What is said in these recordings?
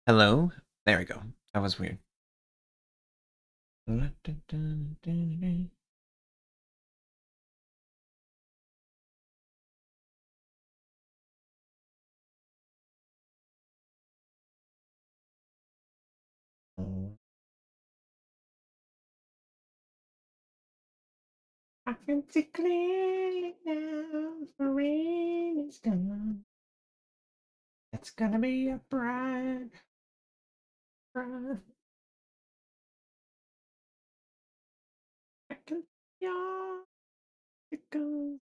Hello? There we go. That was weird. I can see clearly now the rain is gone. It's gonna be a bright, bright. I can see all it goes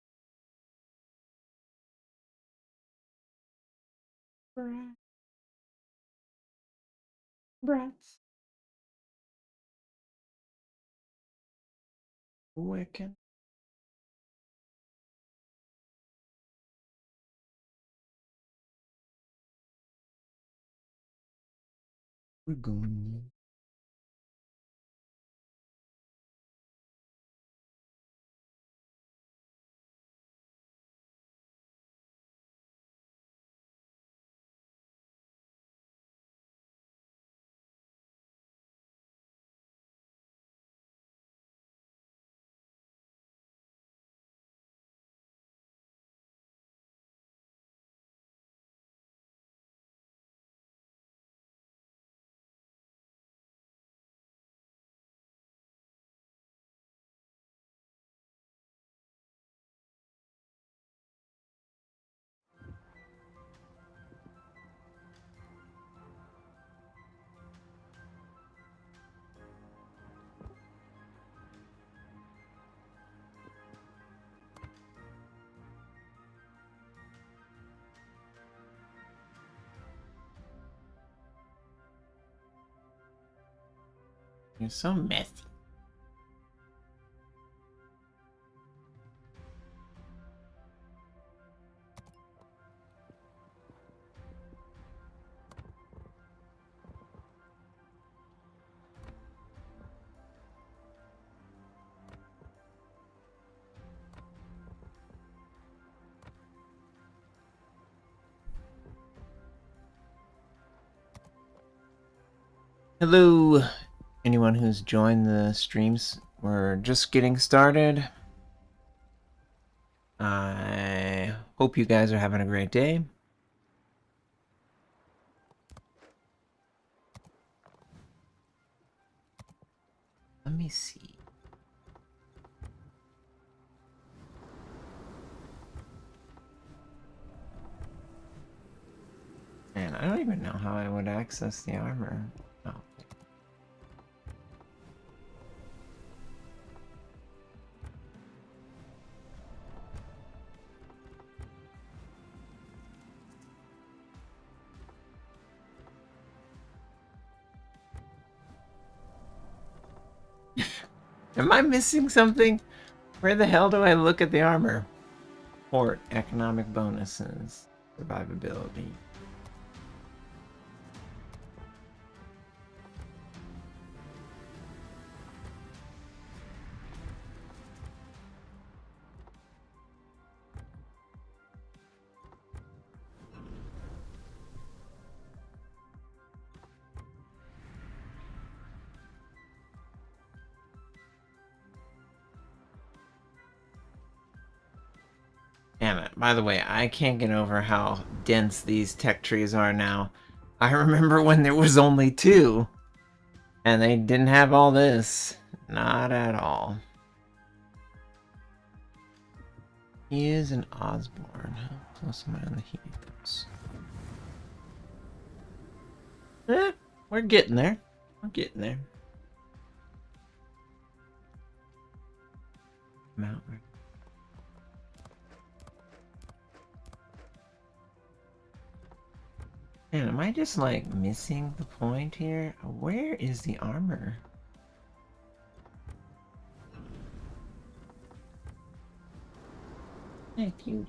bright, bright. Wicked. We're going. You're so messy. Hello, anyone who's joined the streams. We're just getting started. I hope you guys are having a great day. Let me see. Man, I don't even know how I would access the armor. Oh. Am I missing something? Where the hell do I look at the armor? Port, economic bonuses, survivability. Damn it. By the way, I can't get over how dense these tech trees are now. I remember when there was only two, and they didn't have all this. Not at all. He is an Osborne. How close am I on the heat? We're getting there. We're getting there. Mount. Man, am I just like missing the point here? Where is the armor? Thank you.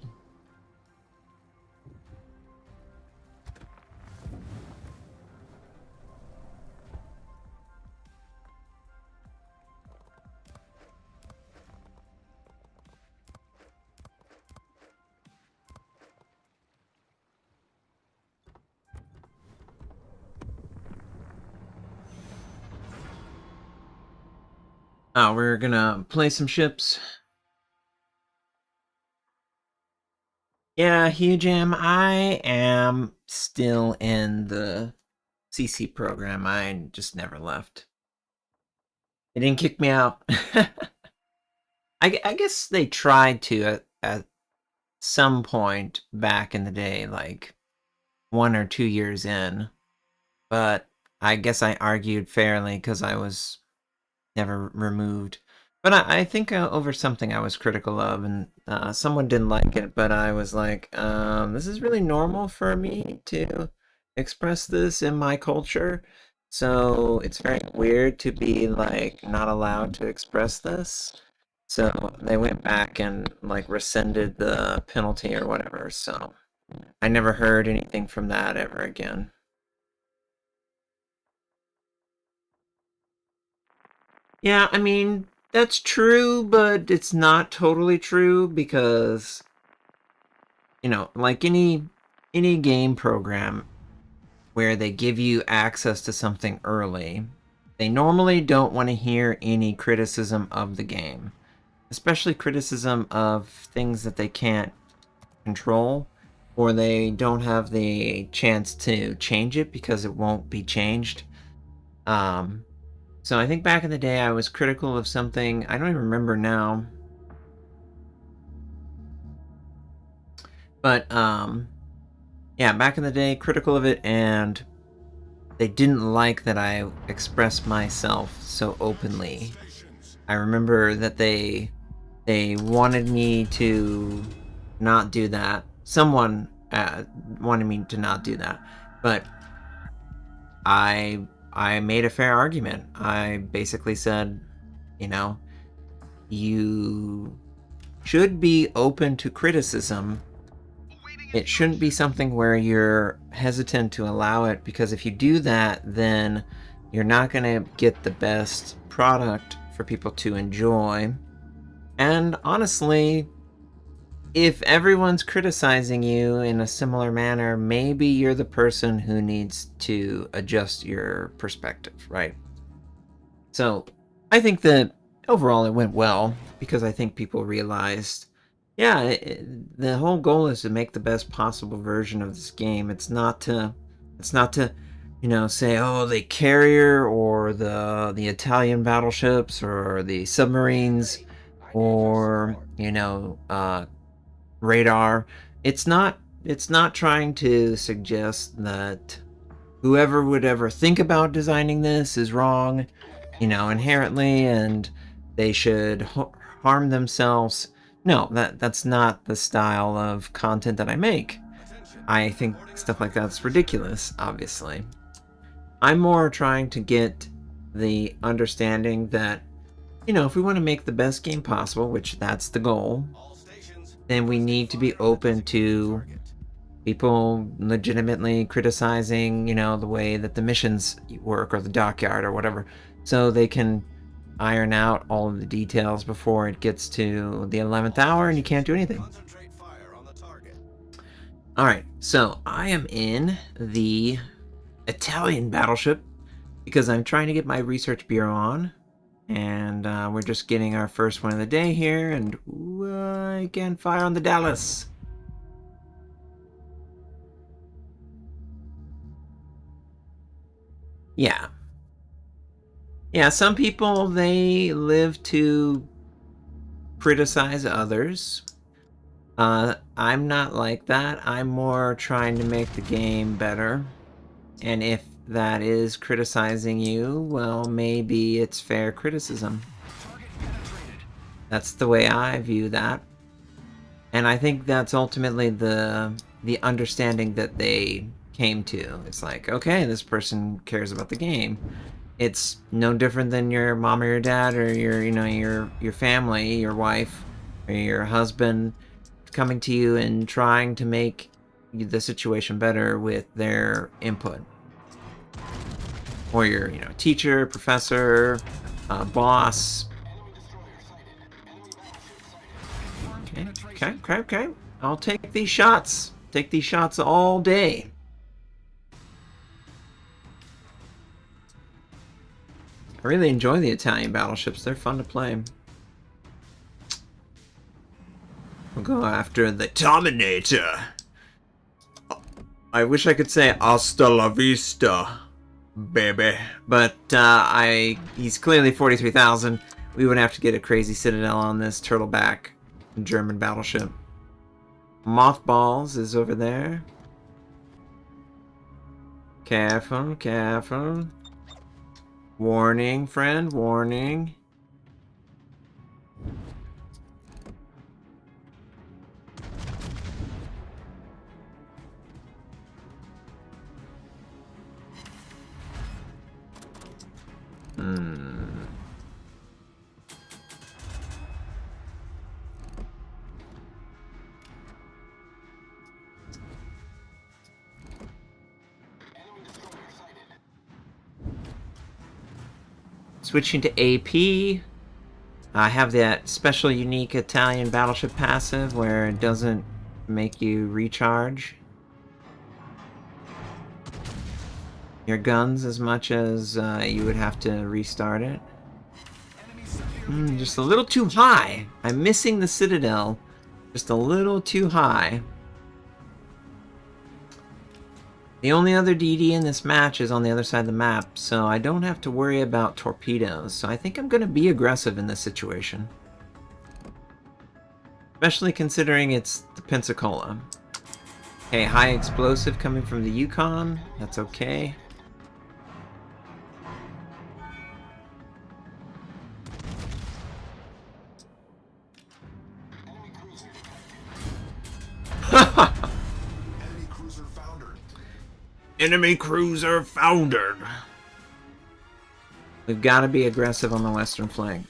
Oh, we're gonna play some ships. Yeah, Hugh Jim, I am still in the CC program. I just never left. They didn't kick me out. I guess they tried to at some point back in the day, like 1 or 2 years in, but I guess I argued fairly because I was never removed. But I think over something I was critical of, and someone didn't like it, but I was like, this is really normal for me to express this in my culture. So it's very weird to be like not allowed to express this. So they went back and like rescinded the penalty or whatever. So I never heard anything from that ever again. Yeah, I mean, that's true, but it's not totally true because, like any game program where they give you access to something early, they normally don't want to hear any criticism of the game, especially criticism of things that they can't control or they don't have the chance to change it because it won't be changed. Um, so I think back in the day I was critical of something, I don't even remember now. But yeah, back in the day, critical of it, and they didn't like that I expressed myself so openly. I remember that they wanted me to not do that. Someone wanted me to not do that, but I made a fair argument. I basically said, you know, you should be open to criticism. It shouldn't be something where you're hesitant to allow it, because if you do that, then you're not going to get the best product for people to enjoy. And honestly, if everyone's criticizing you in a similar manner, maybe you're the person who needs to adjust your perspective, right? So I think that overall it went well because I think people realized, yeah, the whole goal is to make the best possible version of this game. It's not to, say, oh, the carrier or the Italian battleships or the submarines or radar. It's not trying to suggest that whoever would ever think about designing this is wrong, inherently, and they should harm themselves. No, that's not the style of content that I make. I think stuff like that's ridiculous, obviously. I'm more trying to get the understanding that, if we want to make the best game possible, which that's the goal, then we need to be open to people legitimately criticizing, the way that the missions work or the dockyard or whatever, so they can iron out all of the details before it gets to the 11th hour and you can't do anything. All right, so I am in the Italian battleship because I'm trying to get my research bureau on, and we're just getting our first one of the day here, and I can fire on the Dallas. Yeah. Yeah, some people, they live to criticize others. I'm not like that. I'm more trying to make the game better. And if that is criticizing you, well, maybe it's fair criticism. That's the way I view that. And I think that's ultimately the understanding that they came to. It's like, okay, this person cares about the game. It's no different than your mom or your dad or your family, your wife or your husband coming to you and trying to make the situation better with their input. Or your, teacher, professor, boss. Okay. I'll take these shots. Take these shots all day. I really enjoy the Italian battleships. They're fun to play. We'll go after the Terminator. I wish I could say hasta la vista, baby. But he's clearly 43,000. We would have to get a crazy citadel on this turtleback German battleship. Mothballs is over there. Careful, careful. Warning, friend, warning. Switching to AP. I have that special unique Italian battleship passive where it doesn't make you recharge your guns as much as you would have to restart it. Just a little too high. I'm missing the citadel. Just a little too high. The only other DD in this match is on the other side of the map, so I don't have to worry about torpedoes. So I think I'm going to be aggressive in this situation. Especially considering it's the Pensacola. Okay, high explosive coming from the Yukon. That's okay. Enemy cruiser foundered. We've got to be aggressive on the western flank.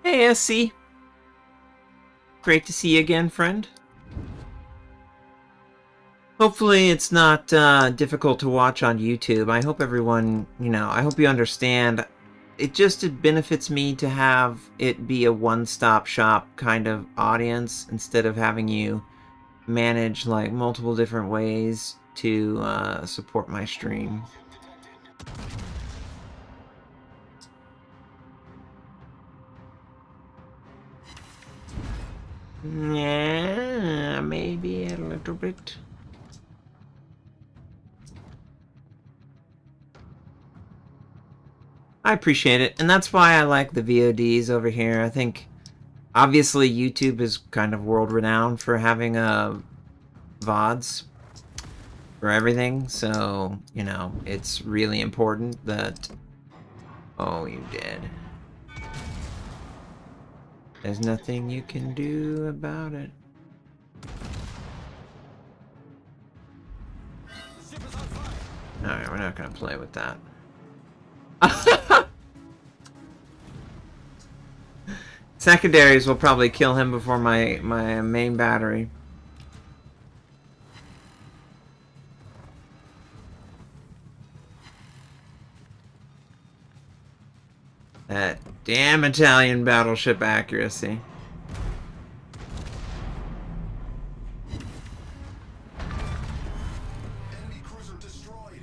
Hey, SC. Great to see you again, friend. Hopefully it's not difficult to watch on YouTube. I hope everyone, I hope you understand. It benefits me to have it be a one-stop shop kind of audience instead of having you manage like multiple different ways to support my stream. Yeah, maybe a little bit. I appreciate it, and that's why I like the VODs over here. I think, obviously, YouTube is kind of world-renowned for having VODs for everything, so, it's really important that... Oh, you did. There's nothing you can do about it. Alright, we're not gonna play with that. Secondaries will probably kill him before my main battery. That damn Italian battleship accuracy. Enemy cruiser destroyed.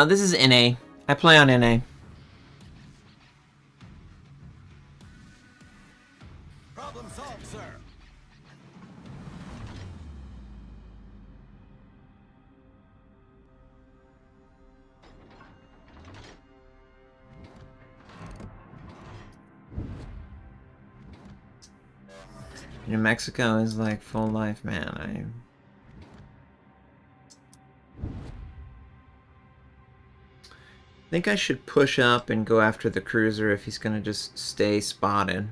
This is NA. I play on NA. Problem solved, sir. New Mexico is like full life, man. I think I should push up and go after the cruiser if he's gonna just stay spotted.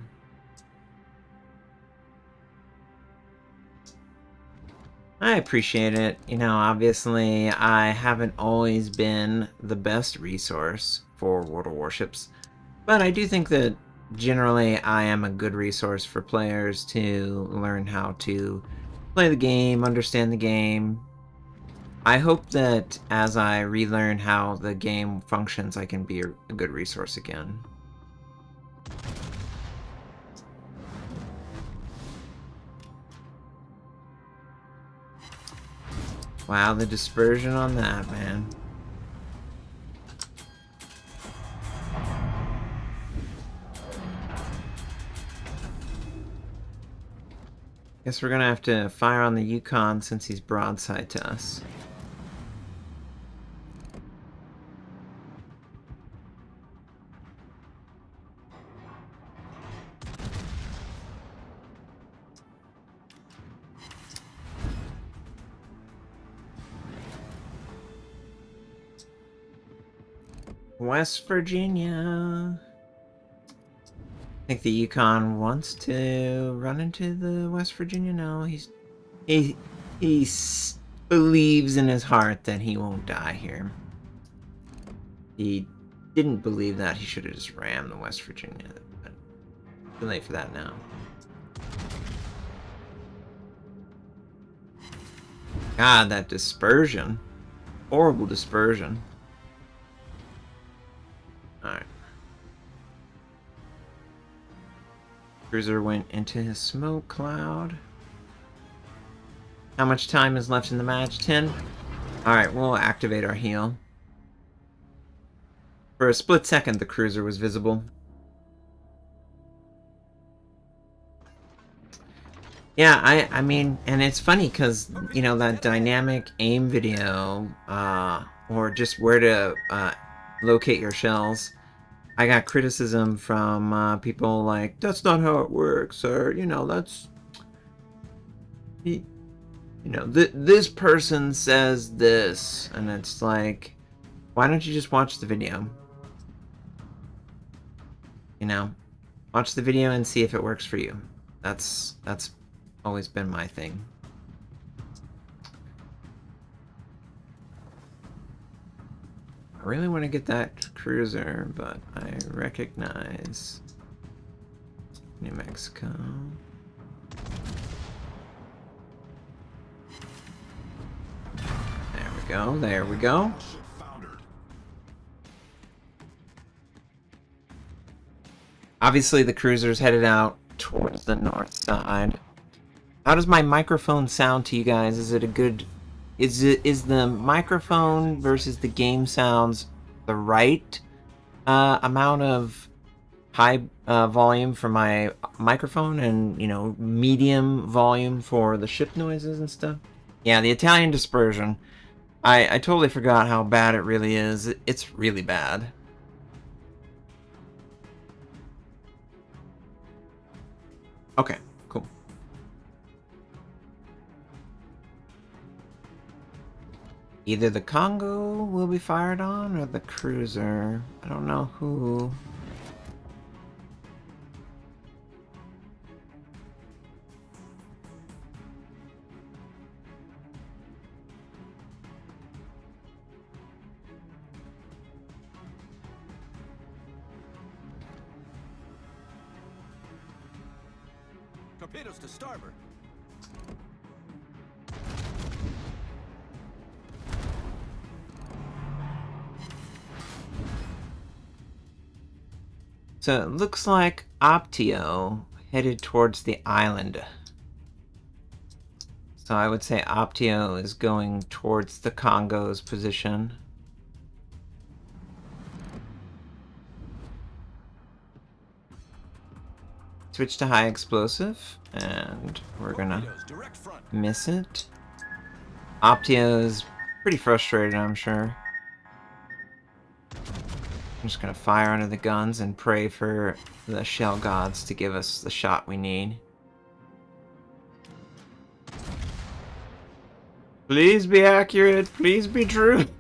I appreciate it. You know, obviously, I haven't always been the best resource for World of Warships, but I do think that generally I am a good resource for players to learn how to play the game, understand the game. I hope that as I relearn how the game functions, I can be a good resource again. Wow, the dispersion on that, man. Guess we're gonna have to fire on the Yukon since he's broadside to us. West Virginia. I think the Yukon wants to run into the West Virginia. No, he believes in his heart that he won't die here. He didn't believe that. He should have just rammed the West Virginia. But too late for that now. God, that dispersion. Horrible dispersion. Alright. Cruiser went into his smoke cloud. How much time is left in the match? 10? Alright, we'll activate our heal. For a split second, the cruiser was visible. Yeah, I mean, and it's funny because, you know, that dynamic aim video, or just where to locate your shells, I got criticism from people like, that's not how it works, or, you know, that's... You know, this person says this, and it's like, why don't you just watch the video? You know, watch the video and see if it works for you. That's always been my thing. I really want to get that cruiser, but I recognize New Mexico. There we go, there we go. Obviously the cruiser's headed out towards the north side. How does my microphone sound to you guys? Is it a good... Is the microphone versus the game sounds the right amount of high volume for my microphone and, you know, medium volume for the ship noises and stuff? Yeah, the Italian dispersion. I totally forgot how bad it really is. It's really bad. Okay, cool. Either the Congo will be fired on or the cruiser. I don't know who. Torpedoes to starboard. So it looks like Optio headed towards the island. So I would say Optio is going towards the Congo's position. Switch to high explosive, and we're gonna miss it. Optio is pretty frustrated, I'm sure. I'm just gonna fire under the guns and pray for the shell gods to give us the shot we need. Please be accurate, please be true. The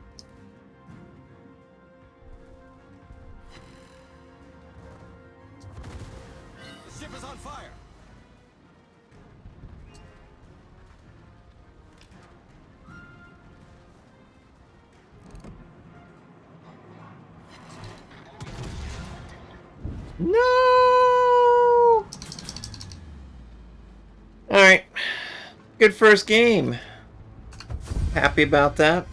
ship is on fire. No! Alright. Good first game. Happy about that.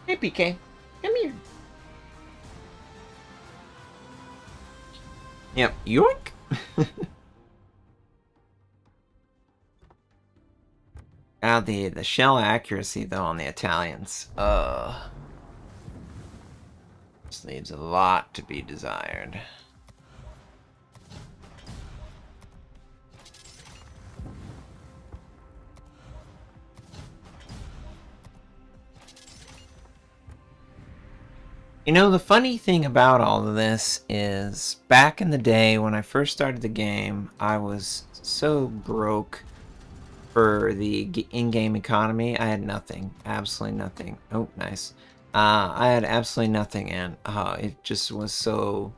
Hey, PK. Come here. Yep. Yoink! The shell accuracy, though, on the Italians. This leaves a lot to be desired. You know, the funny thing about all of this is, back in the day when I first started the game, I was so broke for the in-game economy. I had nothing. Absolutely nothing. Oh, nice. I had absolutely nothing, and it just was so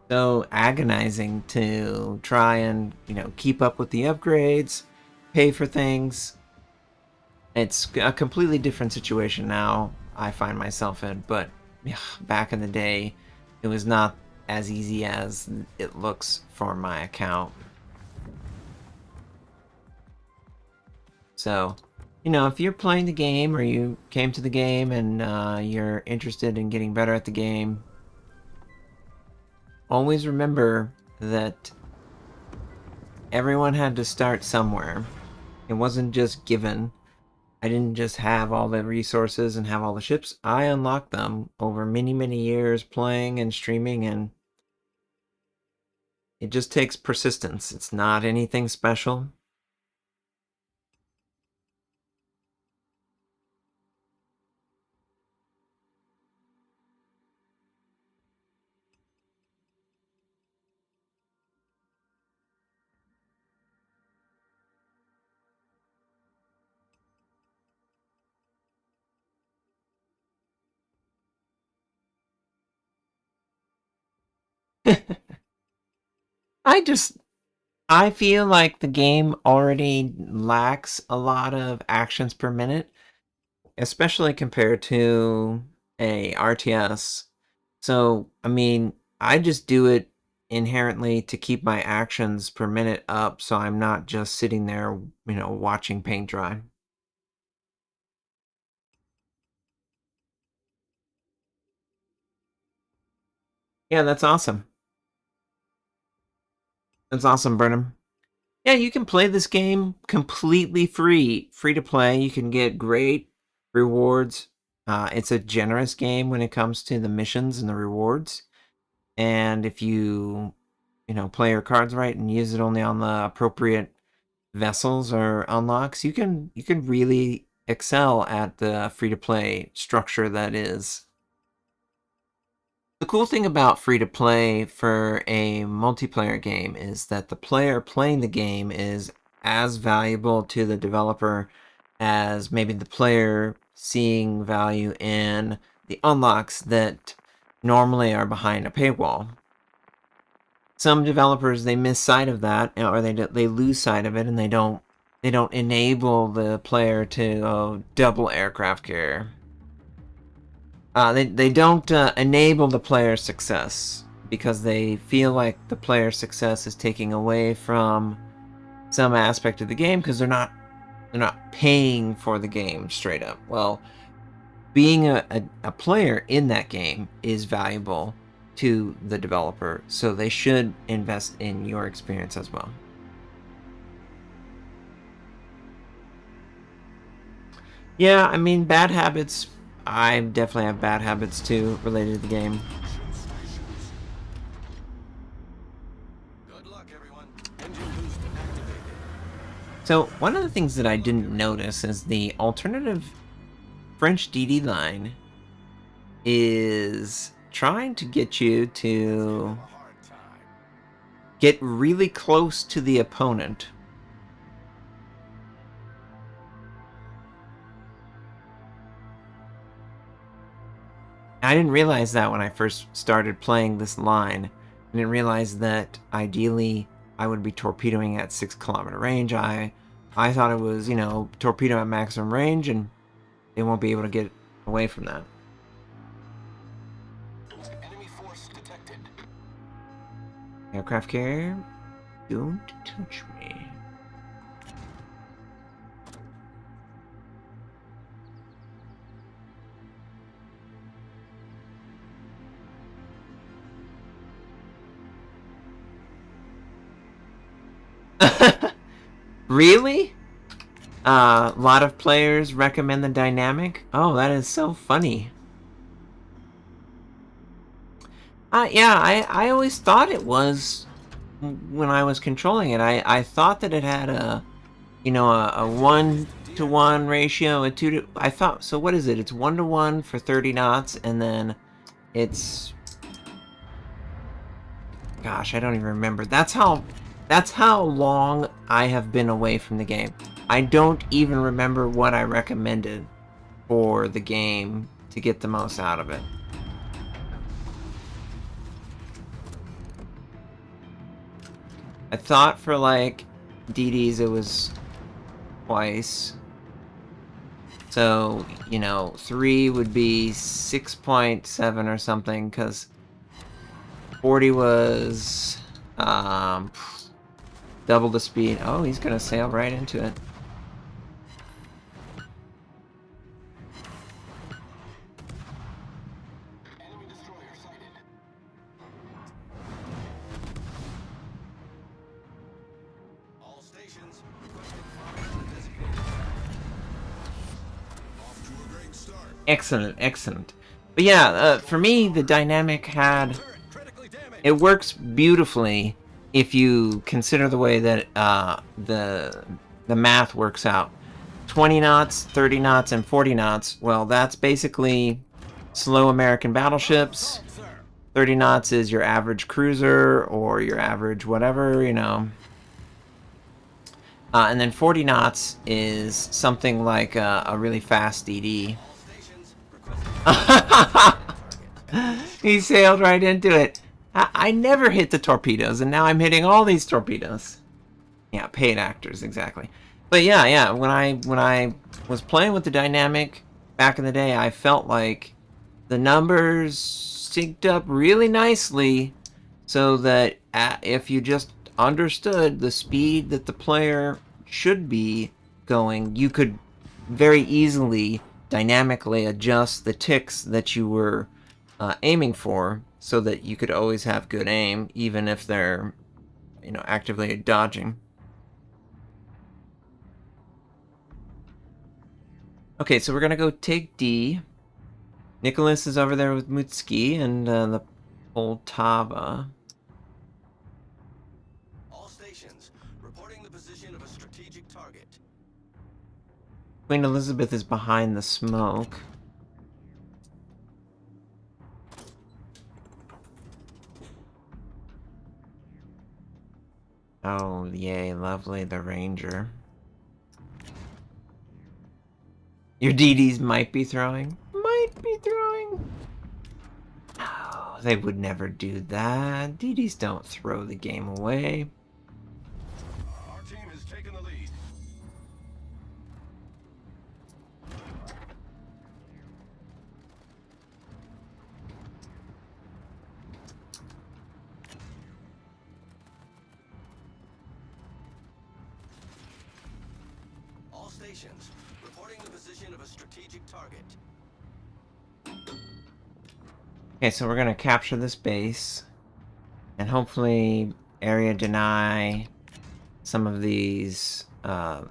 agonizing to try and, keep up with the upgrades, pay for things. It's a completely different situation now I find myself in, but back in the day, it was not as easy as it looks for my account. So, if you're playing the game or you came to the game and you're interested in getting better at the game, always remember that everyone had to start somewhere. It wasn't just given. I didn't just have all the resources and have all the ships. I unlocked them over many, many years playing and streaming, and it just takes persistence. It's not anything special. I feel like the game already lacks a lot of actions per minute, especially compared to a RTS. So, I mean, I just do it inherently to keep my actions per minute up so I'm not just sitting there, watching paint dry. Yeah, that's awesome. That's awesome, Burnham. Yeah, you can play this game completely free to play. You can get great rewards. It's a generous game when it comes to the missions and the rewards. And if you, play your cards right and use it only on the appropriate vessels or unlocks, you can really excel at the free to play structure that is. The cool thing about free to play for a multiplayer game is that the player playing the game is as valuable to the developer as maybe the player seeing value in the unlocks that normally are behind a paywall. Some developers, they miss sight of that, or they lose sight of it, and they don't enable the player to double aircraft carrier. They don't enable the player's success because they feel like the player's success is taking away from some aspect of the game because they're not paying for the game straight up. Well, being a player in that game is valuable to the developer, so they should invest in your experience as well. Yeah, I mean, bad habits. I definitely have bad habits too related to the game. Good luck, everyone. Engine boost activated. So one of the things that I didn't notice is the alternative French DD line is trying to get you to get really close to the opponent. I didn't realize that when I first started playing this line. I didn't realize that ideally I would be torpedoing at 6-kilometer range. I thought it was, torpedo at maximum range, and they won't be able to get away from that. Aircraft carrier, don't touch me. Really? A lot of players recommend the dynamic. Oh, that is so funny. Yeah, I always thought it was when I was controlling it. I thought that it had a, you know, a 1-to-1 ratio, a 2 to. I thought so. What is it? It's 1-to-1 for 30 knots, and then it's. Gosh, I don't even remember. That's how long I have been away from the game. I don't even remember what I recommended for the game to get the most out of it. I thought for like DDs it was twice. So, you know, 3 would be 6.7 or something, because 40 was double the speed. Oh, he's gonna sail right into it. Enemy destroyer sighted. All stations requesting fire on the designated target. Off to a great start. Excellent, excellent. But yeah, for me, the dynamic had... Turret critically damaged. It works beautifully if you consider the way that the math works out. 20 knots, 30 knots, and 40 knots. Well, that's basically slow American battleships. Notser. 30 knots is your average cruiser or your average whatever, you know. And then 40 knots is something like a really fast DD. All stations requesting target. He sailed right into it. I never hit the torpedoes, and now I'm hitting all these torpedoes. Yeah, paid actors, exactly. But yeah, when I was playing with the dynamic back in the day, I felt like the numbers synced up really nicely, so that if you just understood the speed that the player should be going, you could very easily dynamically adjust the ticks that you were aiming for, so that you could always have good aim, even if they're, you know, actively dodging. Okay, so we're gonna go take D. Nicholas is over there with Mutski and the Poltava. All stations reporting the position of a strategic target. Queen Elizabeth is behind the smoke. Oh, yay, lovely, the Ranger. Your DDs might be throwing. Might be throwing. Oh, they would never do that. DDs don't throw the game away. Our team has taken the lead. All stations reporting the position of a strategic target. Okay, so we're gonna capture this base, and hopefully area deny some of these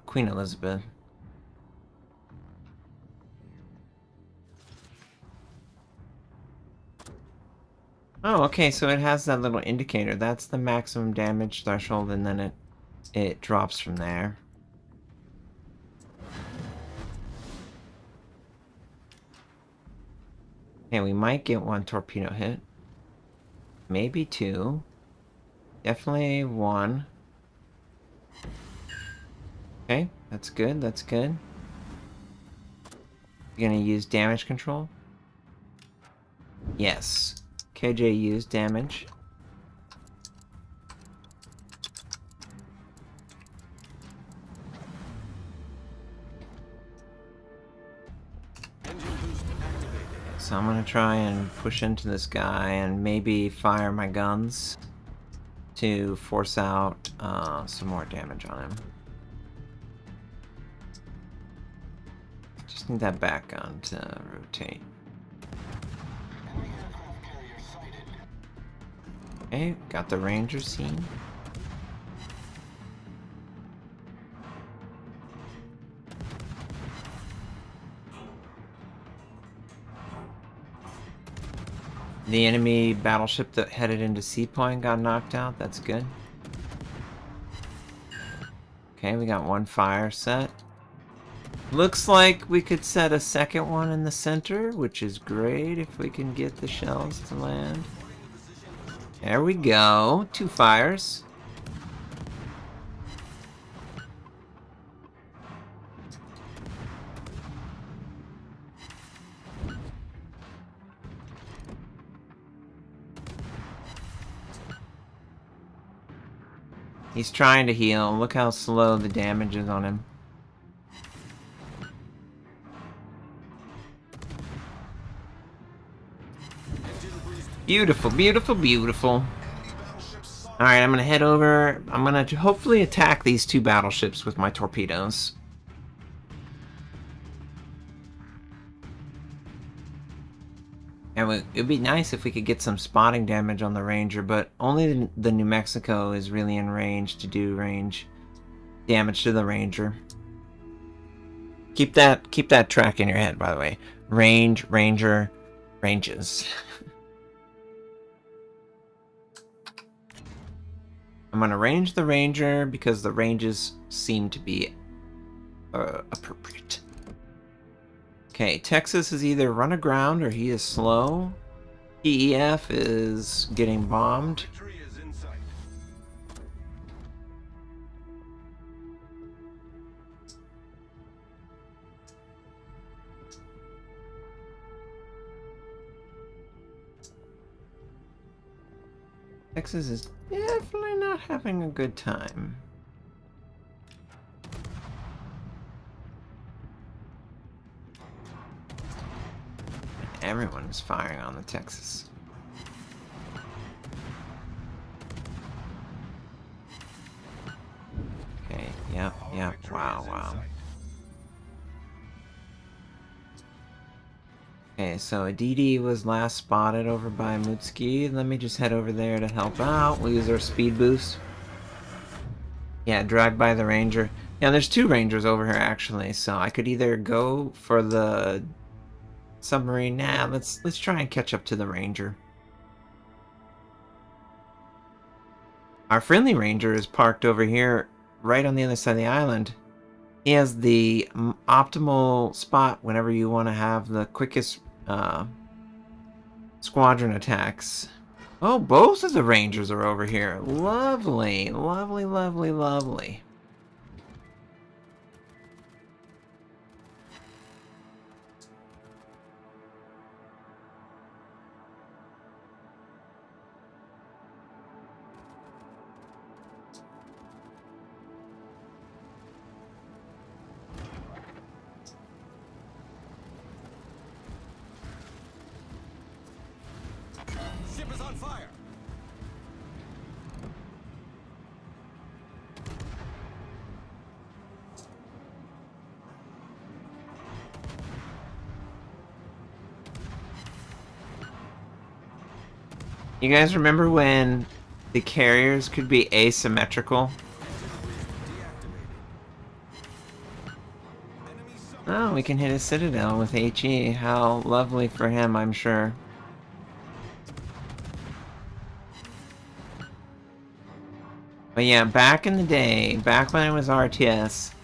Queen Elizabeth. Oh, okay, so it has that little indicator. That's the maximum damage threshold, and then it drops from there. Okay, we might get 1 torpedo hit. Maybe 2. Definitely 1. Okay, that's good, that's good. You're gonna use damage control? Yes. KJ used damage. Engine boost activated. So I'm gonna try and push into this guy and maybe fire my guns to force out some more damage on him. Just need that back gun to rotate. Okay, got the ranger seen. The enemy battleship that headed into Sea Point got knocked out. That's good. Okay, we got one fire set. Looks like we could set a second one in the center, which is great if we can get the shells to land. There we go. 2 fires. He's trying to heal. Look how slow the damage is on him. Beautiful, beautiful, beautiful. Alright, I'm gonna head over. I'm gonna hopefully attack these 2 battleships with my torpedoes. And it'd be nice if we could get some spotting damage on the Ranger, but only the New Mexico is really in range to do range damage to the Ranger. Keep that track in your head, by the way. Range, Ranger, ranges. I'm gonna range the Ranger because the ranges seem to be appropriate. Okay, Texas is either run aground or he is slow. PEF is getting bombed. Victory is in sight. Texas is definitely not having a good time. Everyone is firing on the Texas. Okay, yep, wow, wow. Okay, so Aditi was last spotted over by Mutski. Let me just head over there to help out. We'll use our speed boost. Yeah, drive by the Ranger. Yeah, there's 2 Rangers over here actually, so I could either go for the submarine. Nah, let's try and catch up to the Ranger. Our friendly Ranger is parked over here, right on the other side of the island. He has the optimal spot whenever you want to have the quickest squadron attacks. Oh, both of the Rangers are over here. Lovely, lovely, lovely, lovely. Ship is on fire. You guys remember when the carriers could be asymmetrical? Oh, we can hit a citadel with HE. How lovely for him, I'm sure. But yeah, back in the day, back when it was RTS,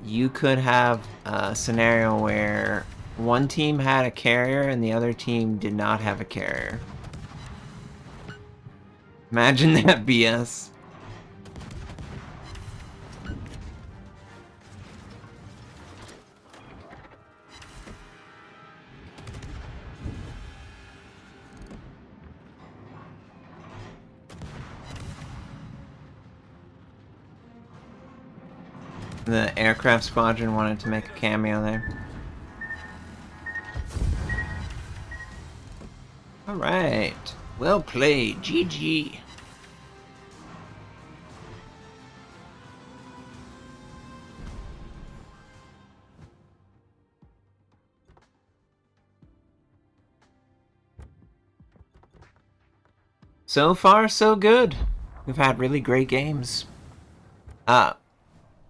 you could have a scenario where one team had a carrier and the other team did not have a carrier. Imagine that BS. The aircraft squadron wanted to make a cameo there. Alright. Well played. GG. So far, so good. We've had really great games.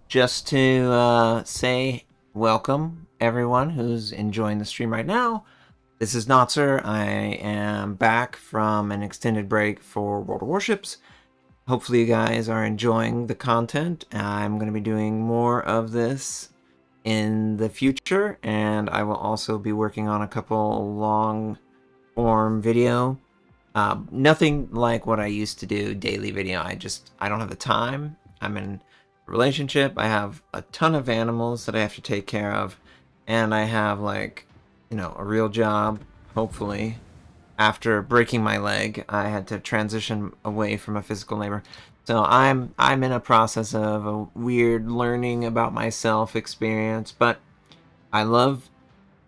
Just to say welcome everyone who's enjoying the stream right now. This is Notser. I am back from an extended break for World of Warships. Hopefully you guys are enjoying the content. I'm going to be doing more of this in the future, and I will also be working on a couple long form video. Nothing like what I used to do, daily video. I don't have the time. I'm in a relationship. I have a ton of animals that I have to take care of, and I have like, a real job. Hopefully, after breaking my leg, I had to transition away from a physical labor. So I'm in a process of a weird learning about myself experience, but I love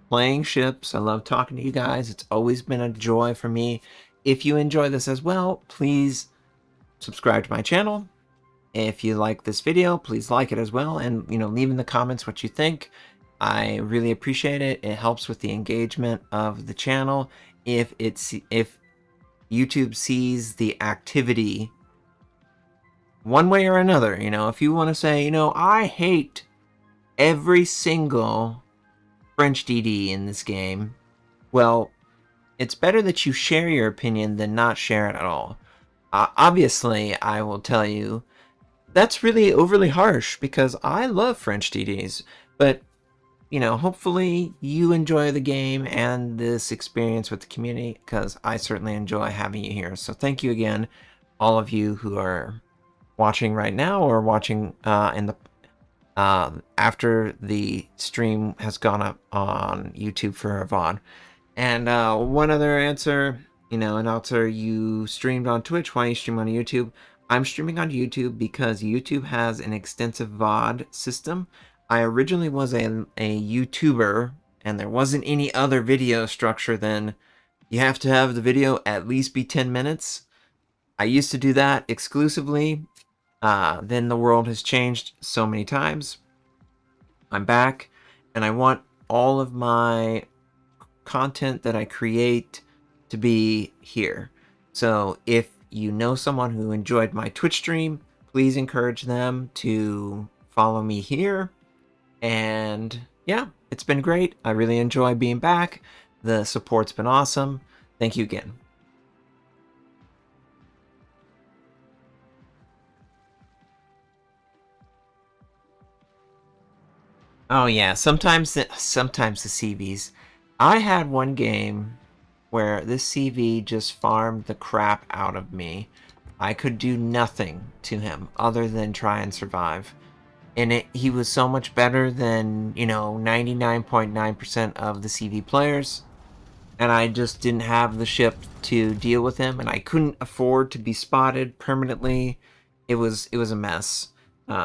playing ships. I love talking to you guys. It's always been a joy for me. If you enjoy this as well, please subscribe to my channel. If you like this video, please like it as well, and leave in the comments what you think. I really appreciate it. It helps with the engagement of the channel. If YouTube sees the activity one way or another, if you want to say, I hate every single French DD in this game, well, it's better that you share your opinion than not share it at all. Obviously, I will tell you, that's really overly harsh because I love French DDs, but, hopefully you enjoy the game and this experience with the community, because I certainly enjoy having you here. So thank you again, all of you who are watching right now or watching after the stream has gone up on YouTube for a VOD. And one other answer, Notser, you streamed on Twitch. Why you stream on YouTube? I'm streaming on YouTube because YouTube has an extensive VOD system. I originally was a YouTuber, and there wasn't any other video structure than you have to have the video at least be 10 minutes. I used to do that exclusively. Then the world has changed so many times. I'm back, and I want all of my content that I create to be here. So if you know someone who enjoyed my Twitch stream, please encourage them to follow me here. And yeah, it's been great. I really enjoy being back. The support's been awesome. Thank you again. Oh yeah, sometimes the CVs. I had one game where this CV just farmed the crap out of me. I could do nothing to him other than try and survive. And he was so much better than, 99.9% of the CV players. And I just didn't have the ship to deal with him, and I couldn't afford to be spotted permanently. It was a mess.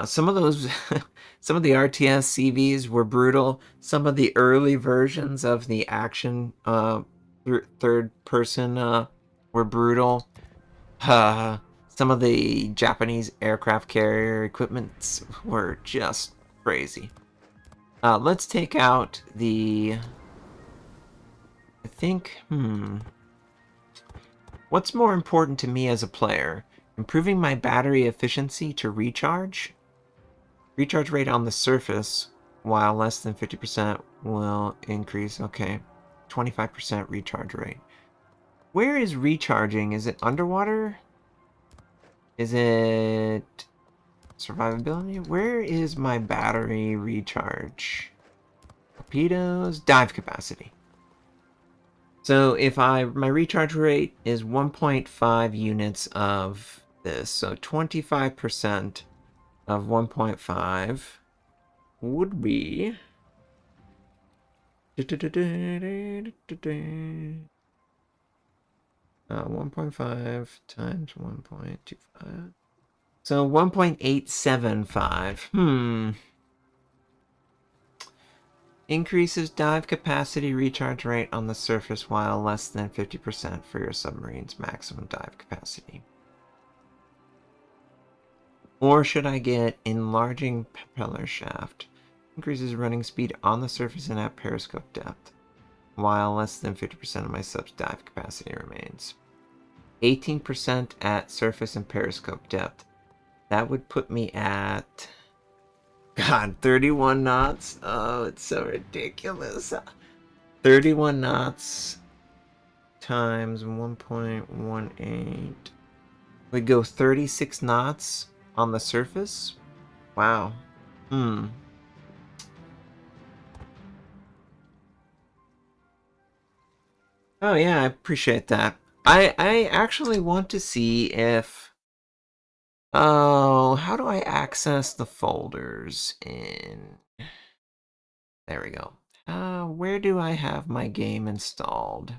Some of those, some of the RTS CVs were brutal. Some of the early versions of the action third person were brutal. Some of the Japanese aircraft carrier equipments were just crazy. Let's take out the... I think, what's more important to me as a player? Improving my battery efficiency to recharge? Recharge rate on the surface, while less than 50% will increase. Okay, 25% recharge rate. Where is recharging? Is it underwater? Is it survivability? Where is my battery recharge? Torpedoes, dive capacity. So if my recharge rate is 1.5 units of this, so 25% of 1.5 would be 1.5 times 1.25. So 1.875. Increases dive capacity recharge rate on the surface while less than 50% for your submarine's maximum dive capacity. Or should I get enlarging propeller shaft? Increases running speed on the surface and at periscope depth, while less than 50% of my sub's dive capacity remains. 18% at surface and periscope depth. That would put me at... God, 31 knots? Oh, it's so ridiculous. 31 knots times 1.18. We go 36 knots on the surface? Wow. Oh yeah, I appreciate that. I actually want to see if... Oh, how do I access the folders in... There we go. Where do I have my game installed?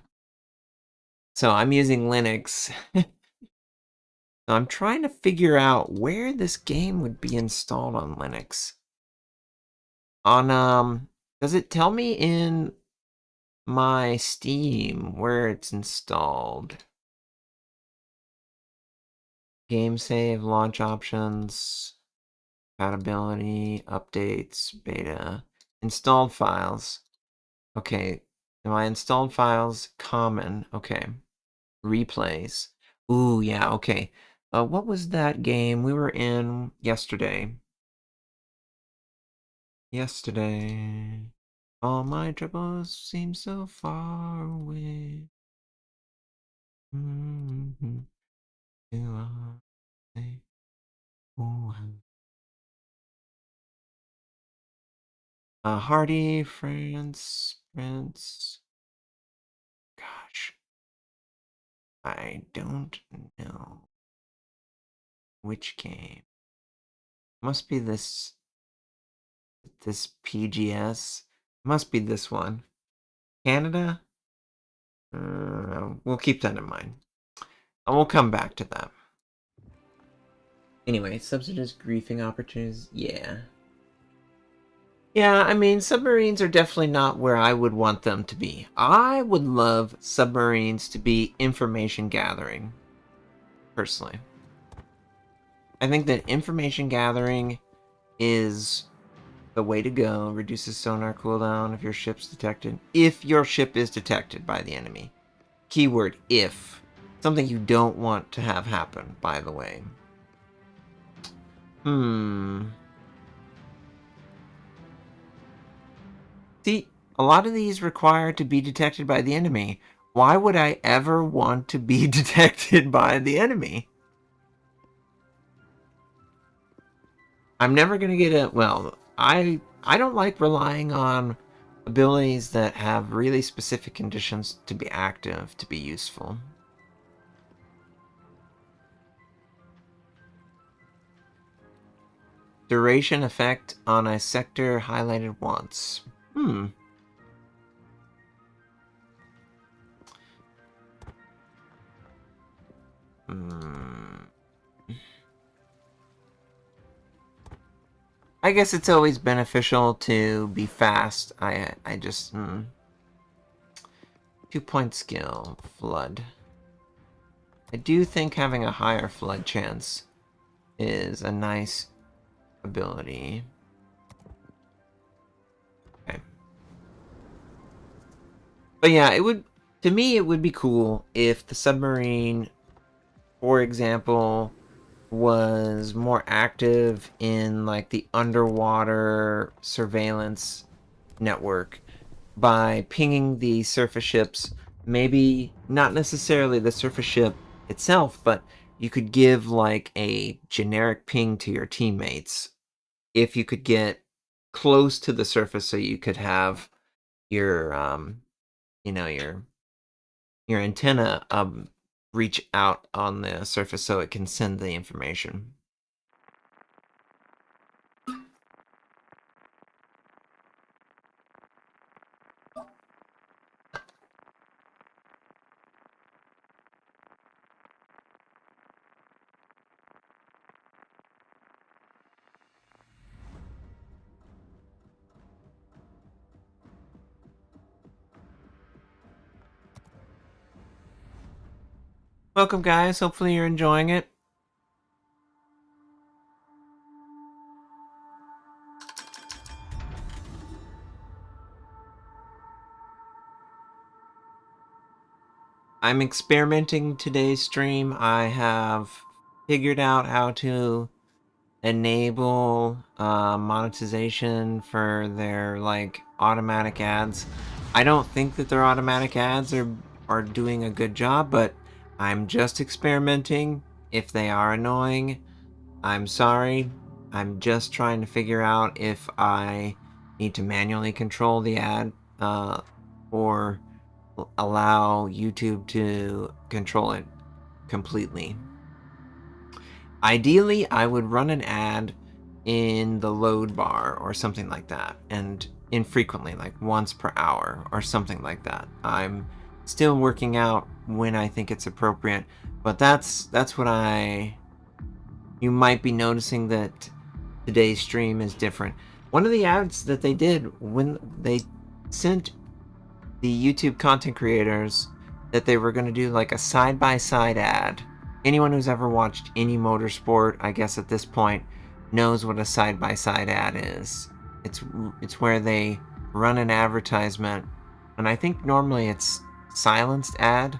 So I'm using Linux. So I'm trying to figure out where this game would be installed on Linux. Does it tell me in my Steam where it's installed? Game save, launch options, compatibility, updates, beta, installed files. Okay, my installed files, common, okay. Replays. Ooh, yeah, okay. What was that game we were in yesterday? Yesterday. All my troubles seem so far away. Mm-hmm. You are safe. Oh, Hardy, France, Prince. Gosh, I don't know which game. Must be this PGS. Must be this one. Canada? We'll keep that in mind. And we'll come back to that. Anyway, subsidized griefing opportunities. Yeah. Yeah, I mean, submarines are definitely not where I would want them to be. I would love submarines to be information gathering, personally. I think that information gathering is the way to go. Reduces sonar cooldown if your ship's detected. If your ship is detected by the enemy. Keyword, if. Something you don't want to have happen, by the way. See, a lot of these require to be detected by the enemy. Why would I ever want to be detected by the enemy? I'm never going to get a... Well, I don't like relying on abilities that have really specific conditions to be active, to be useful. Duration effect on a sector highlighted once. I guess it's always beneficial to be fast. I just... 2-point skill. Flood. I do think having a higher flood chance is a nice ability. Okay. But yeah, it would... To me, it would be cool if the submarine, for example, was more active in like the underwater surveillance network by pinging the surface ships. Maybe not necessarily the surface ship itself, but you could give like a generic ping to your teammates if you could get close to the surface, so you could have your you know, your antenna reach out on the surface so it can send the information. Welcome, guys. Hopefully you're enjoying it. I'm experimenting today's stream. I have figured out how to enable monetization for their like automatic ads. I don't think that their automatic ads are doing a good job, but I'm just experimenting. If they are annoying, I'm sorry. I'm just trying to figure out if I need to manually control the ad or allow YouTube to control it completely. Ideally, I would run an ad in the load bar or something like that, and infrequently, like once per hour or something like that. I'm still working out when I think it's appropriate, but that's what you might be noticing that today's stream is different. One of the ads that they did when they sent the YouTube content creators that they were going to do like a side-by-side ad. Anyone who's ever watched any motorsport, I guess at this point, knows what a side-by-side ad is. It's where they run an advertisement, and I think normally it's silenced ad,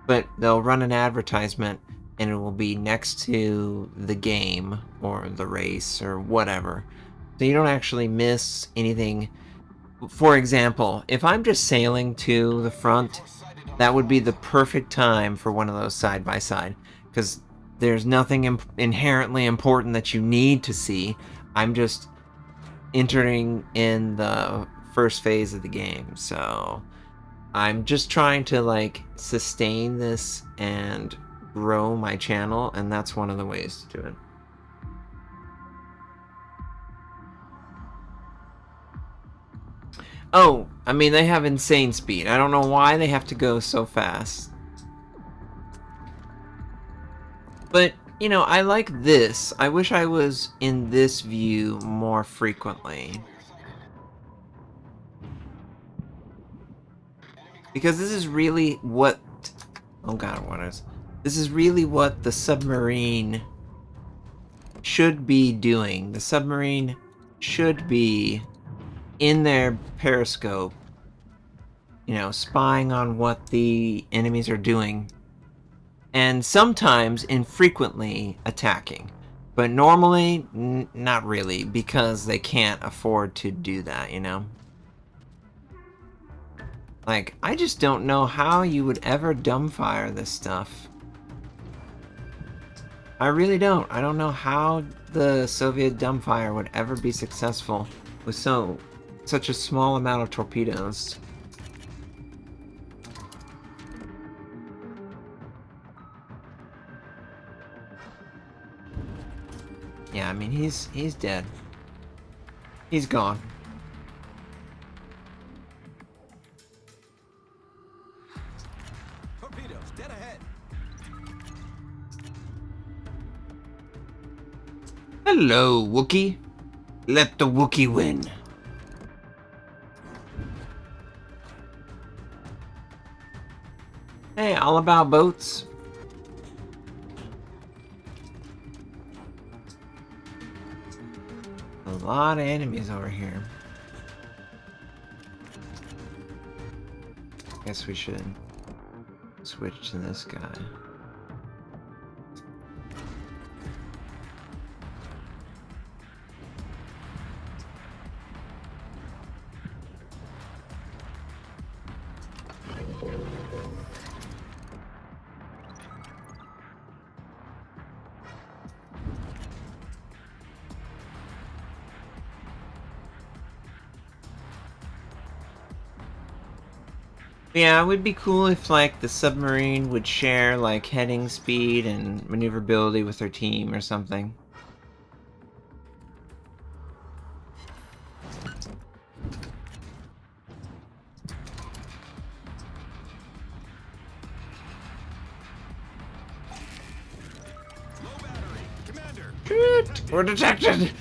but they'll run an advertisement and it will be next to the game or the race or whatever. So you don't actually miss anything. For example, if I'm just sailing to the front, that would be the perfect time for one of those side-by-side, because there's nothing inherently important that you need to see. I'm just entering in the first phase of the game, so I'm just trying to like sustain this and grow my channel, and that's one of the ways to do it. Oh, I mean, they have insane speed. I don't know why they have to go so fast. But, you know, I like this. I wish I was in this view more frequently. Because this is really what... Oh god, what is... This is really what the submarine should be doing. The submarine should be in their periscope, you know, spying on what the enemies are doing, and sometimes infrequently attacking. But normally, not really, because they can't afford to do that, you know? Like, I just don't know how you would ever dumbfire this stuff. I really don't. I don't know how the Soviet dumbfire would ever be successful with such a small amount of torpedoes. Yeah, I mean, he's dead. He's gone. Torpedoes, dead ahead. Hello, Wookiee. Let the Wookiee win. Hey, all about boats. A lot of enemies over here. Guess we should switch to this guy. Yeah, it would be cool if, like, the submarine would share, like, heading speed and maneuverability with their team or something. Low battery. Commander. Shoot! We're detected!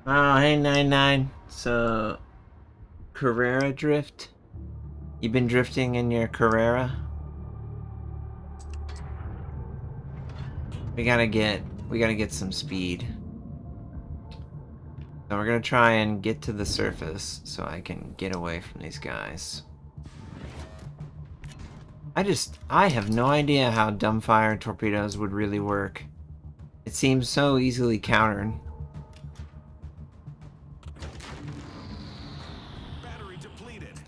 Oh, hey, 99. So, Carrera drift? You been drifting in your Carrera? We gotta get we gotta get some speed. So we're gonna try and get to the surface so I can get away from these guys. I have no idea how dumbfire torpedoes would really work. It seems so easily countered. Battery depleted.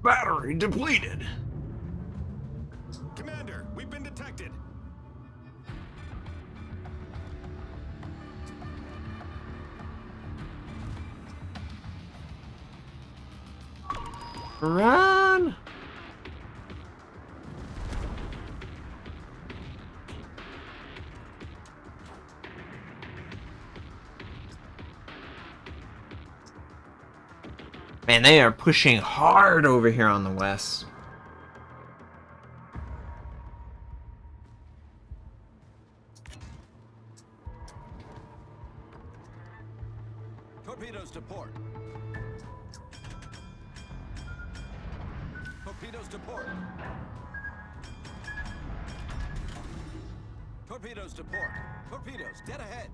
Battery depleted! Commander, we've been detected. Run! Man, they are pushing hard over here on the west. Torpedoes to port. Torpedoes to port. Torpedoes to port. Torpedoes, dead ahead.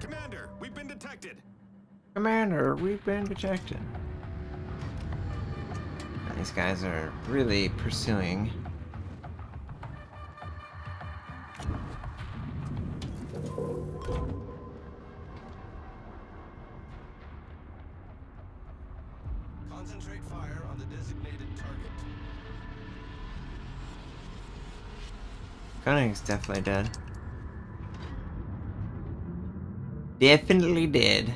Commander, we've been detected. Commander, we've been detected. And these guys are really pursuing. Concentrate fire on the designated target. Gunning's definitely dead. Definitely dead.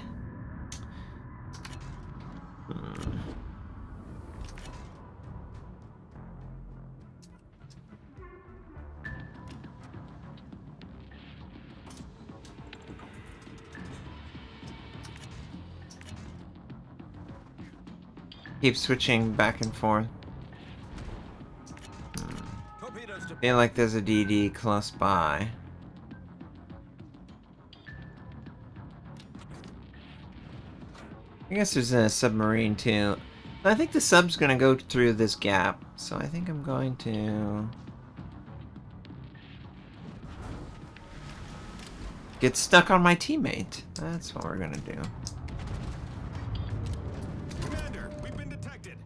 Keep switching back and forth. Torpedoes to Feel like there's a DD close by. I guess there's a submarine too. I think the sub's gonna go through this gap, so I think I'm going to get stuck on my teammate. That's what we're gonna do. Commander, we've been detected.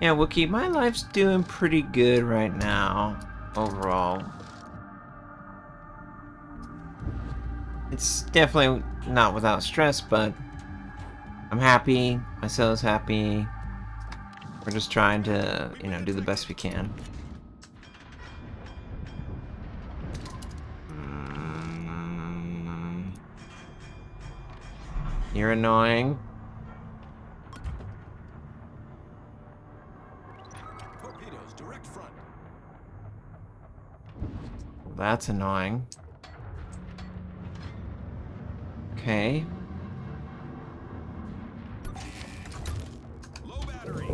Yeah, Wookie, my life's doing pretty good right now, overall. It's definitely not without stress, but I'm happy, my soul's happy. We're just trying to, you know, do the best we can. You're annoying. Torpedoes, direct front. That's annoying. Okay. Low battery.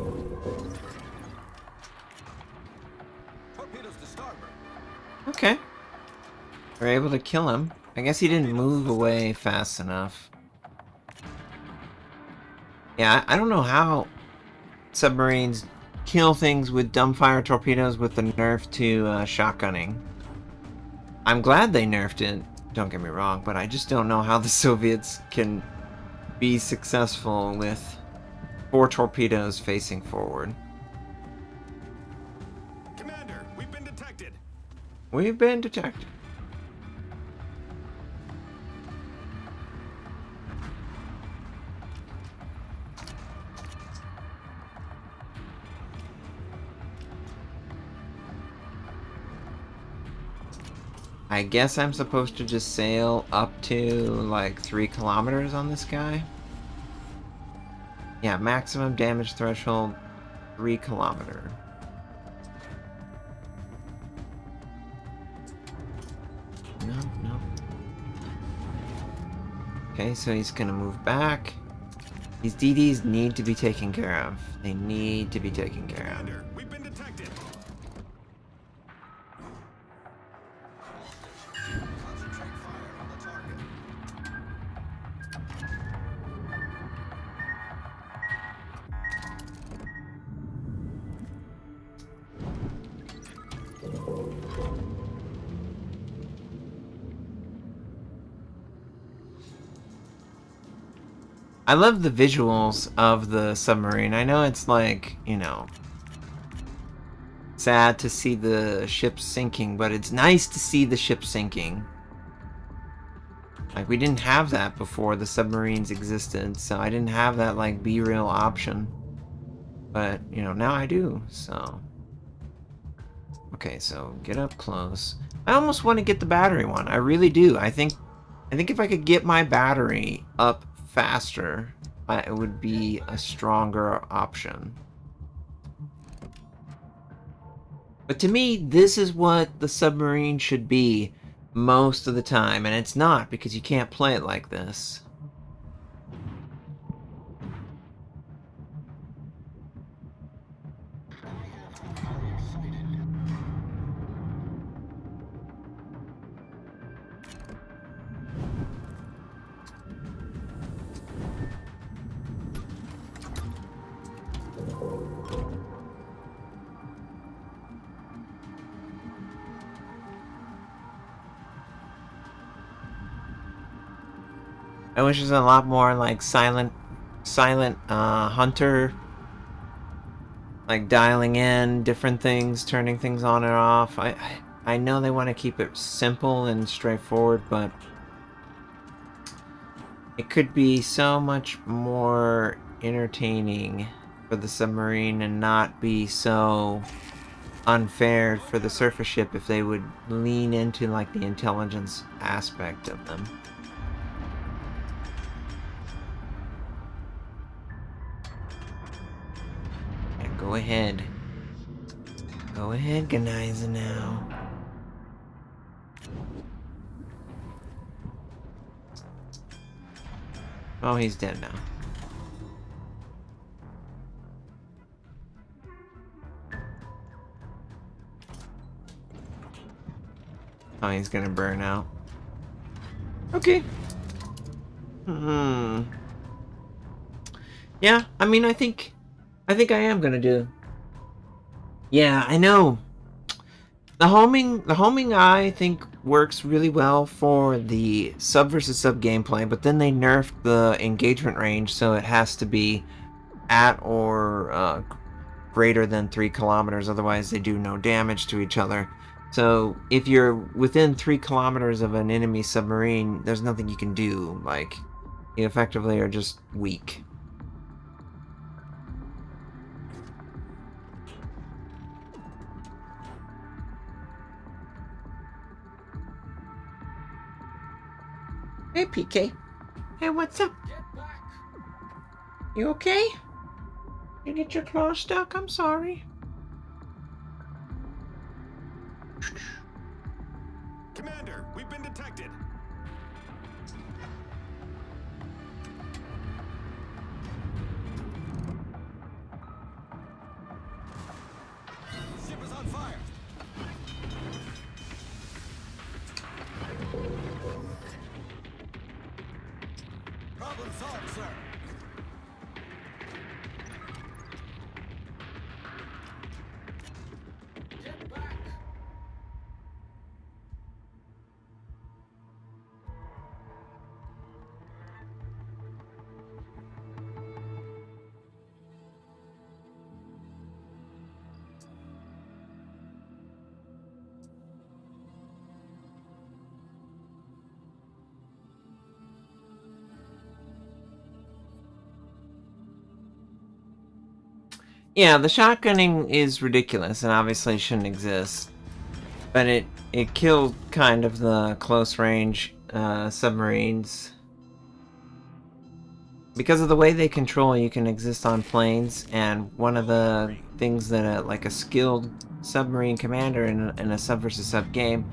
Torpedoes to starboard. Okay. We're able to kill him. I guess he didn't move away fast enough. Yeah, I don't know how submarines kill things with dumbfire torpedoes with the nerf to shotgunning. I'm glad they nerfed it, don't get me wrong, but I just don't know how the Soviets can be successful with 4 torpedoes facing forward. Commander, we've been detected. We've been detected. I guess I'm supposed to just sail up to like 3 kilometers on this guy. Yeah, maximum damage threshold, 3 kilometer. No, no. Okay, so he's gonna move back. These DDs need to be taken care of. They need to be taken care of. Commander, we've been detected. Concentrate fire on the target. I love the visuals of the submarine. I know it's like, you know, sad to see the ship sinking, but it's nice to see the ship sinking. Like, we didn't have that before the submarines existed, so I didn't have that, like, B-reel option. But, you know, now I do, so... Okay, so get up close. I almost want to get the battery one. I really do. I think if I could get my battery up faster, it would be a stronger option. But to me, this is what the submarine should be most of the time, and it's not, because you can't play it like this. I wish there's a lot more like silent hunter, like dialing in different things, turning things on and off. I know they want to keep it simple and straightforward, but it could be so much more entertaining for the submarine and not be so unfair for the surface ship if they would lean into like the intelligence aspect of them. Go ahead. Go ahead, Ganiza now. Oh, he's dead now. Oh, he's gonna burn out. Okay. Yeah, I mean, I think I am gonna do. Yeah, I know. The homing I think works really well for the sub versus sub gameplay, but then they nerfed the engagement range, so it has to be at or greater than 3 kilometers, otherwise they do no damage to each other. So if you're within 3 kilometers of an enemy submarine, there's nothing you can do. Like, you effectively are just weak. Hey, PK. Hey, what's up? Get back. You okay? You get your claw stuck? I'm sorry. Commander, we've been detected. Ship is on fire. Problem solved, sir. Get back. Yeah, the shotgunning is ridiculous and obviously shouldn't exist. But it killed kind of the close range submarines. because of the way they control, you can exist on planes, and one of the things that like a skilled submarine commander in a sub versus sub game,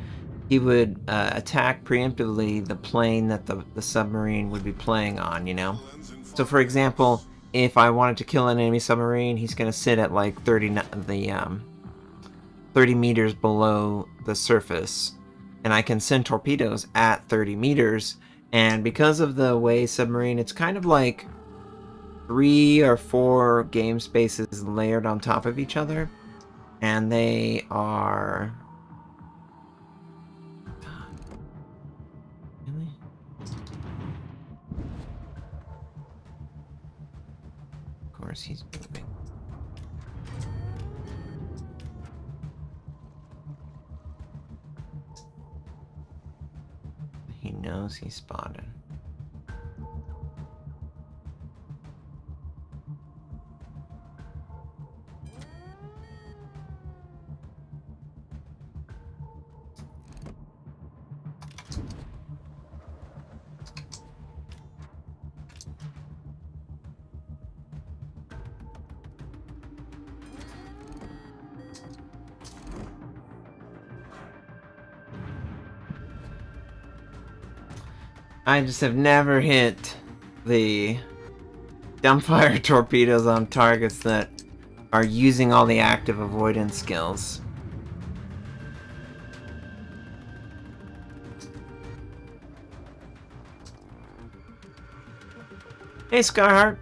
he would attack preemptively the plane that the submarine would be playing on, you know? So for example, if I wanted to kill an enemy submarine, he's going to sit at like 30 meters below the surface, and I can send torpedoes at 30 meters. And because of the way submarine, it's kind of like 3 or 4 game spaces layered on top of each other, and they are... Really? Of course he's moving. He knows he's spotted. I just have never hit the dumbfire torpedoes on targets that are using all the active avoidance skills. Hey, Skyheart.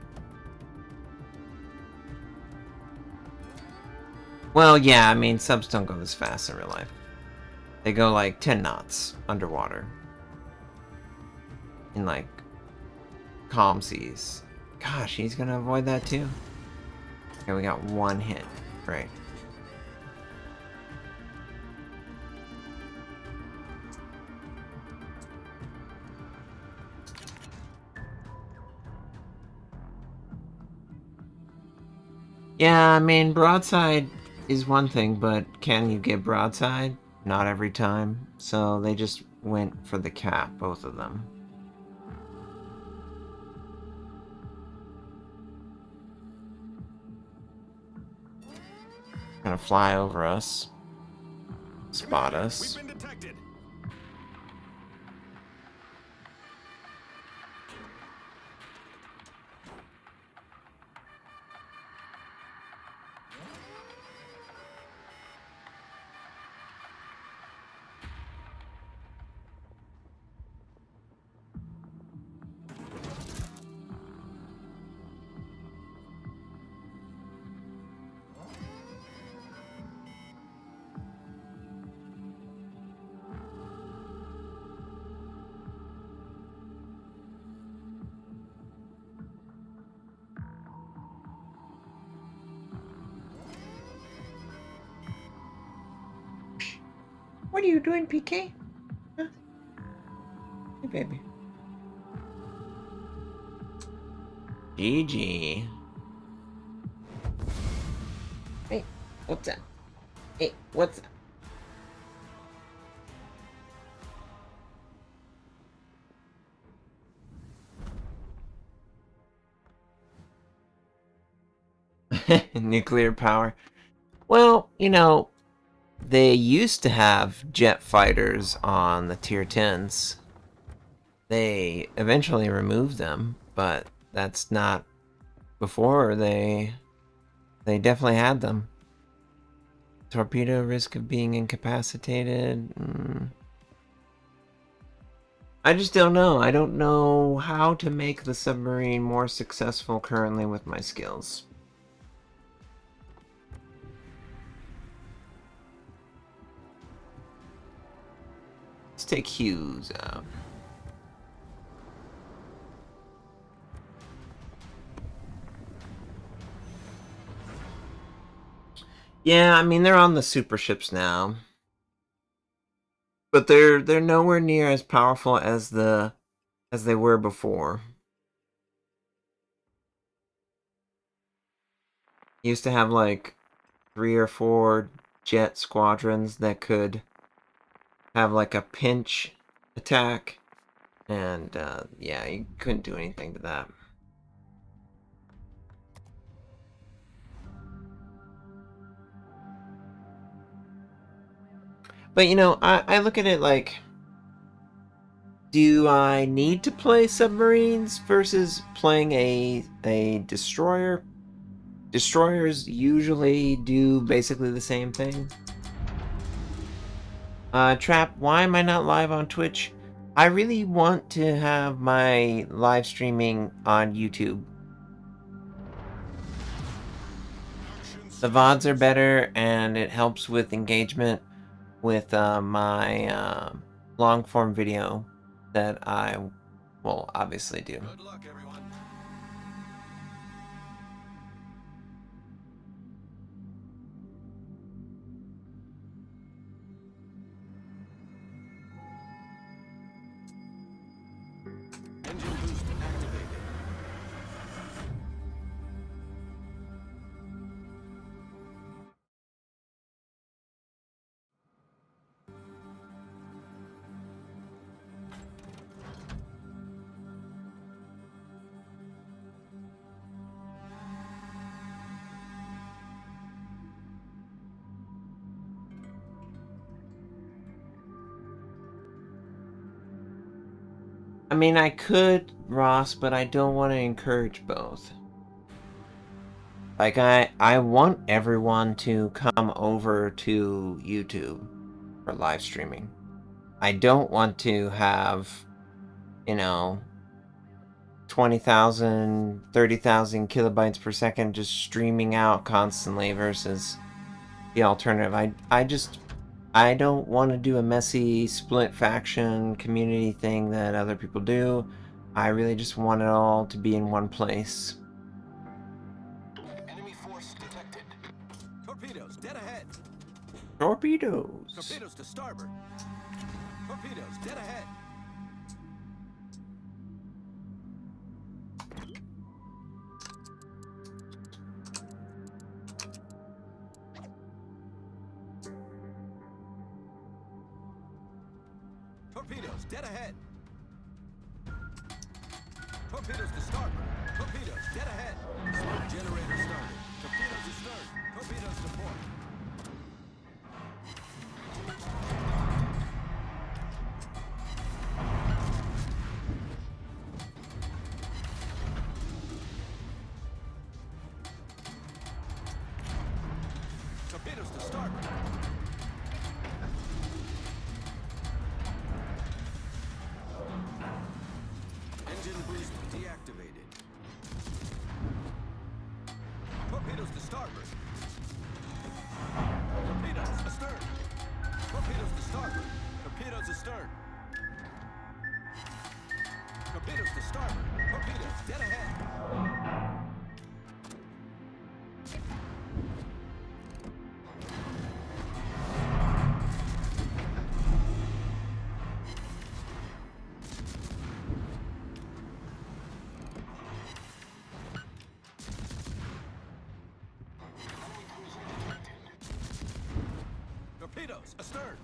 Well, yeah, I mean, subs don't go this fast in real life. They go like 10 knots underwater. In like calm seas. Gosh, he's gonna avoid that too. Okay, we got 1 hit. Right. Yeah, I mean, broadside is one thing, but can you get broadside? Not every time. So they just went for the cap, both of them. Gonna fly over us. Spot us. We've been detected. What are you doing, PK? Huh? Hey, baby. GG. Hey, what's that? Hey, what's that? Nuclear power. Well, you know, they used to have jet fighters on the tier 10s. They eventually removed them, but that's not before they definitely had them. Torpedo risk of being incapacitated. I just don't know. I don't know how to make the submarine more successful currently with my skills. Let's take Hughes out. Yeah, I mean, they're on the super ships now. But they're nowhere near as powerful as they were before. Used to have like 3 or 4 jet squadrons that could have like a pinch attack, and yeah, you couldn't do anything to that. But you know, I look at it like, do I need to play submarines versus playing a destroyer? Destroyers usually do basically the same thing. Trap, why am I not live on Twitch? I really want to have my live streaming on YouTube. The VODs are better, and it helps with engagement with my long form video that I will obviously do. Good luck, everyone. Engine boost activated. I mean, I could, Ross, but I don't want to encourage both. Like, I want everyone to come over to YouTube for live streaming. I don't want to have, you know, 20,000, 30,000 kilobytes per second just streaming out constantly versus the alternative. I don't want to do a messy split faction community thing that other people do. I really just want it all to be in one place. Enemy force detected. Torpedoes dead ahead. Torpedoes. Torpedoes to starboard. Torpedoes dead ahead. Torpedoes dead ahead. Torpedoes to starboard. Torpedoes dead ahead. Smoke generator started. Torpedoes astern. Torpedoes to port. Torpedoes to starboard. Engine boost deactivated. Torpedoes to starboard. Torpedoes astern. Torpedoes to starboard. Torpedoes astern. Torpedoes to starboard. Torpedoes dead ahead. Torpedoes astern.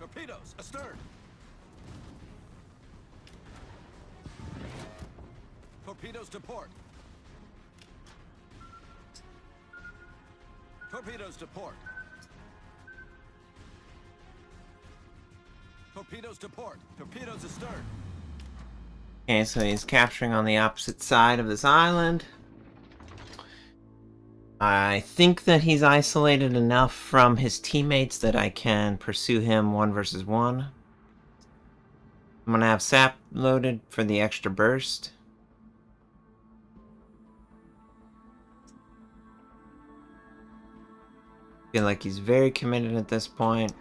Torpedoes astern. Torpedoes to port. Torpedoes to port. Torpedoes to port. Torpedoes astern. Okay, so he's capturing on the opposite side of this island. I think that he's isolated enough from his teammates that I can pursue him 1 versus 1. I'm gonna have sap loaded for the extra burst. Feel like he's very committed at this point.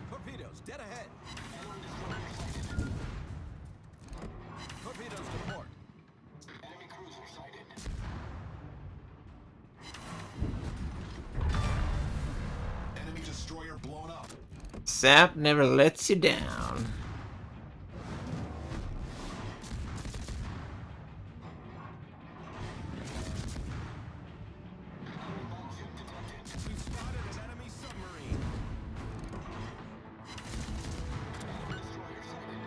Torpedoes dead ahead. Torpedoes to port. Enemy cruiser sighted. Enemy destroyer blown up. Sap never lets you down. We've spotted an enemy submarine. Destroyer sighted.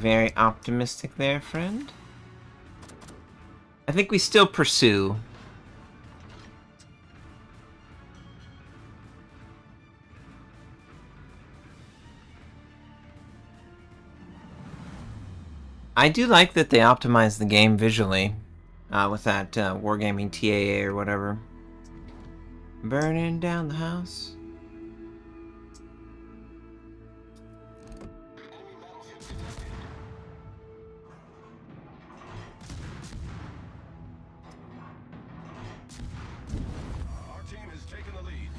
very optimistic there, friend. I think we still pursue. I do like that they optimize the game visually with that Wargaming TAA or whatever. Burning down the house. Our team has taken the lead.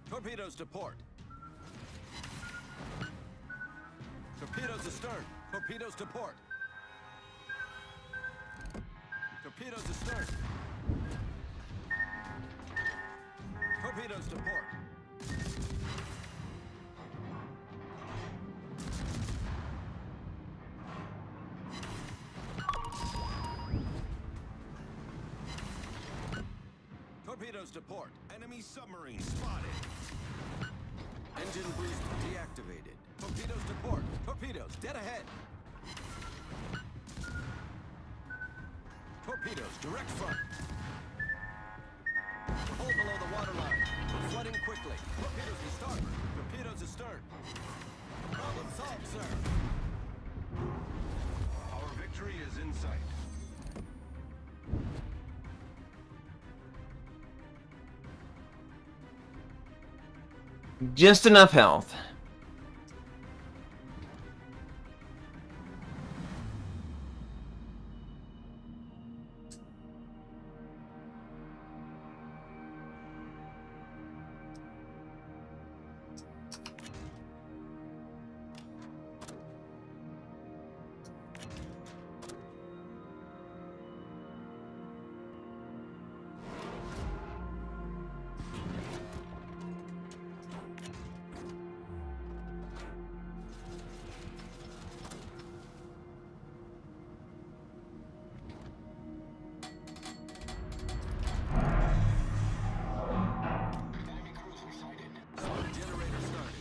Torpedoes to port. Torpedoes astern. Torpedoes to port. Torpedoes astern. Torpedoes to port. Torpedoes to port. Enemy submarine spotted. Engine boost deactivated. Torpedoes to port. Torpedoes dead ahead. Torpedoes direct front. Hull below the waterline. Flooding quickly. Torpedoes to starboard. Torpedoes astern. Problem solved, sir. Our victory is in sight. Just enough health. Generator started.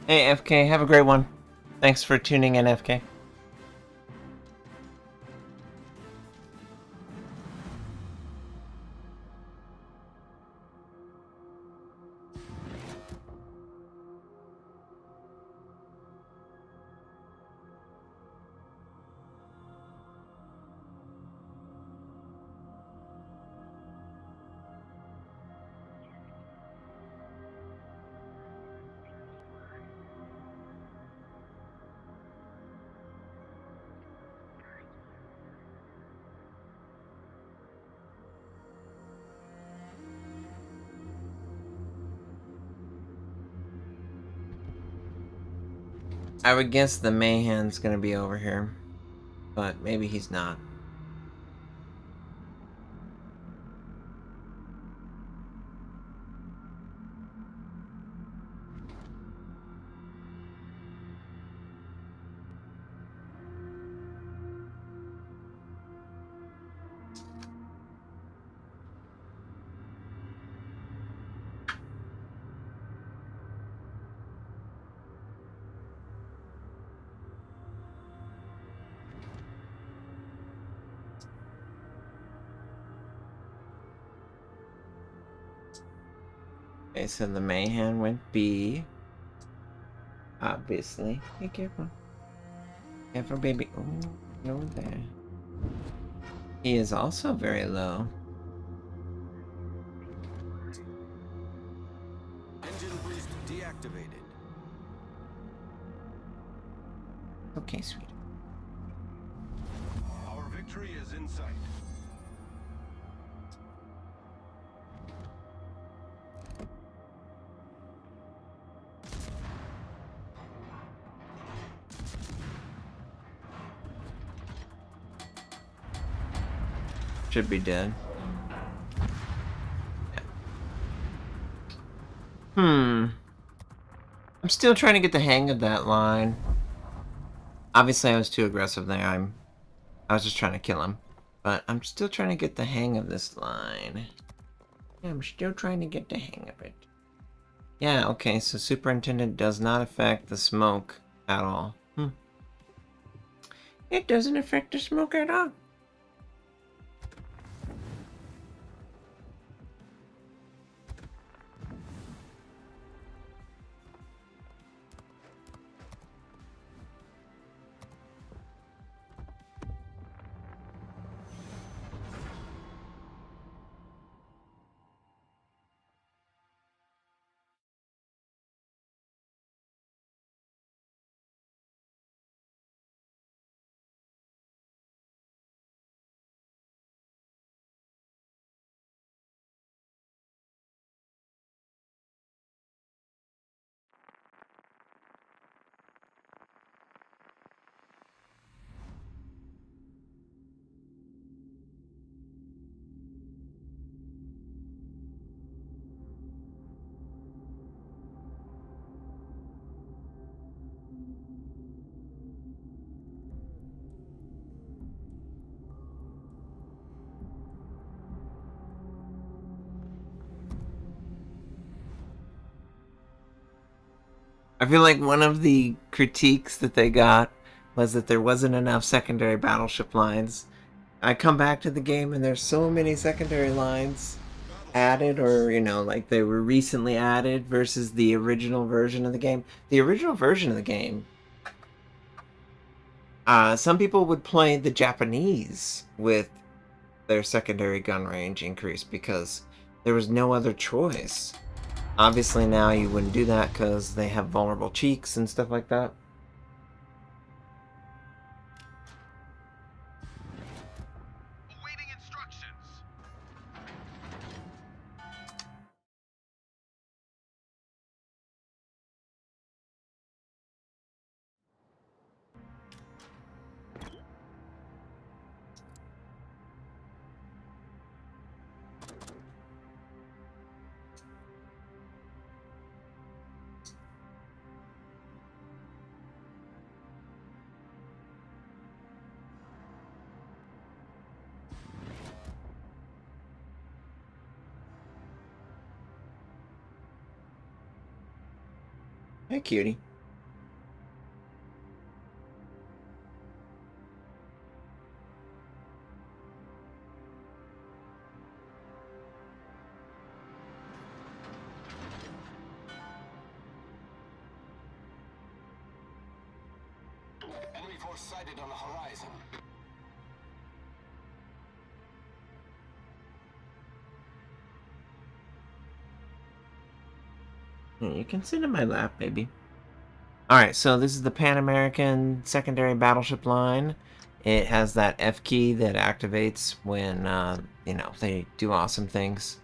Hey, FK, have a great one. Thanks for tuning in, FK. I would guess the Mayhen's gonna be over here. But maybe he's not. Okay, so the Mayhem went B. Obviously. Be careful. Careful, baby. Oh, no there. He is also very low. Engine boost deactivated. Okay, sweet. Our victory is in sight. Should be dead. Yeah. I'm still trying to get the hang of that line. Obviously, I was too aggressive there. I was just trying to kill him. But I'm still trying to get the hang of this line. Yeah, I'm still trying to get the hang of it. Yeah, okay, so Superintendent does not affect the smoke at all. It doesn't affect the smoke at all. I feel like one of the critiques that they got was that there wasn't enough secondary battleship lines. I come back to the game and there's so many secondary lines added, or like they were recently added versus the original version of the game. The original version of the game, some people would play the Japanese with their secondary gun range increased because there was no other choice. Obviously now you wouldn't do that because they have vulnerable cheeks and stuff like that. Awaiting instructions. Hey, cutie. Enemy force sighted on the horizon. You can sit in my lap, baby. Alright, so this is the Pan American secondary battleship line. It has that F key that activates when, they do awesome things.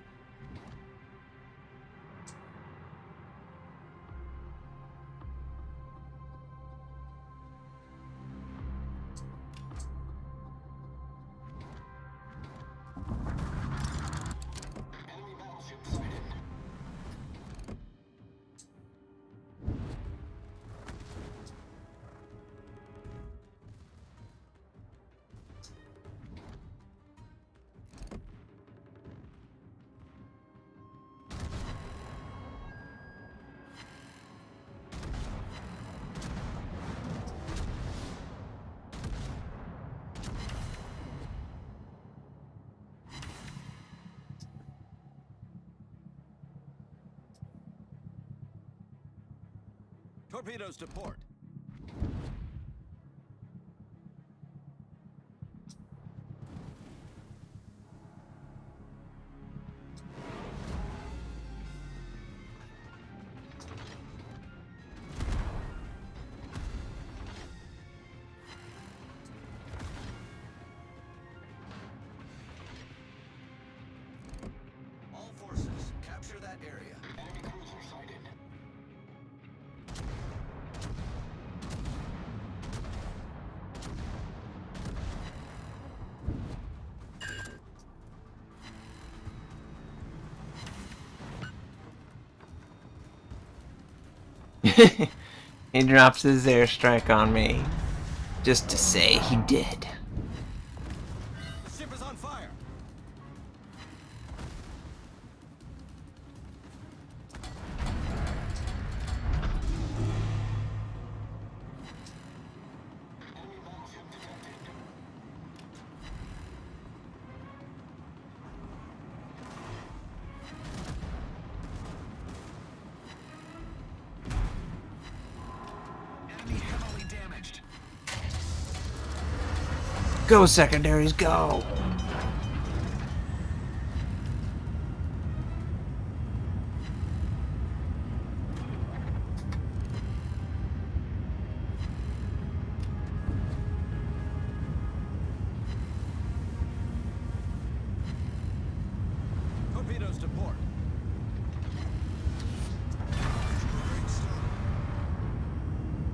Torpedoes to port. All forces, capture that area. Enemy cruiser sighted. He drops his airstrike on me just to say he did. The ship is on fire. Enemy battleship detected. Enemy heavily damaged. Go, secondaries, go! Torpedoes to port.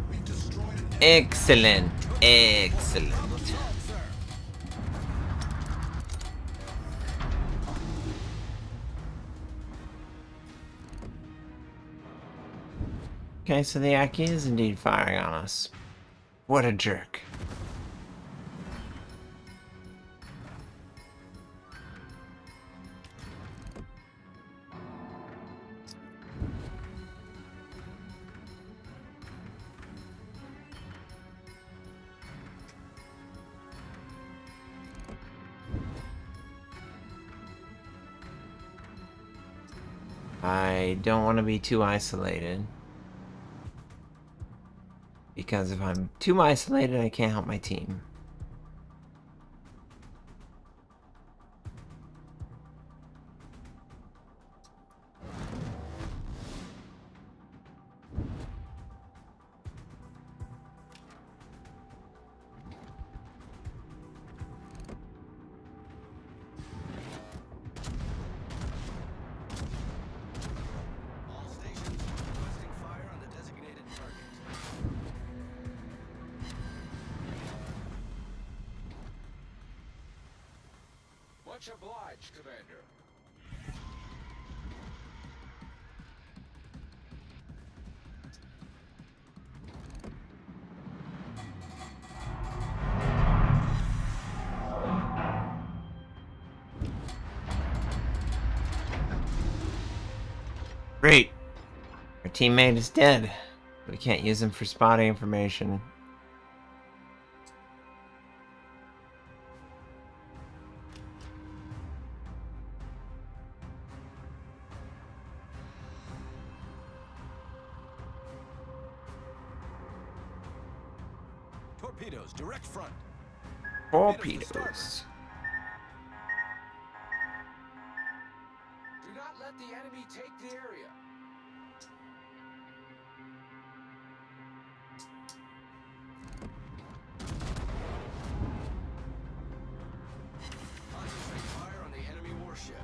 We've destroyed an Excellent, excellent. Problem solved, sir. Okay, so the Aki is indeed firing on us. What a jerk. I don't want to be too isolated. Because if I'm too isolated, I can't help my team. All stations requesting fire on the designated target. Much obliged, Commander. Great. Our teammate is dead. We can't use him for spotting information. Torpedoes, direct front. Torpedoes. Do not let the enemy take the area. Concentrate fire on the enemy warship.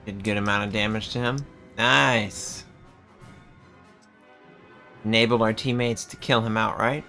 Did a good amount of damage to him. Nice. Enabled our teammates to kill him outright.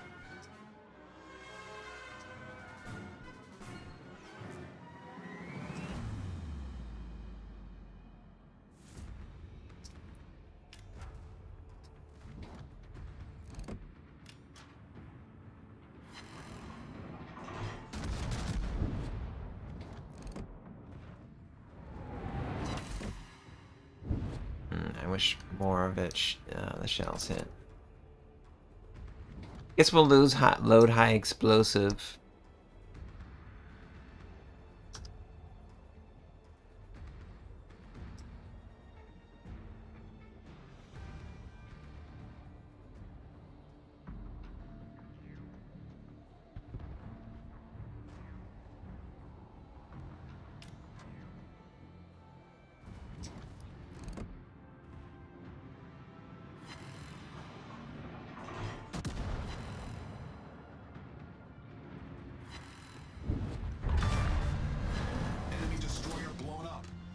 I wish more of it the shells hit. Guess we'll load high explosive.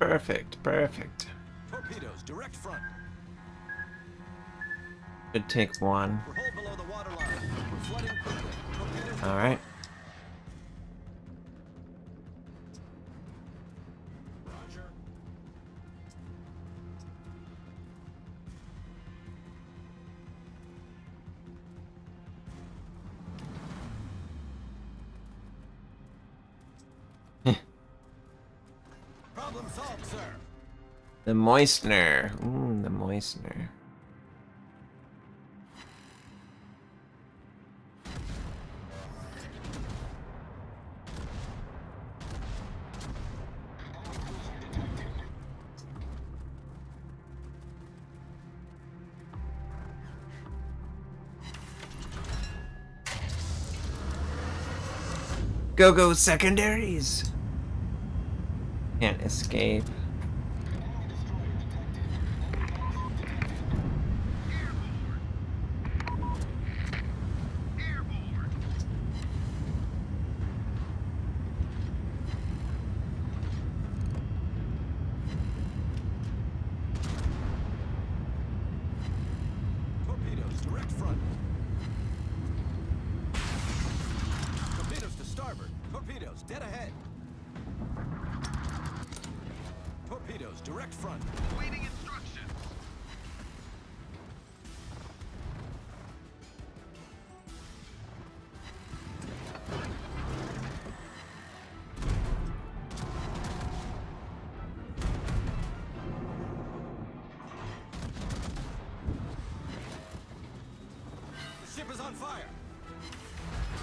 Perfect, perfect. Torpedoes, direct front. Should take one. We're hull below the waterline. We're flooding quickly. Torpedoes. Alright. Roger. Problem solved, sir. The moistener. Ooh, the moistener. Go secondaries! Can't escape. Torpedoes, direct front. Torpedoes to starboard. Torpedoes, dead ahead. Torpedoes, direct front. Waiting instructions. The ship is on fire.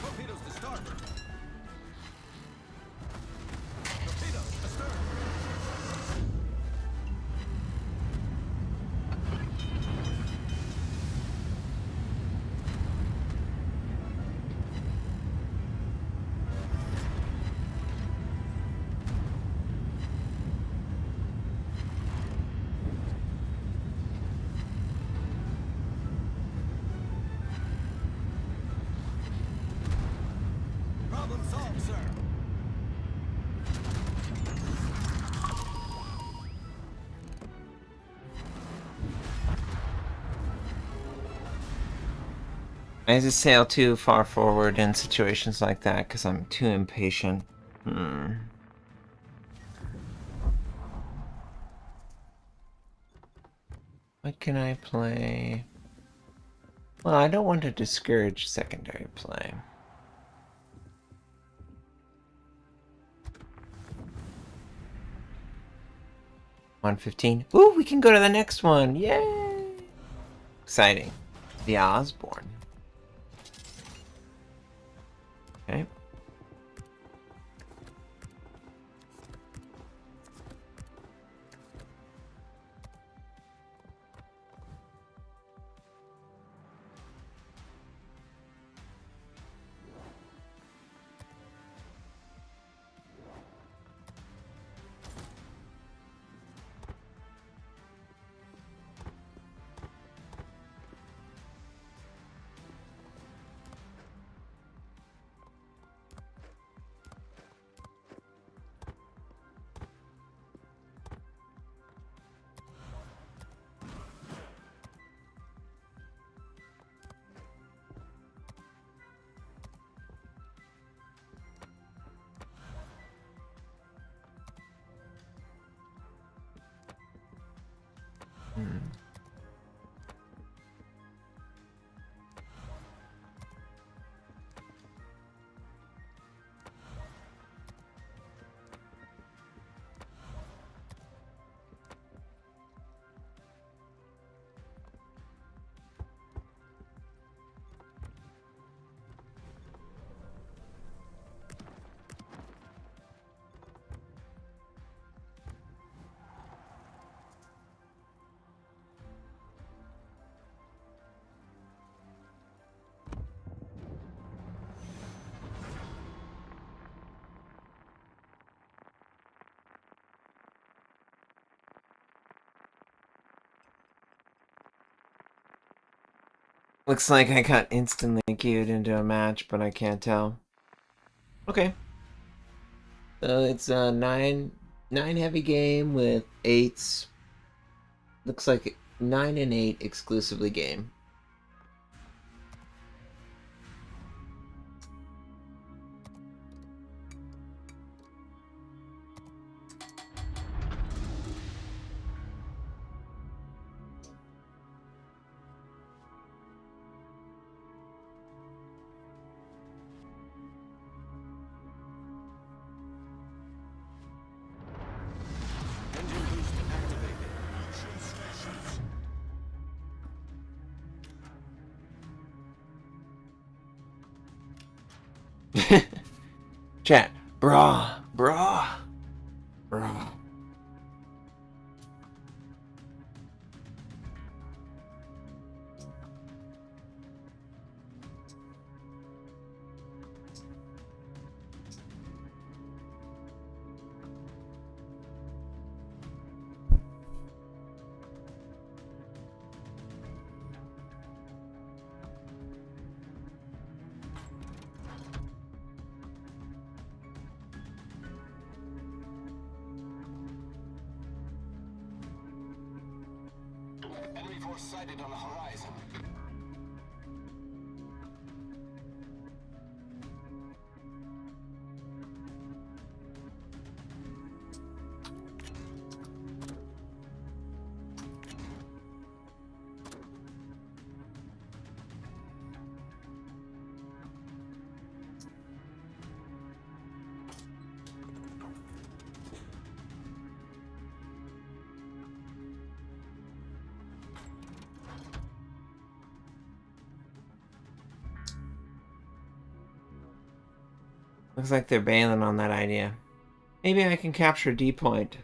Torpedoes to starboard. Torpedoes astern. Problem solved, sir. I just sail too far forward in situations like that because I'm too impatient. What can I play? Well, I don't want to discourage secondary play. $115. Ooh, we can go to the next one. Yay! Exciting. The Osborne. Okay. Looks like I got instantly queued into a match, but I can't tell. Okay. So it's 9 9 heavy game with 8s. Looks like 9 and 8 exclusively game. Engine boost activated. Mission stations. Chat. Brah. Brah. Brah. Enemy force sighted on the horizon. Looks like they're bailing on that idea. Maybe I can capture D point.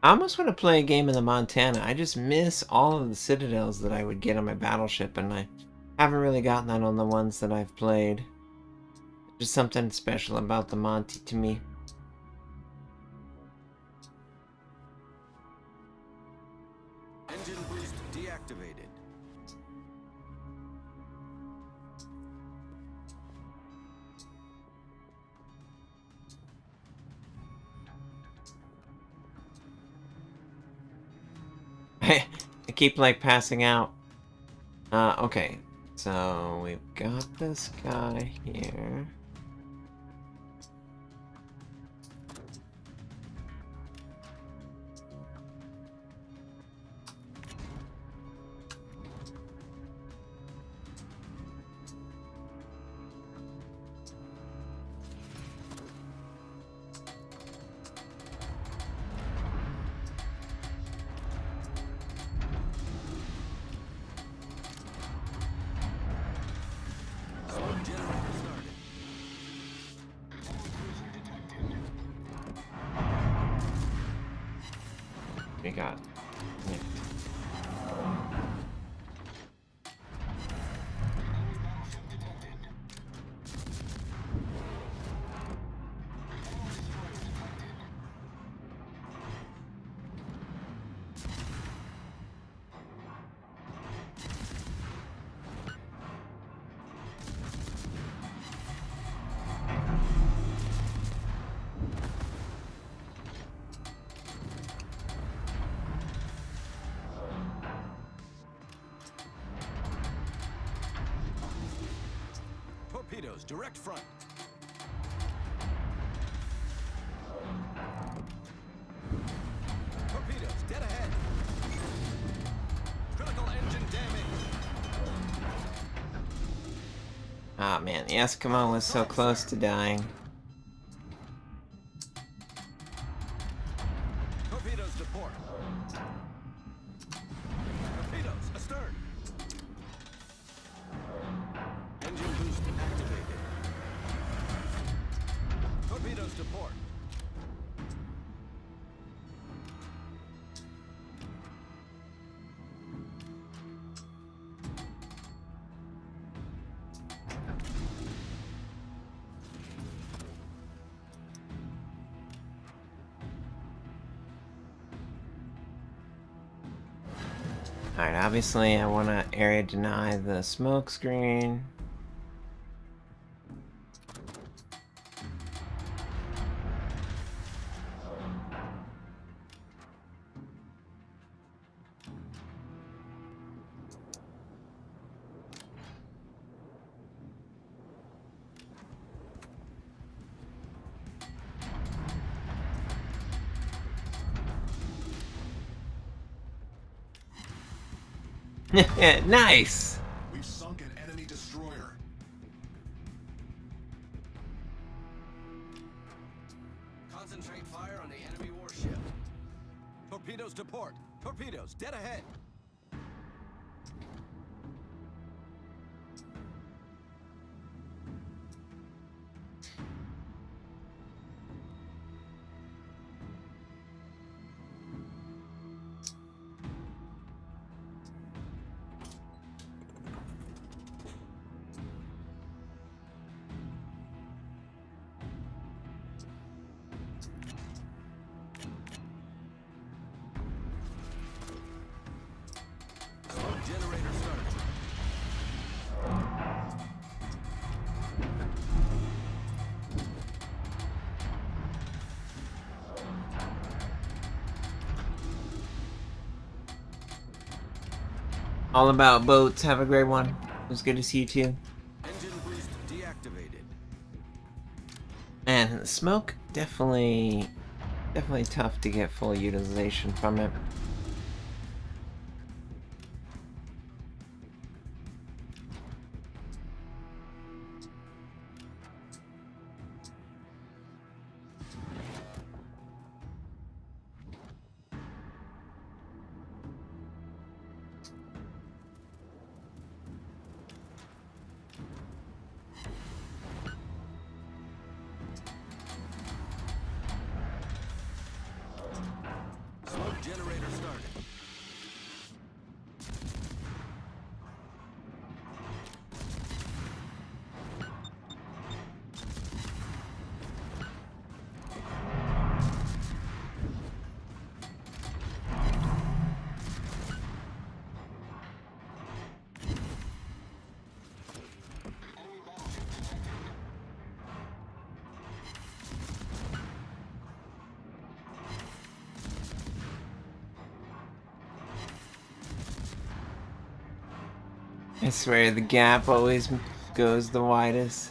I almost want to play a game in the Montana. I just miss all of the citadels that I would get on my battleship, and I haven't really gotten that on the ones that I've played. Just something special about the Monty to me. Engine boost deactivated. I keep like passing out. Okay. So we've got this guy here. Smoke generator started. We got. Yeah. Torpedoes, direct front. Torpedoes, dead ahead. Critical engine damage. Ah man, the Eskimo was so close to dying. Torpedoes to port. Torpedoes, astern. Engine boost activated. Torpedoes to port. Alright, obviously I want to area deny the smoke screen. Nice! We've sunk an enemy destroyer. Concentrate fire on the enemy warship. Torpedoes to port. Torpedoes, dead ahead. Smoke generator started. All about boats. Have a great one. It was good to see you too. Engine boost deactivated. Man, the smoke definitely tough to get full utilization from it. Smoke generator started. I swear the gap always goes the widest.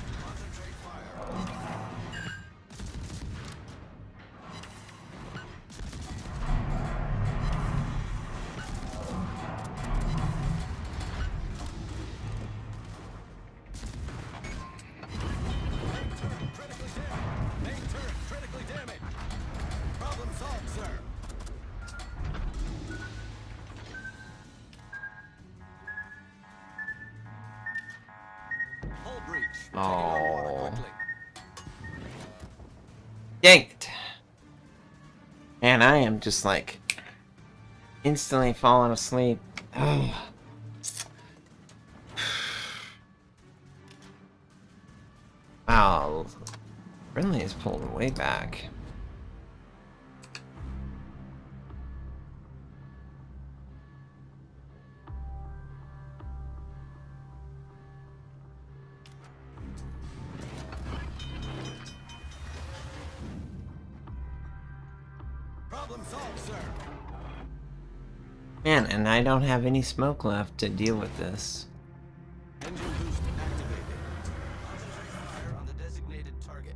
Concentrate fire. Main turret critically damaged. Problem solved, sir. Hull breach. We're taking on water Oh. quickly. Dang it. Man, I am just like instantly falling asleep. Wow. Friendly is pulled way back. Problem solved, sir. Man, and I don't have any smoke left to deal with this. Engine boost activated. Concentrate fire on the designated target.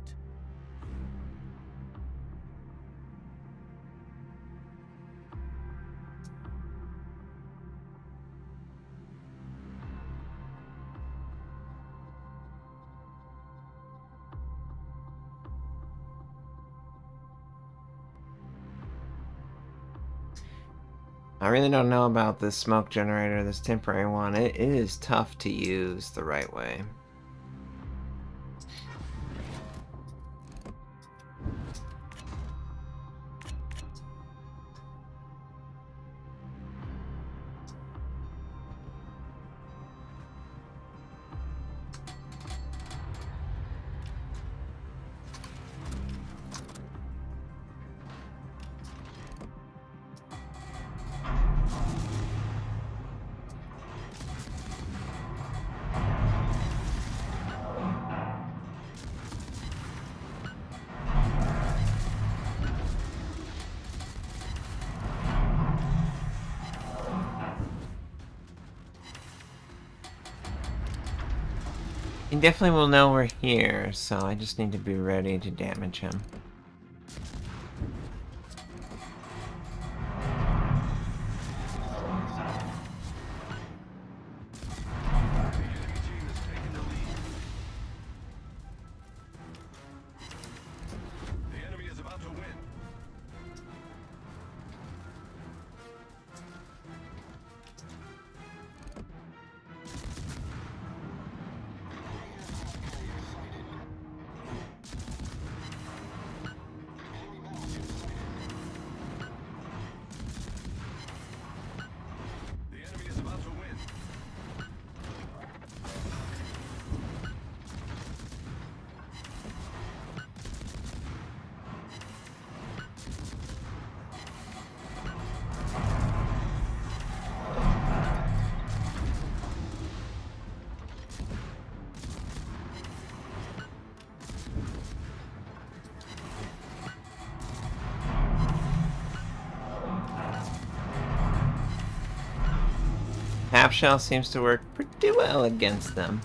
I really don't know about this smoke generator, this temporary one. It is tough to use the right way. He definitely will know we're here, so I just need to be ready to damage him. The enemy is about to win. The enemy is about to win. Half shell seems to work pretty well against them.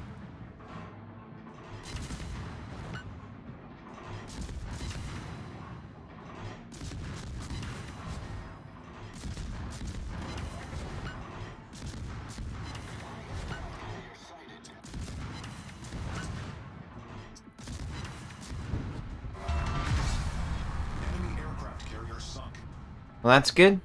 Enemy aircraft carrier sunk. Well, that's good.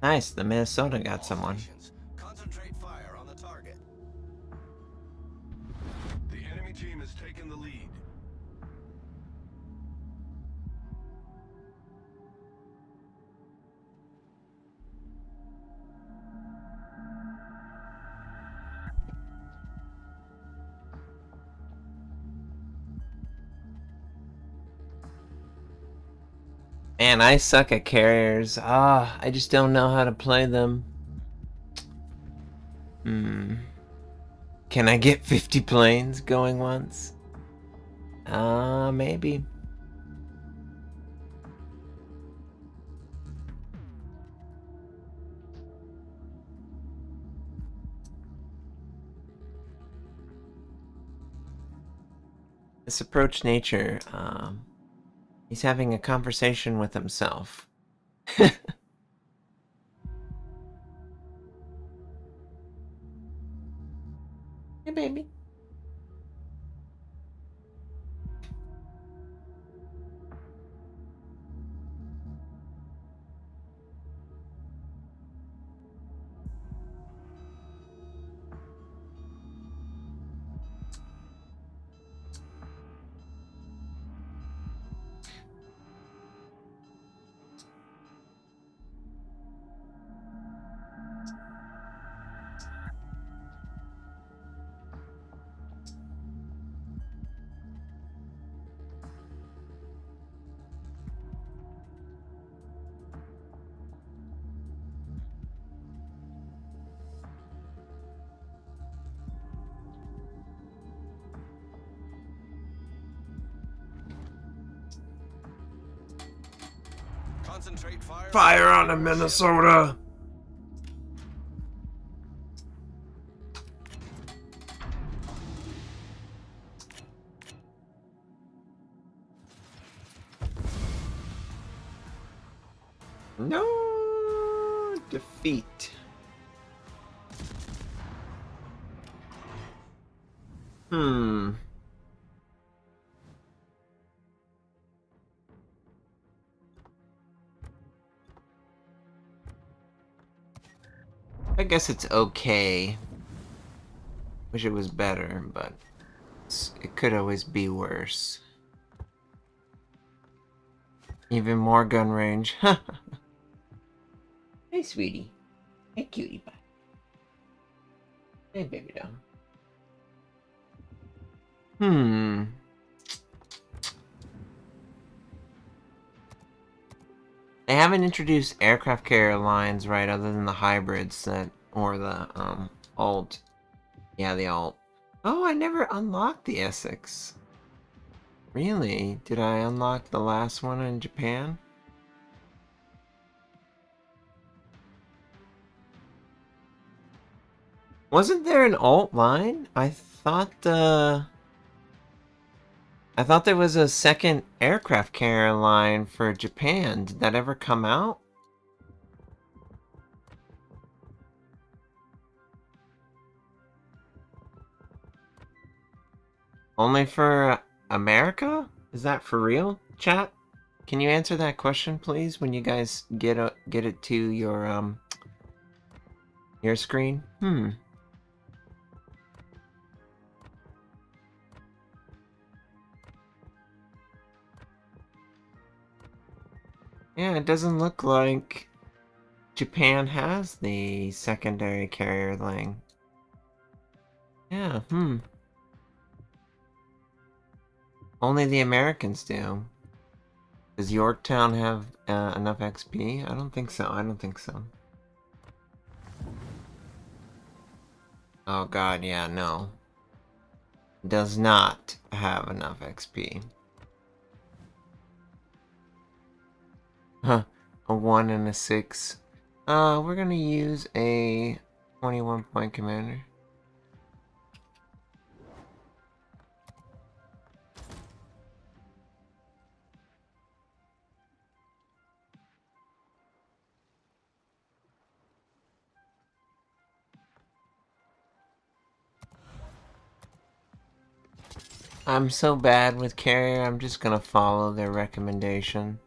Nice, the Minnesota got All someone. stations, concentrate fire on the target. The enemy team has taken the lead. Man, I suck at carriers. I just don't know how to play them. Can I get 50 planes going once? Maybe. This approach nature, he's having a conversation with himself. Hey, baby. Concentrate fire. Fire on the Minnesota! No defeat. I guess it's okay. Wish it was better, but it could always be worse. Even more gun range. Hey, sweetie. Hey, cutie pie. Hey, baby doll. They haven't introduced aircraft carrier lines, right, other than the hybrids that, or the, alt. Yeah, the alt. Oh, I never unlocked the Essex. Really? Did I unlock the last one in Japan? Wasn't there an alt line? I thought there was a second aircraft carrier line for Japan. Did that ever come out? Only for America? Is that for real, chat? Can you answer that question, please, when you guys get it to your screen? Yeah, it doesn't look like Japan has the secondary carrier line. Yeah, Only the Americans do. Does Yorktown have enough XP? I don't think so. I don't think so. Oh god, yeah, no. Does not have enough XP. Huh. A 1 and a 6. We're gonna use a 21 point commander. I'm so bad with carrier, I'm just gonna follow their recommendation.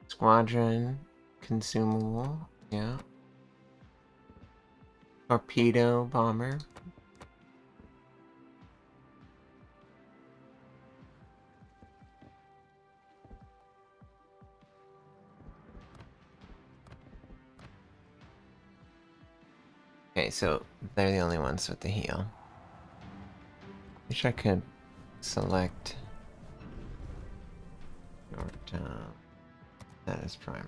Squadron, consumable, yeah. Torpedo, bomber. Okay, so they're the only ones with the heal. Wish I could select Yorktown. That is primary.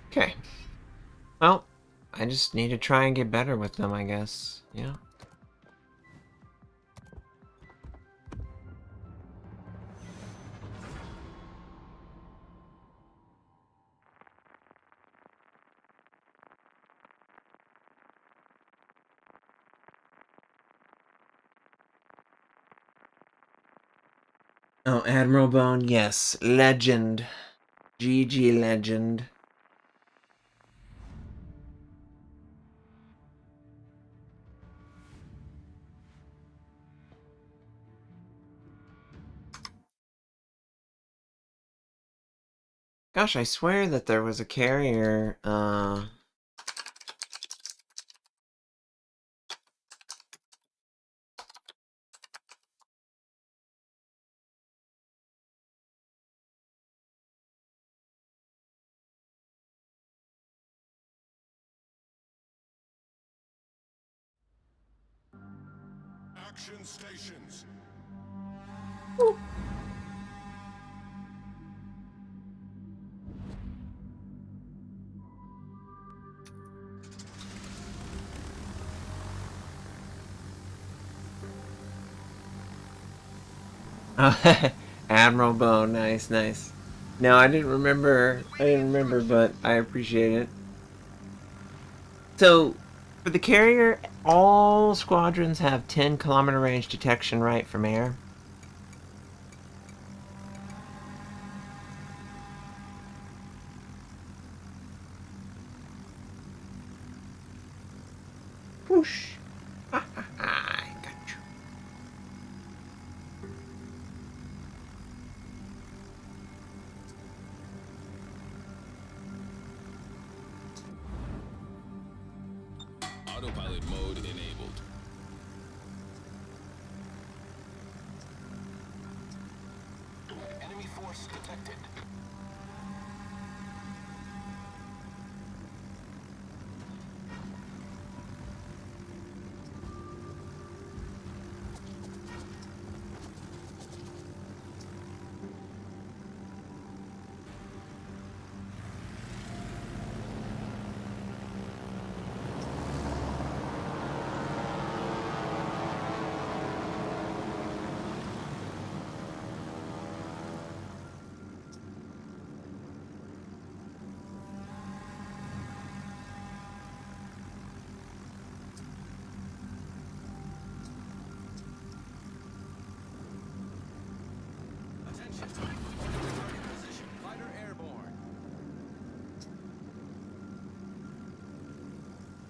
Okay. Well, I just need to try and get better with them, I guess. Yeah. Oh, Admiral Bone, yes. Legend. GG legend. Gosh, I swear that there was a carrier, Action stations. Admiral Bone, nice, nice. No, I didn't remember, but I appreciate it. So, for the carrier, all squadrons have 10-kilometer range detection, right, from air? Whoosh. I got you. Autopilot mode enabled. Enemy force detected.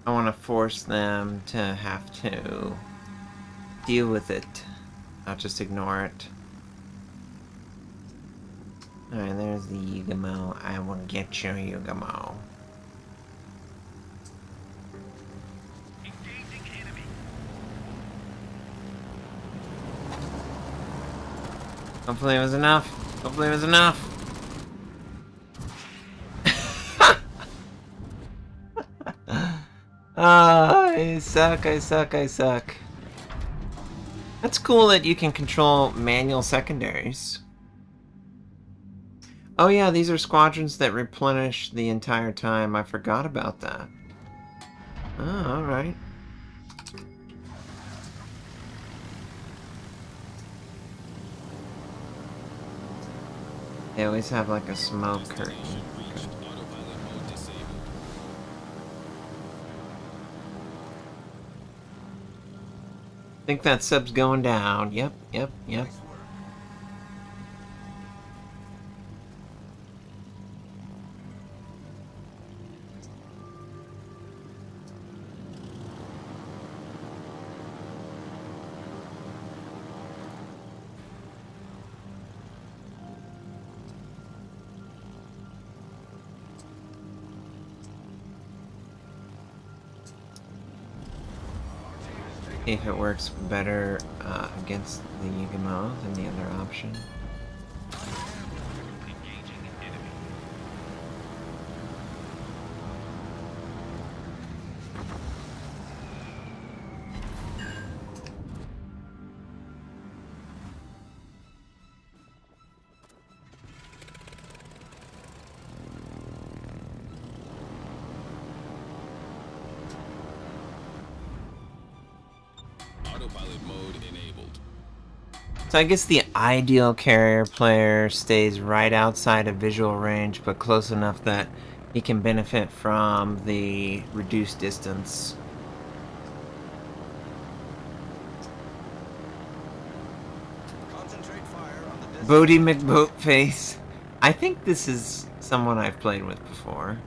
I want to force them to have to deal with it, not just ignore it. Alright, there's the Yugamo. I will get you, Yugamo. Engaging enemy. Hopefully it was enough. Hopefully it was enough. I suck, I suck, I suck. That's cool that you can control manual secondaries. Oh yeah, these are squadrons that replenish the entire time. I forgot about that. Oh, alright. They always have like a smoke curtain. Reached. Autopilot mode disabled. Think that sub's going down. Yep, yep, yep. Nice work. If it works better against the Yugamo than the other option. Engaging enemy. Autopilot mode enabled. So I guess the ideal carrier player stays right outside of visual range, but close enough that he can benefit from the reduced distance. Concentrate fire on the designated Bodie McBoatface. I think this is someone I've played with before.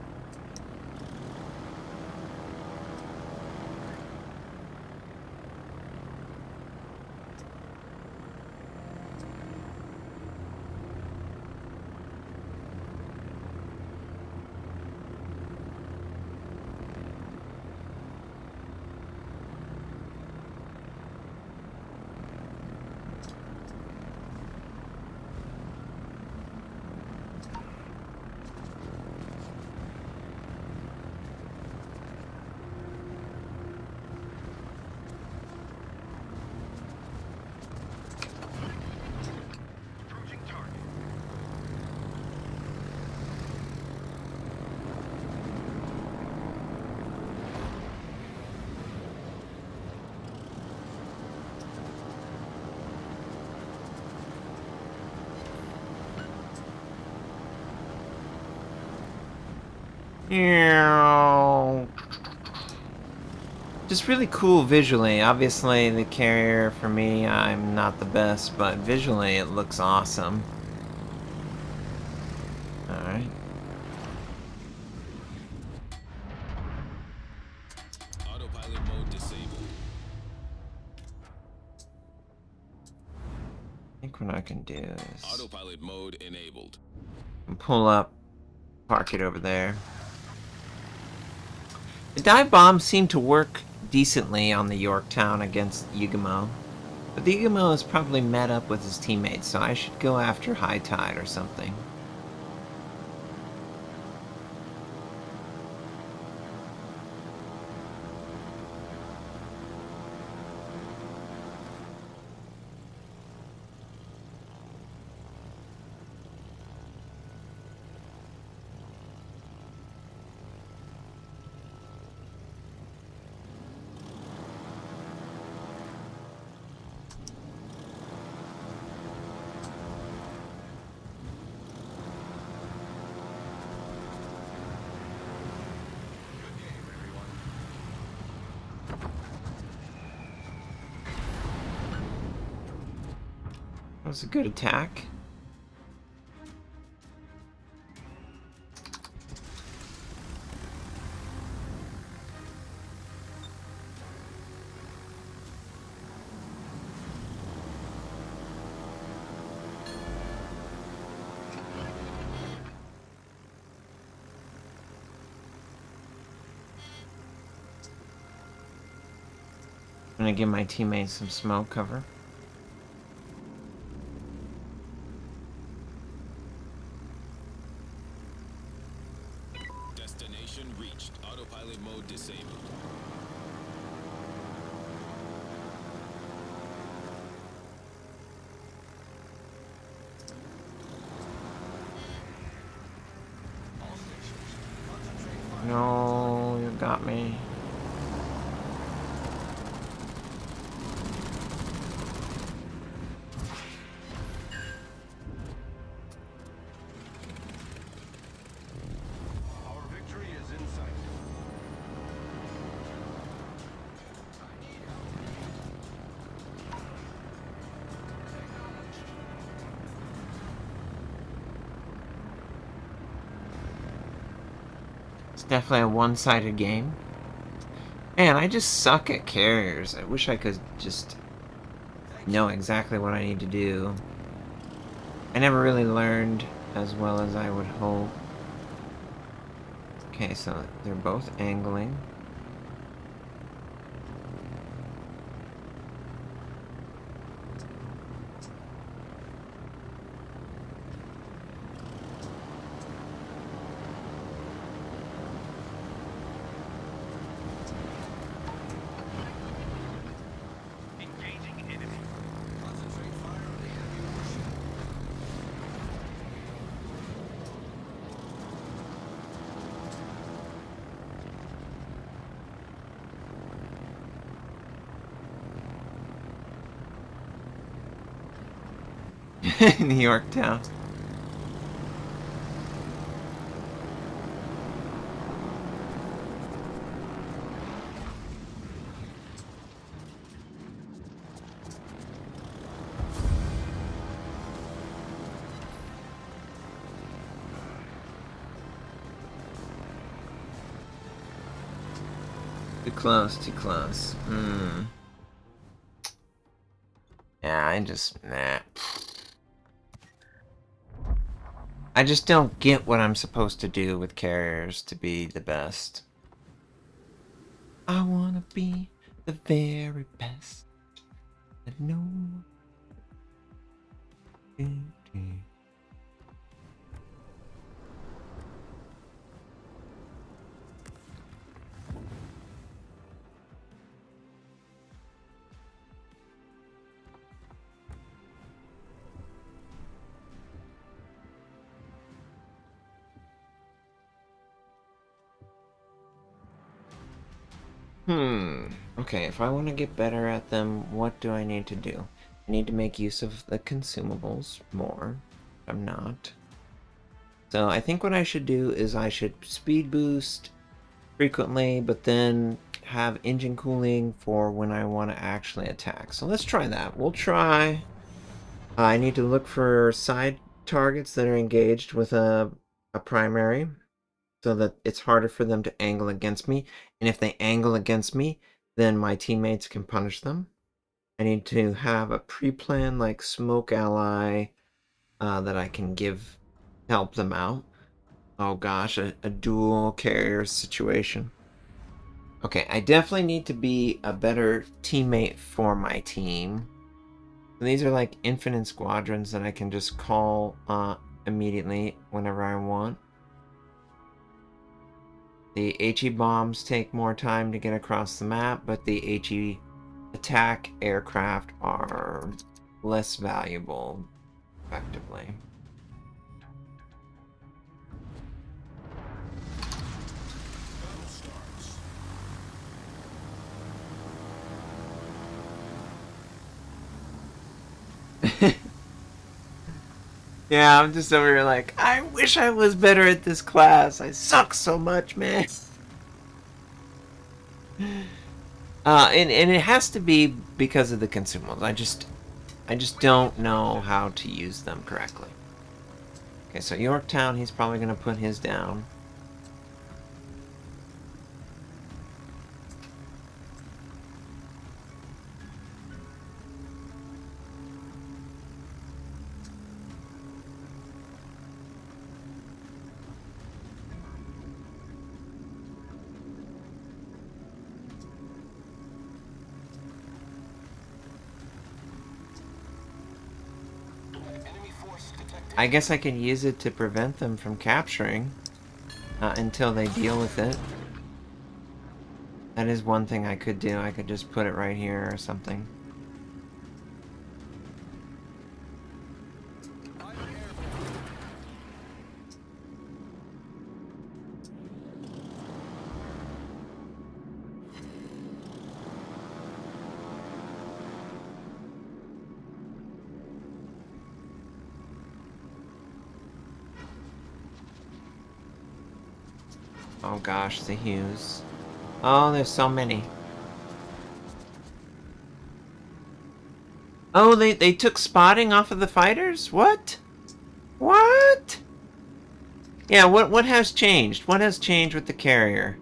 approaching target. Just really cool visually. Obviously, the carrier, for me, I'm not the best, but visually it looks awesome. Alright. Autopilot mode disabled. I think what I can do is Autopilot mode enabled. pull up, park it over there. The dive bombs seem to work decently on the Yorktown against Yugamo, but the Yugamo is probably met up with his teammates, so I should go after High Tide or something. Good game, everyone. That was a good attack. I'm gonna give my teammates some smoke cover. Destination reached. Autopilot mode disabled. All stations, concentrate fire. No, you got me. Our victory is in sight. I need help. Acknowledged. It's definitely a one-sided game. Man, I just suck at carriers. I wish I could just know exactly what I need to do. I never really learned as well as I would hope. Okay, so they're both angling. Engaging enemy. Concentrate fire on the enemy warship. New York town. Too close, too close. Yeah, nah. I just don't get what I'm supposed to do with carriers to be the best. I wanna be the very best. I know. Okay, if I want to get better at them, what do I need to do? I need to make use of the consumables more. I'm not. So I think what I should do is I should speed boost frequently, but then have engine cooling for when I want to actually attack. So let's try that. We'll try... I need to look for side targets that are engaged with a primary, so that it's harder for them to angle against me. And if they angle against me, then my teammates can punish them. I need to have a pre-plan like smoke ally that I can help them out. Oh gosh, a dual carrier situation. Okay, I definitely need to be a better teammate for my team. These are like infinite squadrons that I can just call immediately whenever I want. The HE bombs take more time to get across the map, but the HE attack aircraft are less valuable, effectively. Battle starts. Yeah, I'm just over here like, I wish I was better at this class. I suck so much, man. And it has to be because of the consumables. I just don't know how to use them correctly. Okay, so Yorktown, he's probably gonna put his down. I guess I could use it to prevent them from capturing until they deal with it. That is one thing I could do. I could just put it right here or something. Oh gosh, the hues. Oh, there's so many. Oh, they took spotting off of the fighters? What? What? Yeah, what has changed? What has changed with the carrier?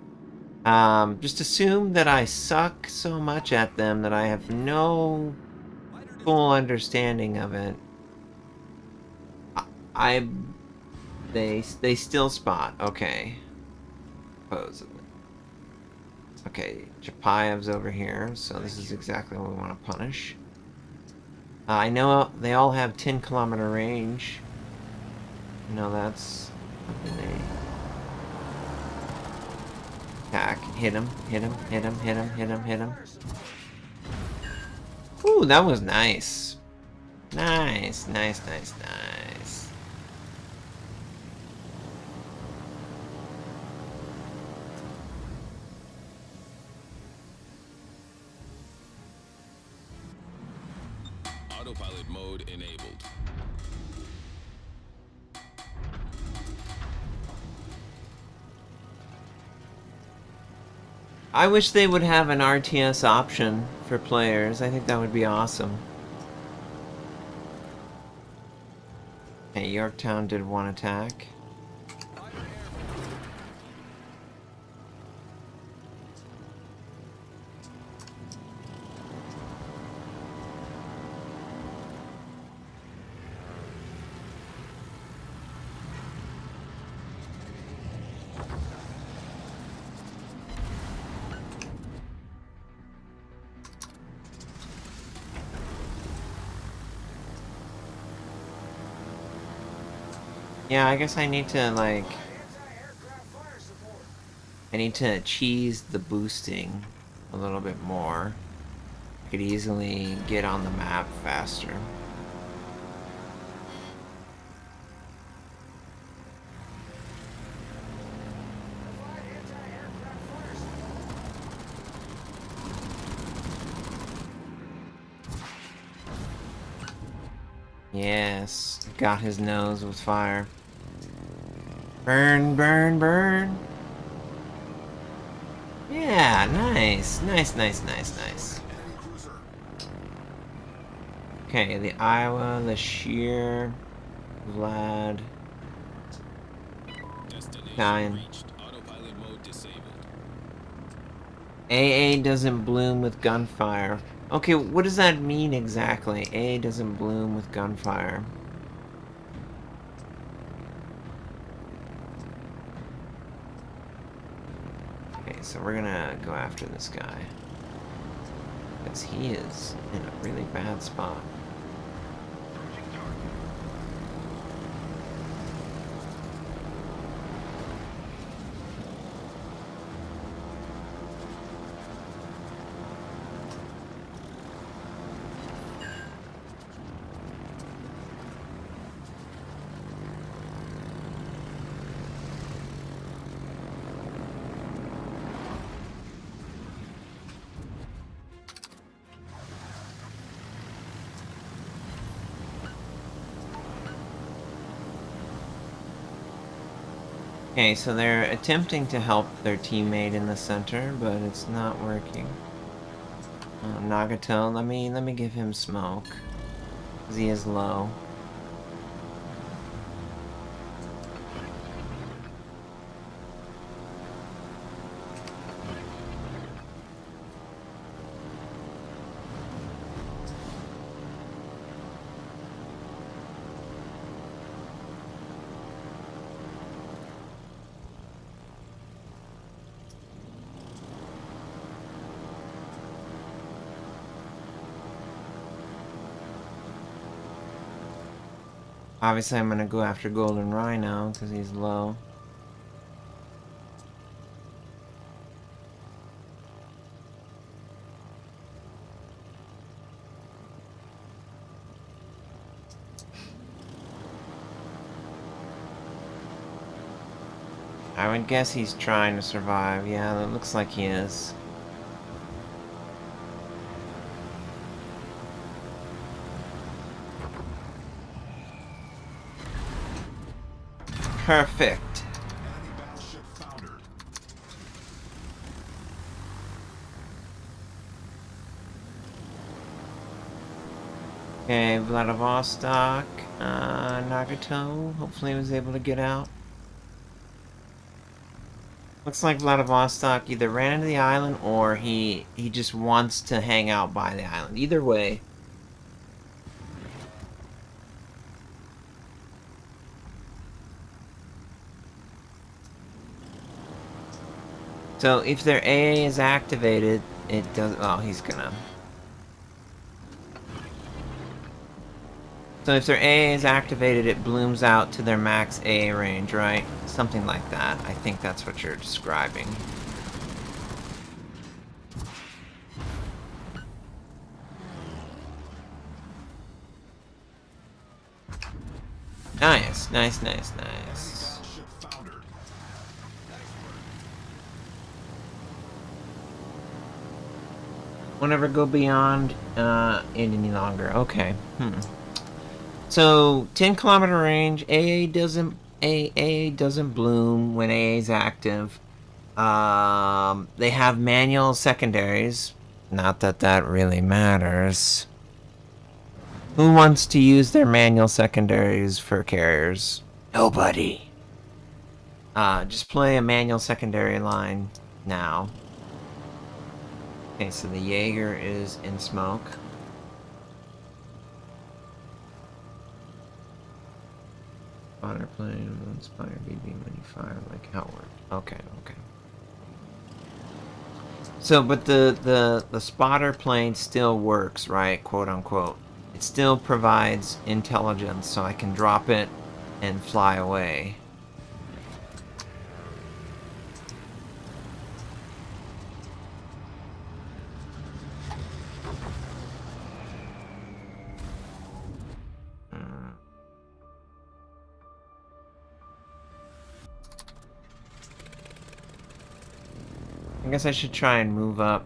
Just assume that I suck so much at them that I have no full understanding of it. I they still spot. Okay. Supposedly. Okay, Chapayev's over here, so this is exactly what we want to punish. I know they all have 10-kilometer range. No, that's something they attack. Hit him, hit him, hit him, hit him, hit him, hit him. Ooh, that was nice. Nice, nice, nice, nice. Autopilot mode enabled. I wish they would have an RTS option for players. I think that would be awesome. Okay, Yorktown did one attack. Yeah, I guess I need to, like... I need to cheese the boosting a little bit more. I could easily get on the map faster. Yes, got his nose with fire. Burn, burn, burn. Yeah, nice. Nice, nice, nice, nice. Okay, the Iowa, the Sheer, Vlad. Destination Nine. reached. Autopilot mode disabled. AA doesn't bloom with gunfire. Okay, what does that mean exactly? AA doesn't bloom with gunfire. Okay, so we're gonna go after this guy. Because he is in a really bad spot. Okay, so they're attempting to help their teammate in the center, but it's not working. Nagato, let me give him smoke, 'cause he is low. Obviously, I'm gonna go after Golden Rhino because he's low. I would guess he's trying to survive. Yeah, that looks like he is. Perfect. Enemy battleship foundered. Okay, Vladivostok, Nagato. Hopefully he was able to get out. Looks like Vladivostok either ran into the island or he just wants to hang out by the island. Either way. So if their AA is activated, it does. Oh, he's gonna. So if their AA is activated, it blooms out to their max AA range, right? Something like that. I think that's what you're describing. Nice, nice, nice, nice. Battleship foundered. Won't ever go beyond it any longer. Okay. So 10-kilometer range. AA doesn't bloom when AA is active. They have manual secondaries. Not that that really matters. Who wants to use their manual secondaries for carriers? Nobody. Just play a manual secondary line now. Okay, so the Jaeger is in smoke. Spotter plane will inspire BB when you fire, like how it worked. Okay, okay. So, but the spotter plane still works, right? Quote unquote. It still provides intelligence, so I can drop it and fly away. I guess I should try and move up.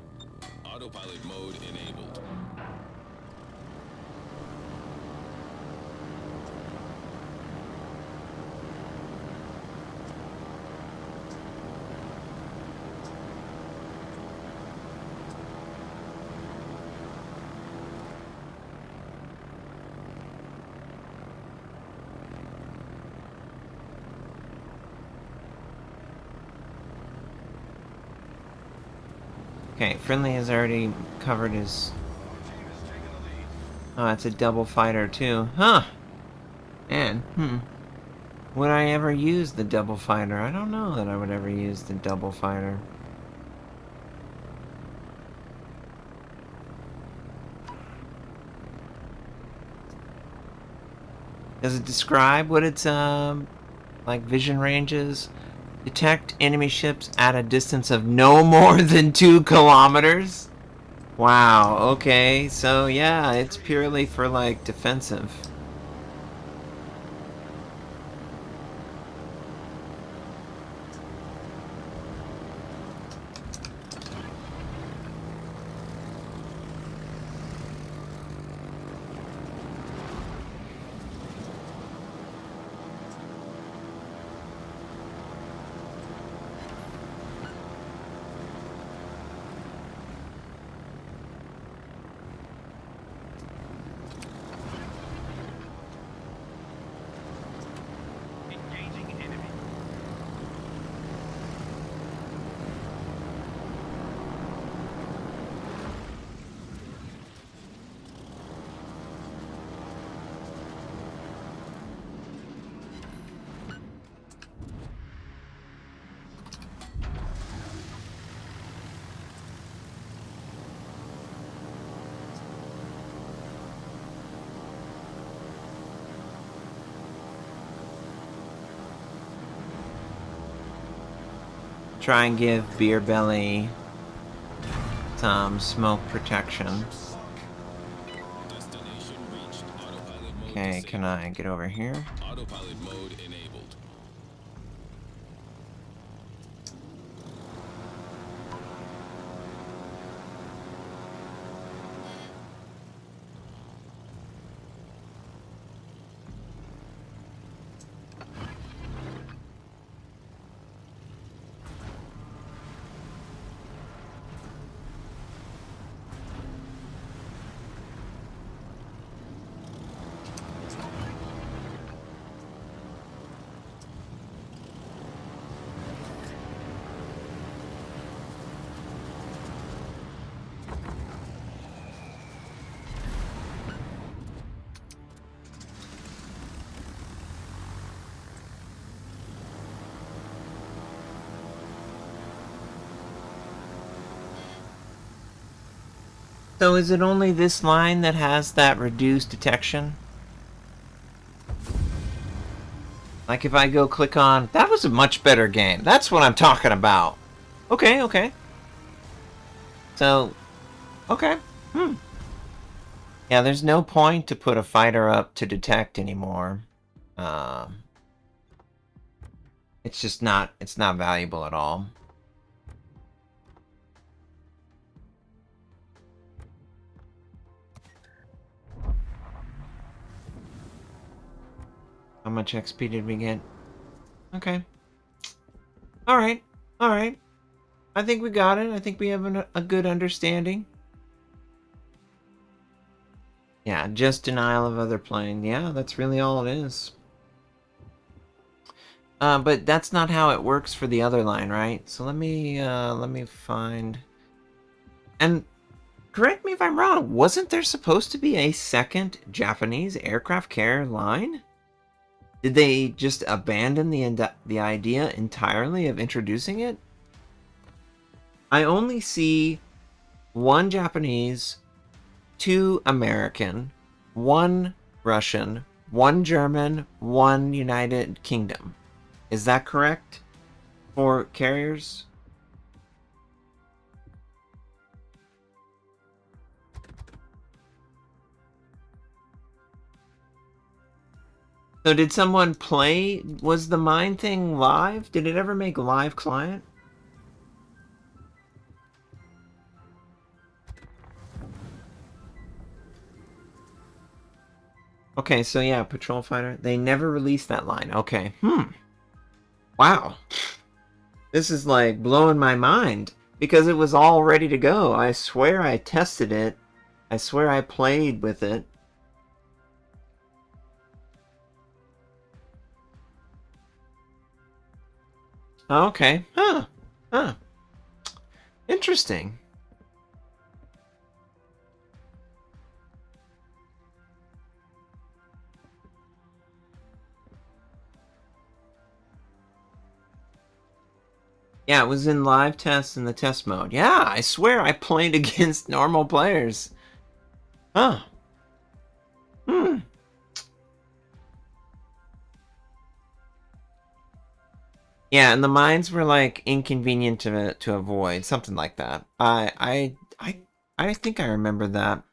Autopilot mode enabled. Okay, friendly has already covered his. Oh, it's a double fighter too, huh? And would I ever use the double fighter? I don't know that I would ever use the double fighter. Does it describe what its like vision range is? Detect enemy ships at a distance of no more than 2 kilometers? Wow, okay, so yeah, it's purely for like defensive. try and give Beer Belly some smoke protection. Destination reached. Autopilot mode Okay, disabled. can I get over here? Autopilot mode enabled. So is it only this line that has that reduced detection? Like if I go click on... That was a much better game. That's what I'm talking about. Okay, okay. So, okay. Yeah, there's no point to put a fighter up to detect anymore. It's just not... It's not valuable at all. How much XP did we get? Okay. Alright. Alright. I think we got it. I think we have a good understanding. Yeah, just denial of other plane. Yeah, that's really all it is. But that's not how it works for the other line, right? So let me find... And correct me if I'm wrong, wasn't there supposed to be a second Japanese aircraft carrier line? Did they just abandon the idea entirely of introducing it? I only see one Japanese, two American, one Russian, one German, one United Kingdom. Is that correct for carriers? So did someone play? Was the Mine thing live? Did it ever make live client? Okay, so yeah, Patrol Fighter. They never released that line. Okay. Wow. This is like blowing my mind because it was all ready to go. I swear I tested it. I swear I played with it. Okay. Huh. Interesting. Yeah, it was in live tests in the test mode. Yeah, I swear I played against normal players. Huh. Yeah, and the mines were like inconvenient to avoid, something like that. I think I remember that.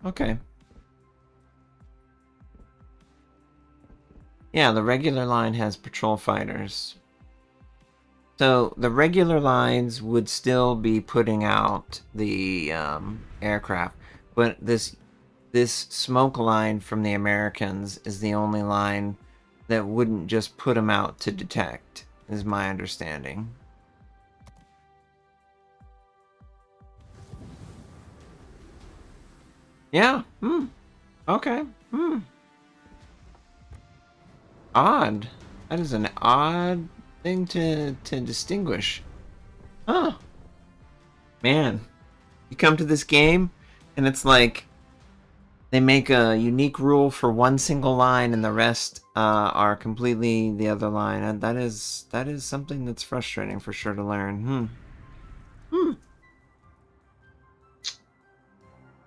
Okay. Yeah, the regular line has patrol fighters. So the regular lines would still be putting out the aircraft, but this smoke line from the Americans is the only line that wouldn't just put them out to detect, is my understanding. Yeah. Okay. Odd. That is an odd thing to distinguish. Huh. Man. You come to this game and it's like they make a unique rule for one single line and the rest are completely the other line. And that is something that's frustrating for sure to learn.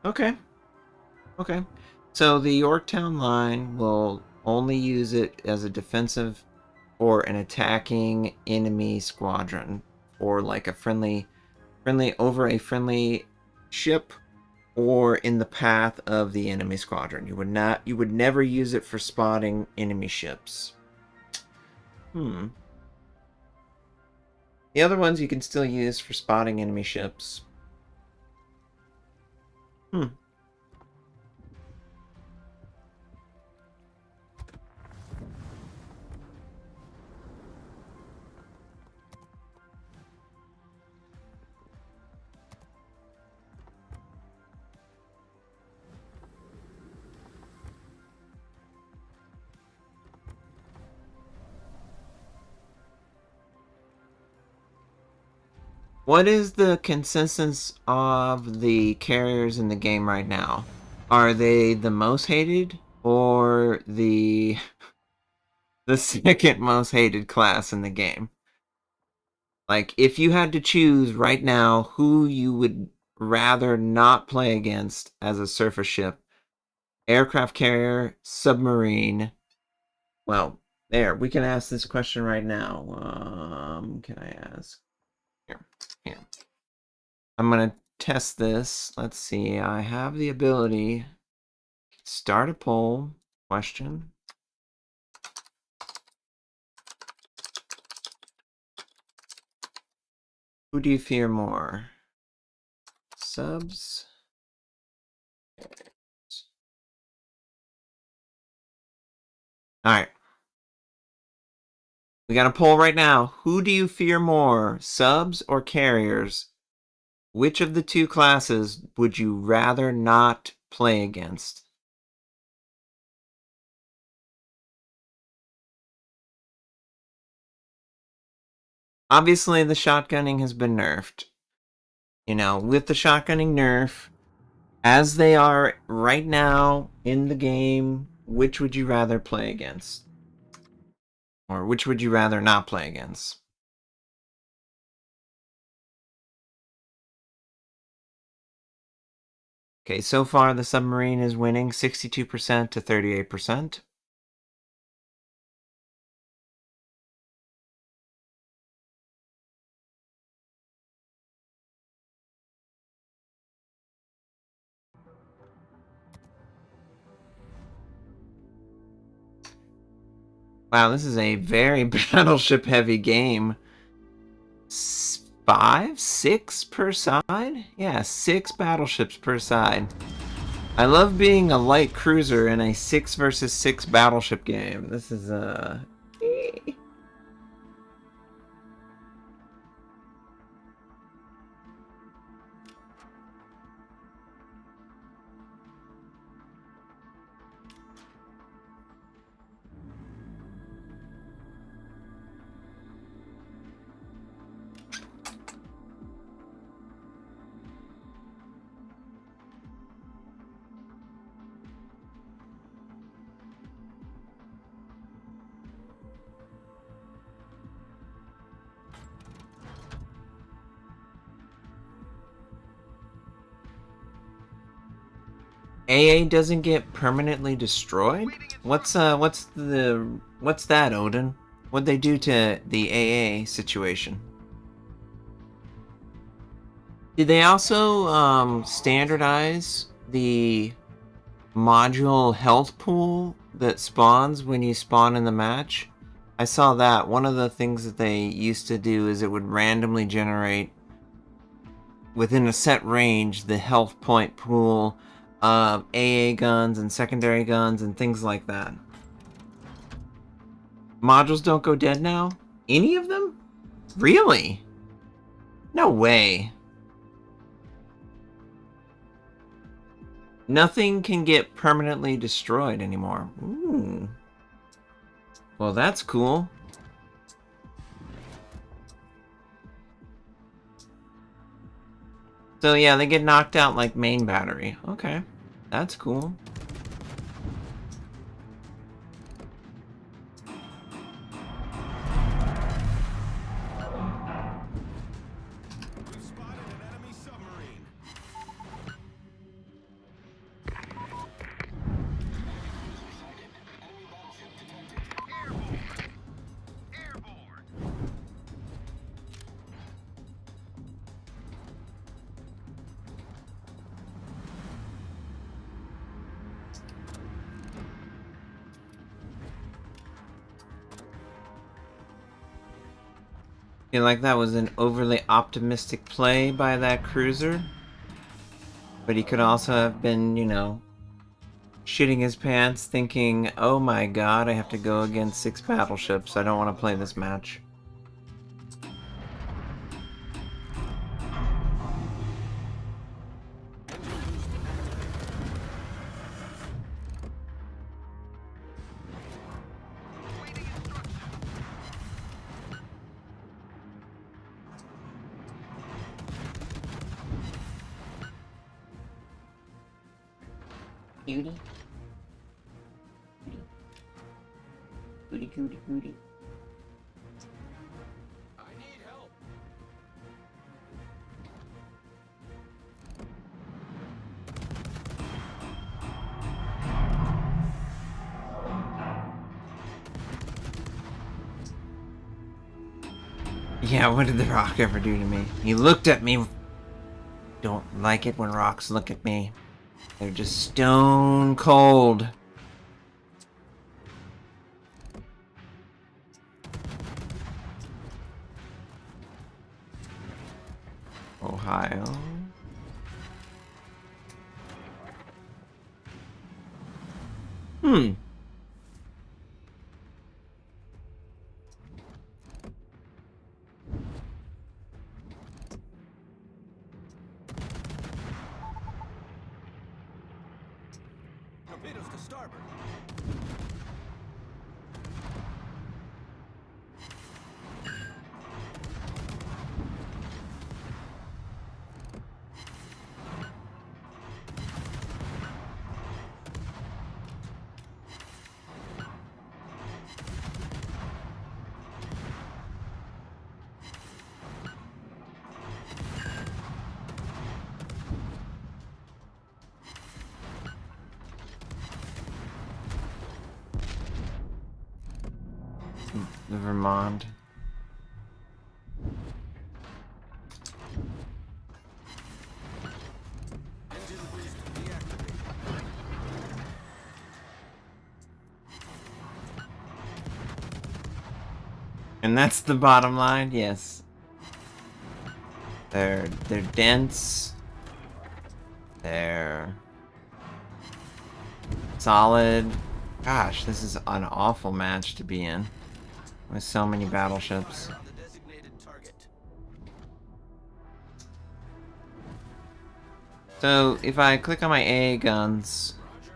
Okay. Okay. So the Yorktown line will only use it as a defensive or an attacking enemy squadron, or like a friendly over a friendly ship, or in the path of the enemy squadron. You would never use it for spotting enemy ships. The other ones you can still use for spotting enemy ships. What is the consensus of the carriers in the game right now? Are they the most hated or the second most hated class in the game? Like, if you had to choose right now who you would rather not play against as a surface ship, aircraft carrier, submarine. Well, there, we can ask this question right now. Can I ask? Here. I'm gonna test this. Let's see. I have the ability. Start a poll. Question. Who do you fear more? Subs? Alright. We got a poll right now. Who do you fear more? Subs or carriers? Which of the two classes would you rather not play against? Obviously, the shotgunning has been nerfed. You know, with the shotgunning nerf, as they are right now in the game, which would you rather play against? Or which would you rather not play against? Okay, so far the submarine is winning 62% to 38%. Wow, this is a very battleship heavy game. 5, 6 per side? Yeah, 6 battleships per side. I love being a light cruiser in a 6 versus 6 battleship game. This is AA doesn't get permanently destroyed? What's that, Odin? What'd they do to the AA situation? Did they also standardize the module health pool that spawns when you spawn in the match? I saw that. One of the things that they used to do is it would randomly generate within a set range the health point pool of AA guns and secondary guns and things like that. Modules don't go dead now? Any of them? Really? No way. Nothing can get permanently destroyed anymore. Ooh. Well, that's cool. So yeah, they get knocked out like main battery. Okay, that's cool. We've spotted an enemy submarine. feel like that was an overly optimistic play by that cruiser. But he could also have been, you know, shitting his pants thinking, oh my god, I have to go against 6 battleships. I don't want to play this match. Cutie. Cootie, cootie, cootie. I need help. Yeah, what did the rock ever do to me? He looked at me. Don't like it when rocks look at me. They're just stone cold. Ohio. Hmm. Torpedoes to starboard. The Vermont. Engine boost deactivated. And that's the bottom line, yes. They're dense. They're solid. Gosh, this is an awful match to be in. With so many battleships. Fire on the designated target. So, if I click on my A guns... Roger.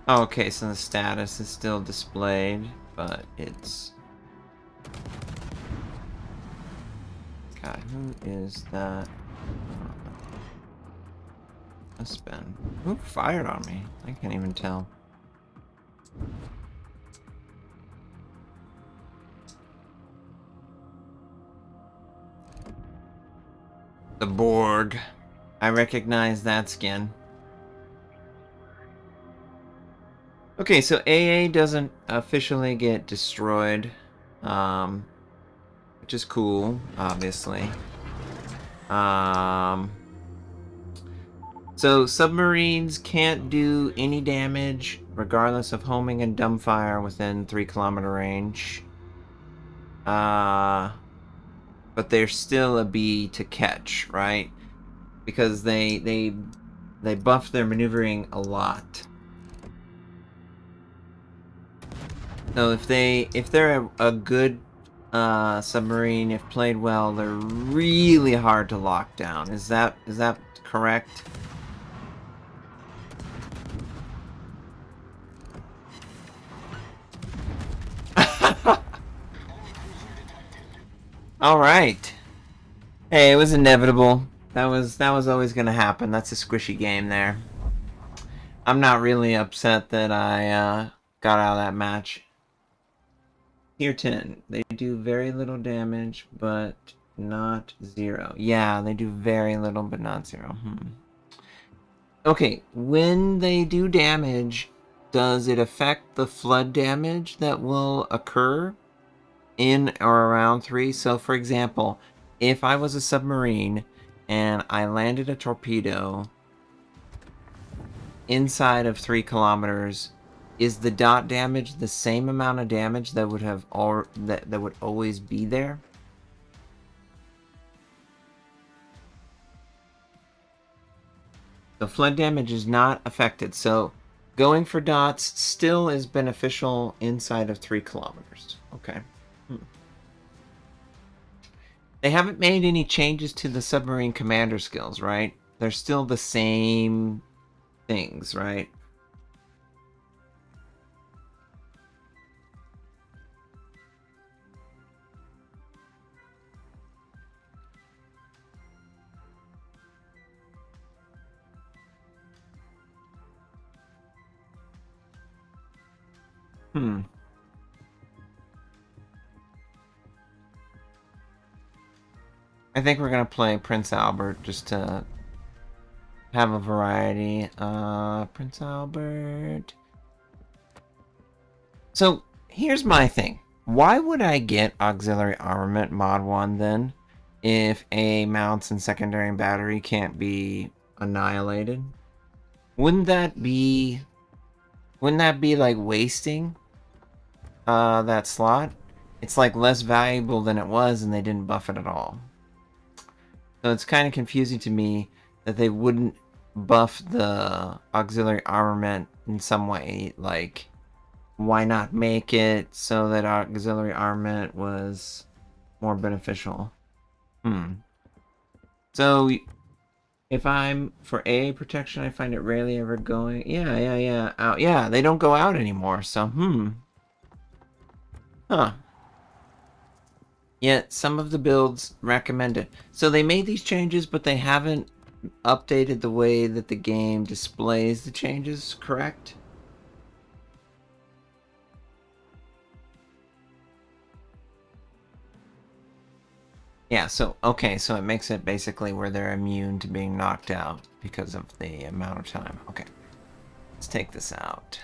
Oh, okay, so the status is still displayed, but it's... God, who is that? Must have been... Who fired on me? I can't even tell. The Borg. I recognize that skin. Okay, so AA doesn't officially get destroyed, which is cool, obviously. So submarines can't do any damage regardless of homing and dumbfire within 3-kilometer range. But they're still a B to catch, right? Because they buff their maneuvering a lot. So if they're a good submarine, if played well, they're really hard to lock down. Is that correct? All right. Hey, it was inevitable. That was always gonna happen. That's a squishy game there. I'm not really upset that I got out of that match. Tier 10. They do very little damage, but not 0. Yeah, they do very little, but not 0. Okay, when they do damage, does it affect the flood damage that will occur in or around 3? So, for example, if I was a submarine and I landed a torpedo inside of 3 kilometers, is the dot damage the same amount of damage that would have that would always be there? The flood damage is not affected, so going for dots still is beneficial inside of 3 kilometers. Okay. They haven't made any changes to the submarine commander skills, right? They're still the same things, right? I think we're gonna play Prince Albert just to have a variety. Prince Albert. So here's my thing. Why would I get auxiliary armament mod 1 then if a mounts and secondary battery can't be annihilated? Wouldn't that be like wasting that slot? It's like less valuable than it was and they didn't buff it at all. So it's kind of confusing to me that they wouldn't buff the auxiliary armament in some way. Like, why not make it so that auxiliary armament was more beneficial? So, if I'm for AA protection, I find it rarely ever going. Yeah. Out. Yeah, they don't go out anymore. So, Huh. Yet some of the builds recommend it. So they made these changes, but they haven't updated the way that the game displays the changes, correct? Yeah, so, okay, so it makes it basically where they're immune to being knocked out because of the amount of time. Okay, let's take this out.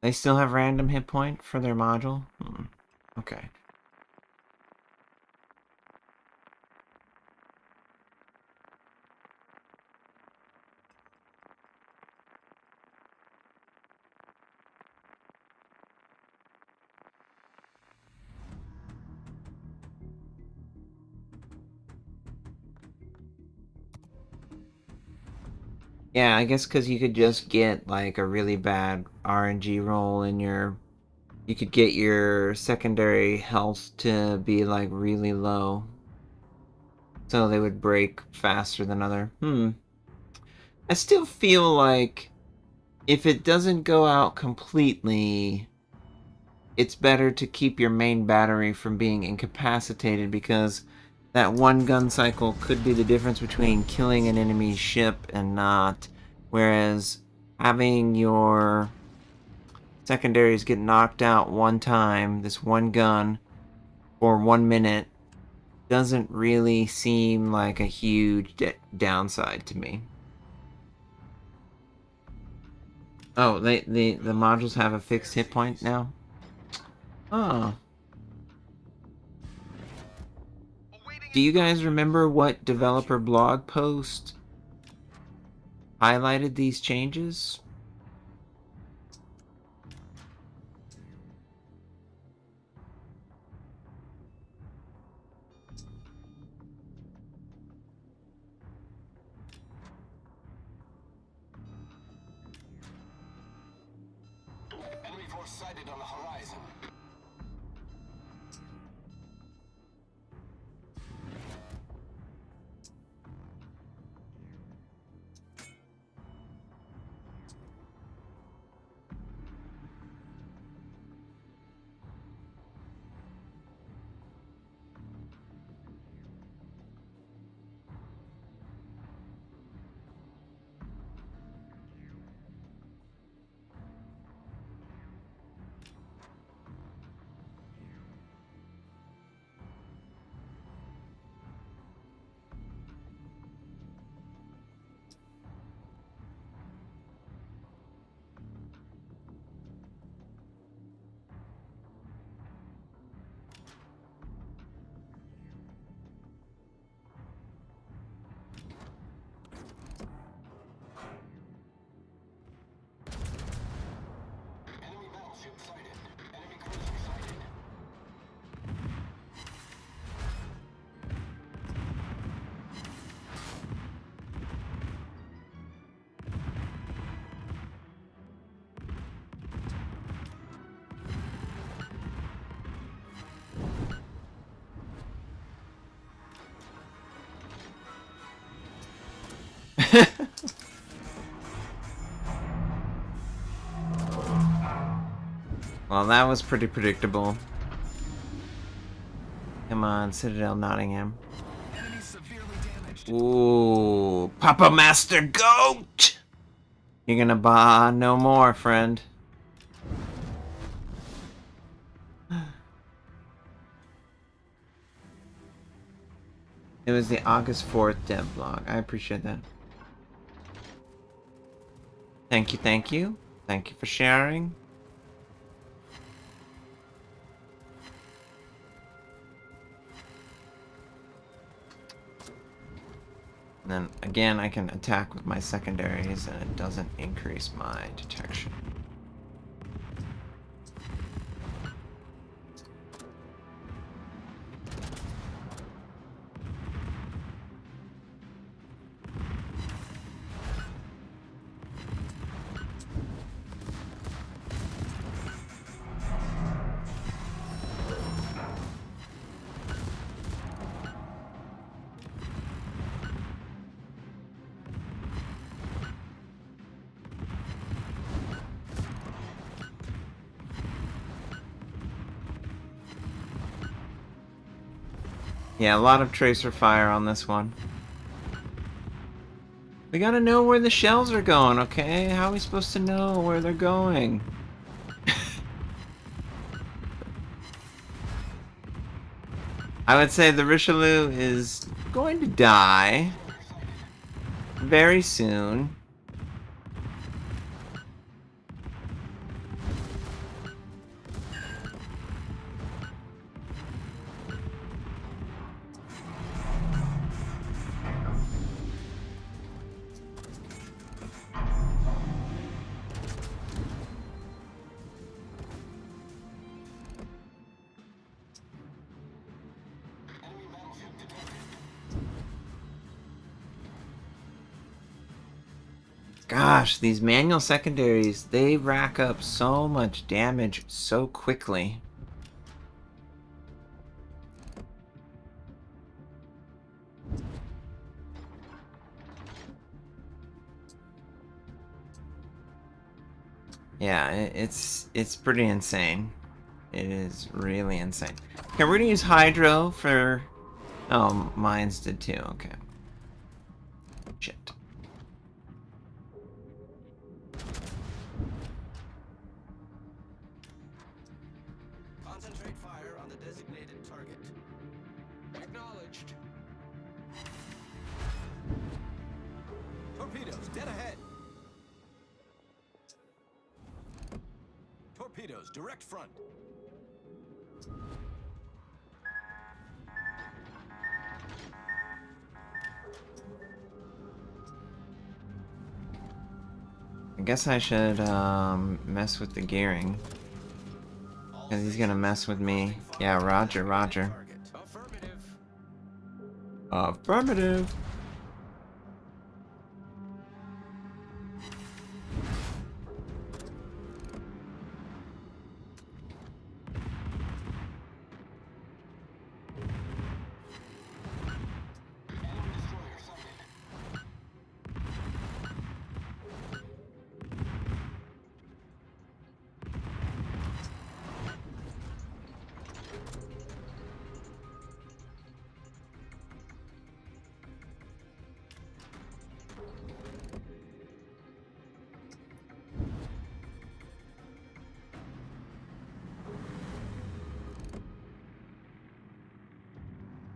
They still have random hit point for their module? Okay. Yeah, I guess because you could just get like a really bad RNG roll in your... You could get your secondary health to be like really low. So they would break faster than other... I still feel like if it doesn't go out completely, it's better to keep your main battery from being incapacitated because that one gun cycle could be the difference between killing an enemy ship and not. Whereas having your secondaries get knocked out one time, this one gun, for 1 minute, doesn't really seem like a huge downside to me. Oh, the modules have a fixed hit point now? Oh. Do you guys remember what developer blog post highlighted these changes? Enemy force sighted on the horizon. Well, that was pretty predictable. Come on, Citadel Nottingham. Enemy severely damaged. Ooh, Papa Master Goat! You're gonna bah no more, friend. It was the August 4th dev blog. I appreciate that. Thank you, thank you. Thank you for sharing. And then again, I can attack with my secondaries and it doesn't increase my detection. Yeah, a lot of tracer fire on this one. We gotta know where the shells are going, okay? How are we supposed to know where they're going? I would say the Richelieu is going to die very soon. Gosh, these manual secondaries, they rack up so much damage so quickly. Yeah, it's pretty insane. It is really insane. Okay, we're gonna use Hydro for... Oh, mines did too, okay. Shit. Concentrate fire on the designated target. Acknowledged. Torpedoes, dead ahead. Torpedoes, direct front. I guess I should mess with the gearing. Because he's gonna mess with me. Yeah, roger, roger. Affirmative. Affirmative.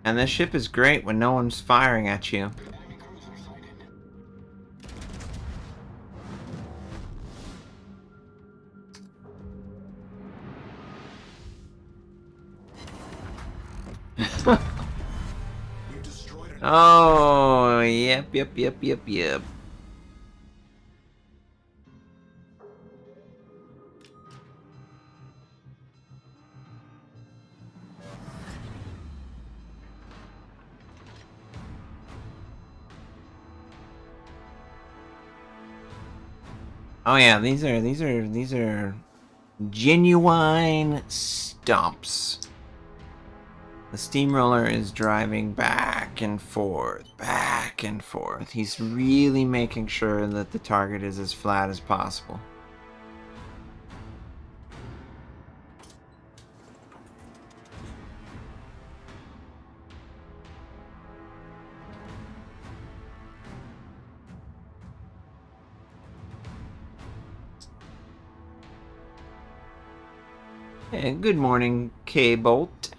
And this ship is great when no one's firing at you. We've destroyed an Oh, yep. Oh yeah, these are genuine stomps. The steamroller is driving back and forth. He's really making sure that the target is as flat as possible. Hey, good morning, K-Bolt.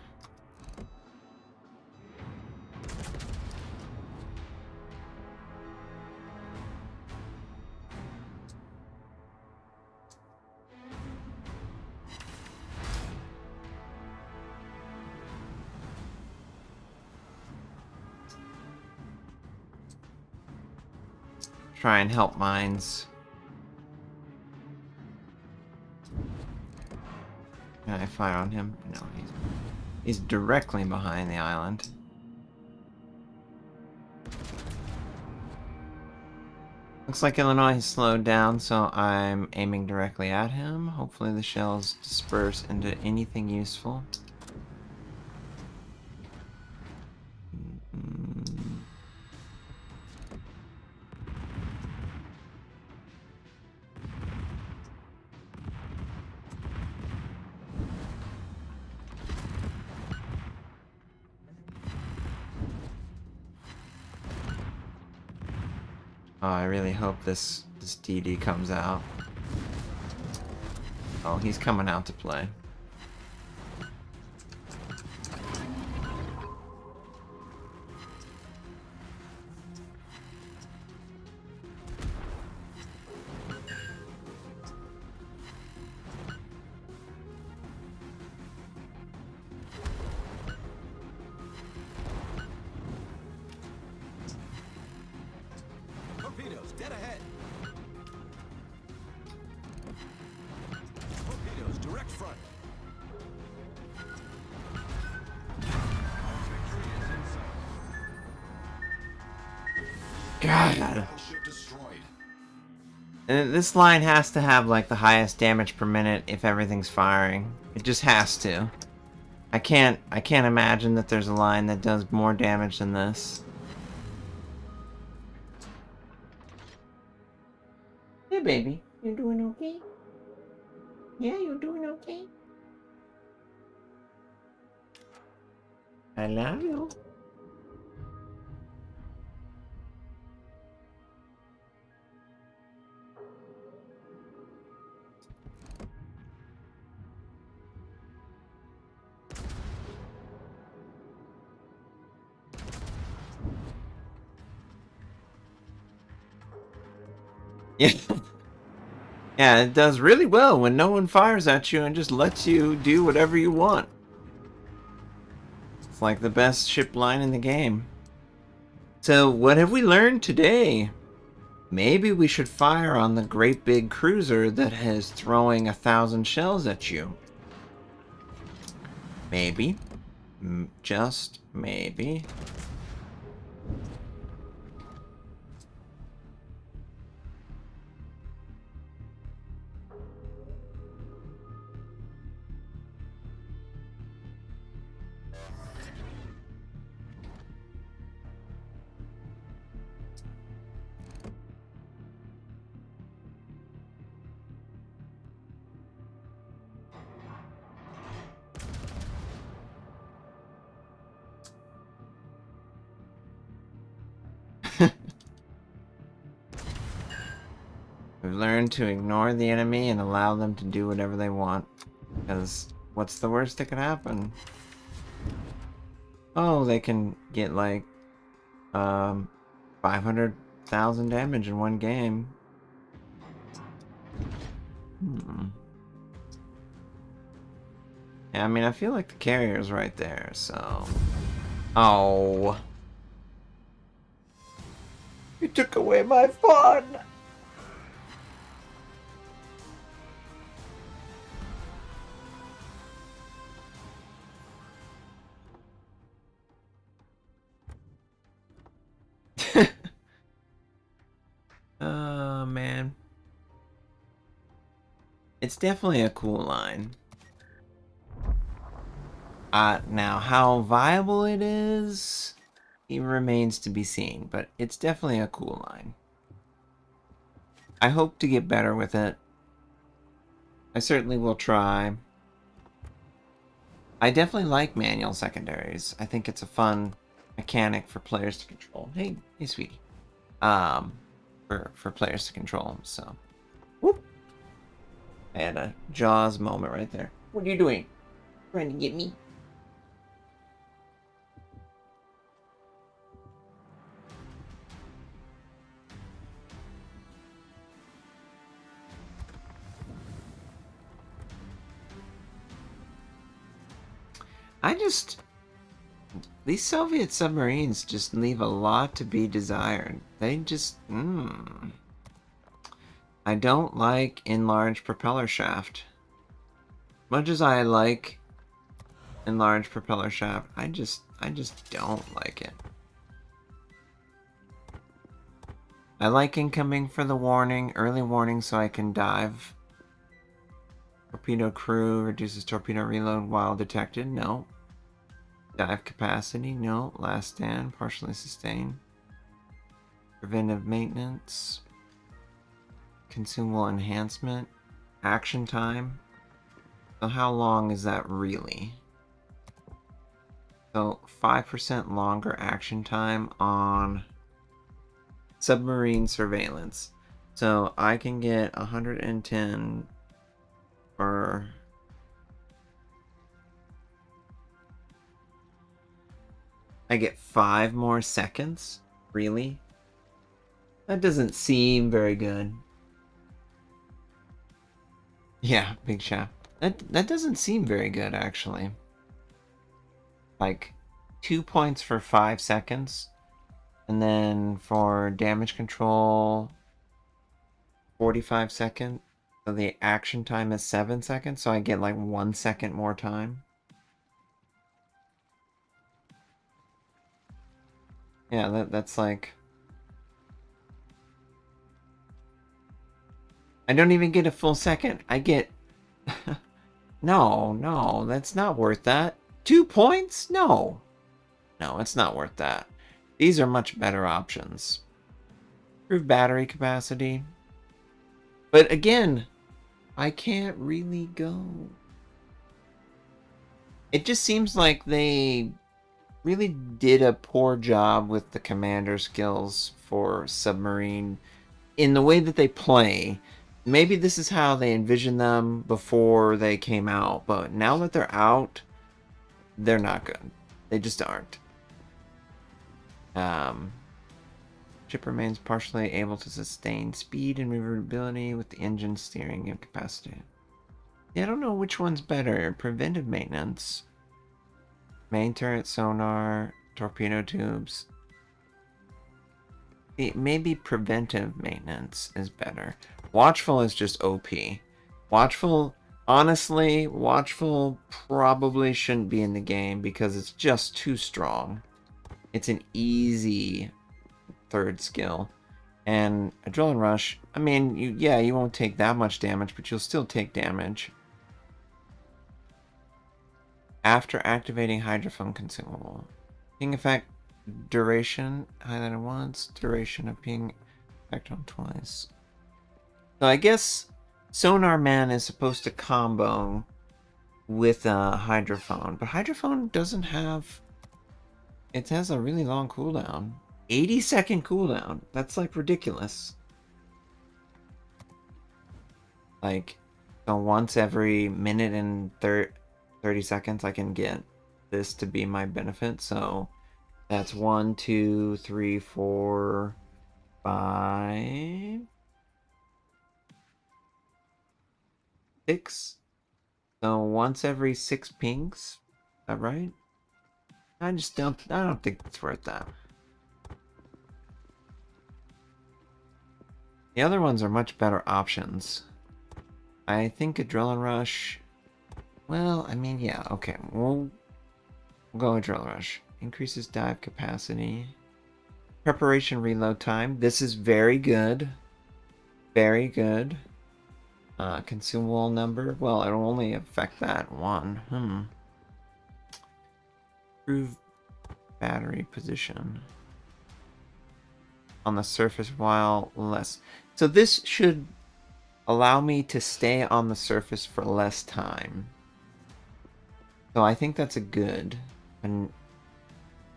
Try and help mines. Can I fire on him? No, he's directly behind the island. Looks like Illinois has slowed down, so I'm aiming directly at him. Hopefully the shells disperse into anything useful. Oh, I really hope this DD comes out. Oh, he's coming out to play. Torpedoes, dead ahead. Torpedoes, direct front. Victory is in sight. God. Battleship destroyed. And this line has to have like the highest damage per minute if everything's firing. It just has to. I can't imagine that there's a line that does more damage than this. Hey baby, you doing okay? Yeah, you doing okay? I love you. Yeah. Yeah, it does really well when no one fires at you and just lets you do whatever you want. It's like the best ship line in the game. So, what have we learned today? Maybe we should fire on the great big cruiser that is throwing 1,000 shells at you. Maybe. Just maybe. We've learned to ignore the enemy and allow them to do whatever they want. Because what's the worst that could happen? Oh, they can get like 500,000 damage in one game. Yeah, I mean, I feel like the carrier's right there, so... Oh. You took away my fun! Oh, man. It's definitely a cool line. Now, how viable it is, it remains to be seen, but it's definitely a cool line. I hope to get better with it. I certainly will try. I definitely like manual secondaries. I think it's a fun mechanic for players to control. Hey, sweetie. For players to control. So, whoop. I had a Jaws moment right there. What are you doing? Trying to get me? These Soviet submarines just leave a lot to be desired. They just, I don't like enlarged propeller shaft. Much as I like enlarged propeller shaft, I just don't like it. I like incoming for the warning, early warning, so I can dive. Torpedo crew reduces torpedo reload while detected. No. Dive capacity. No. Last stand. Partially sustained. Preventive maintenance. Consumable enhancement. Action time. So how long is that really? So 5% longer action time on submarine surveillance. So I can get 110 for... I get 5 more seconds? Really? That doesn't seem very good. Yeah, big shaft. That doesn't seem very good, actually. Like, 2 points for 5 seconds. And then for damage control, 45 seconds. So the action time is 7 seconds, so I get like 1 second more time. Yeah, that's like... I don't even get a full second. I get... No, that's not worth that. 2 points? No. No, it's not worth that. These are much better options. Improved battery capacity. But again, I can't really go. It just seems like they really did a poor job with the commander skills for submarine in the way that they play. Maybe this is how they envisioned them before they came out, but now that they're out, they're not good. They just aren't. Ship remains partially able to sustain speed and maneuverability with the engine steering incapacitated. Yeah, I don't know which one's better. Preventive maintenance. Main turret sonar. Torpedo tubes. Maybe preventive maintenance is better. Watchful is just OP. Watchful, honestly, Watchful probably shouldn't be in the game because it's just too strong. It's an easy third skill. And Adrenaline Rush, I mean, you won't take that much damage, but you'll still take damage. After activating Hydrophone consumable. Ping effect duration, highlighted once. Duration of ping effect on twice. So I guess Sonar Man is supposed to combo with Hydrophone. But Hydrophone doesn't have... It has a really long cooldown. 80-second cooldown. That's like ridiculous. Like, so once every minute and 30 seconds I can get this to be my benefit. So that's 1, 2, 3, 4, 5, 6. So once every 6 pings. Is that right? I don't think it's worth that. The other ones are much better options. I think Adrenaline Rush... Well, I mean, yeah, okay. We'll go Adrenaline Rush. Increases dive capacity. Preparation reload time. This is very good. Very good. Consumable number. Well, it'll only affect that one. Improve battery position. On the surface while less. So this should allow me to stay on the surface for less time. So I think that's a good. And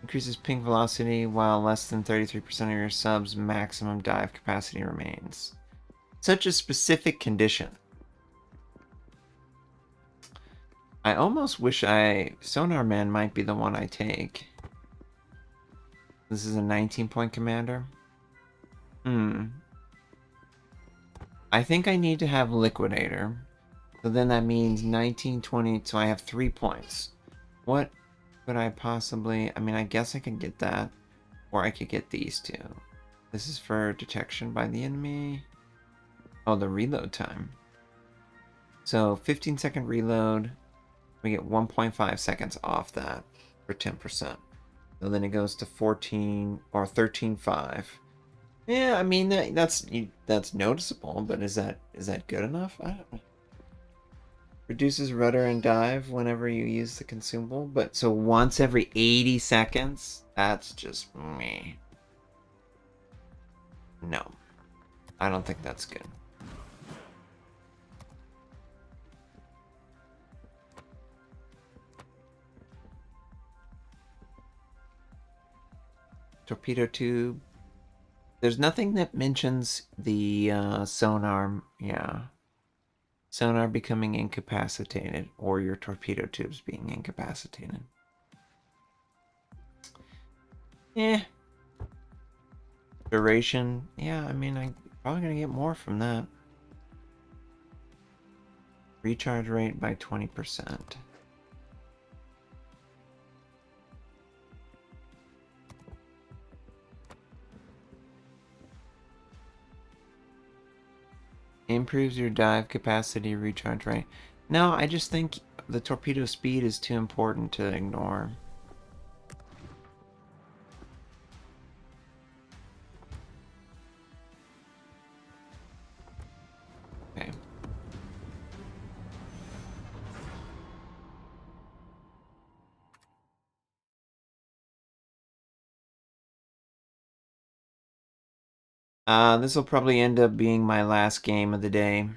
increases ping velocity while less than 33% of your sub's maximum dive capacity remains. Such a specific condition. I almost wish Sonar Man might be the one I take. This is a 19-point commander. I think I need to have Liquidator. So then that means 19, 20, so I have 3 points. What could I possibly... I mean, I guess I could get that. Or I could get these two. This is for detection by the enemy. Oh, the reload time. So 15-second reload. We get 1.5 seconds off that for 10%. So then it goes to 14 or 13.5. Yeah, I mean that's noticeable, but is that good enough? I don't know. Reduces rudder and dive whenever you use the consumable, but so once every 80 seconds? That's just me. No. I don't think that's good. Torpedo tube. There's nothing that mentions the sonar. Yeah. Sonar becoming incapacitated or your torpedo tubes being incapacitated. Yeah. Duration. Yeah, I mean, I'm probably going to get more from that. Recharge rate by 20%. Improves your dive capacity, recharge rate. No, I just think the torpedo speed is too important to ignore. Okay. This will probably end up being my last game of the day.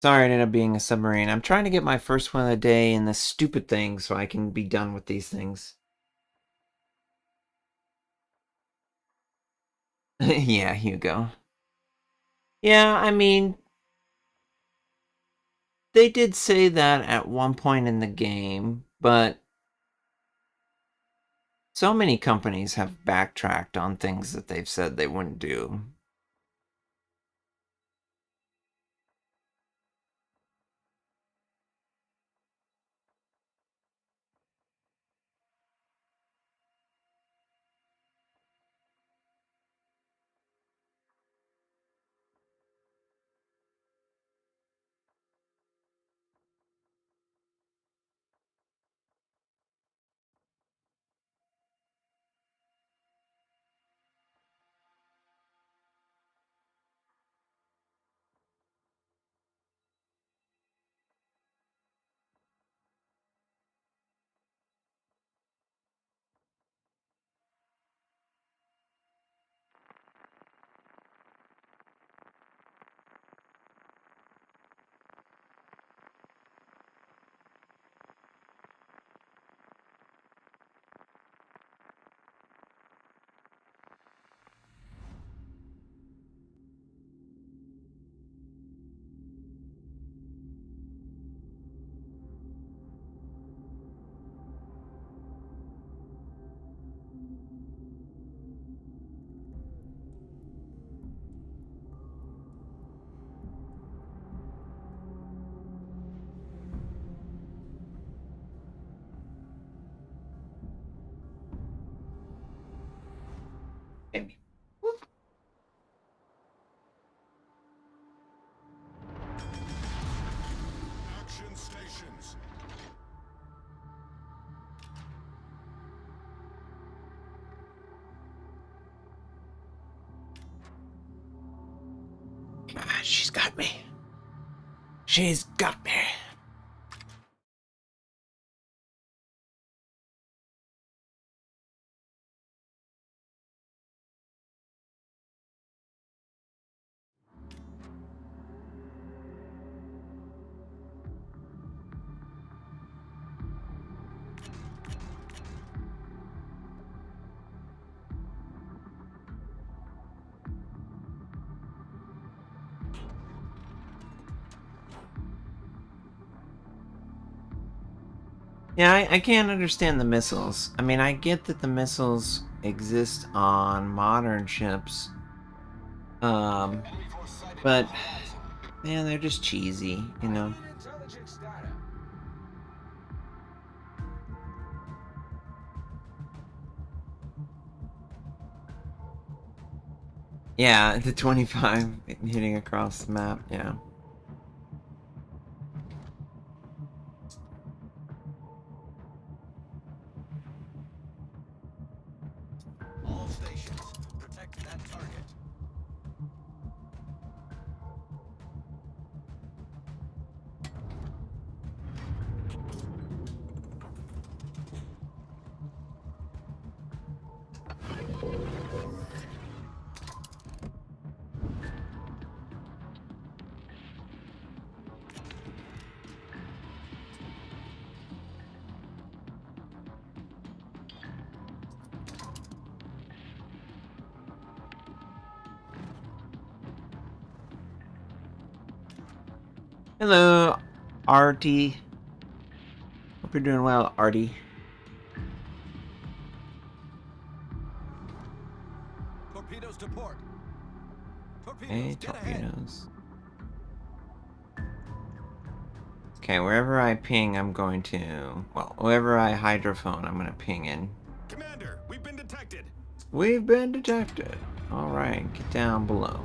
Sorry, it ended up being a submarine. I'm trying to get my first one of the day in this stupid thing so I can be done with these things. Yeah, Hugo. Yeah, I mean, they did say that at one point in the game, but so many companies have backtracked on things that they've said they wouldn't do. Maybe. Action stations. She's got me. She's got me. Yeah, I can't understand the missiles. I mean, I get that the missiles exist on modern ships. Um, Enemy force sighted but on horizon. man, they're just cheesy, you know. Enemy intelligence data. Yeah, the 25 hitting across the map, yeah. All stations, protect that target. Hello, Artie. Hope you're doing well, Artie. Torpedoes to port. Torpedoes, Hey, get ahead. torpedoes. Okay, wherever I ping, I'm going to... Well, wherever I hydrophone, I'm going to ping in. Commander, we've been detected. We've been detected. Alright, get down below.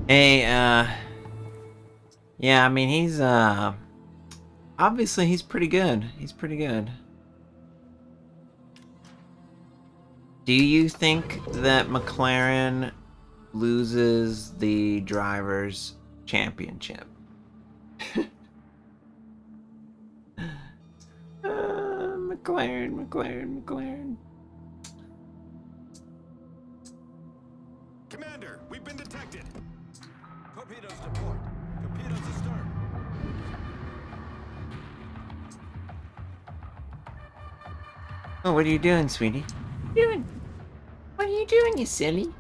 Hey, yeah, I mean, he's, obviously he's pretty good. He's pretty good. Do you think that McLaren loses the Drivers' Championship? McLaren. Commander, we've been detected. Torpedoes to port. Torpedoes astern. Oh, what are you doing, sweetie? What are you doing? What are you doing, you silly?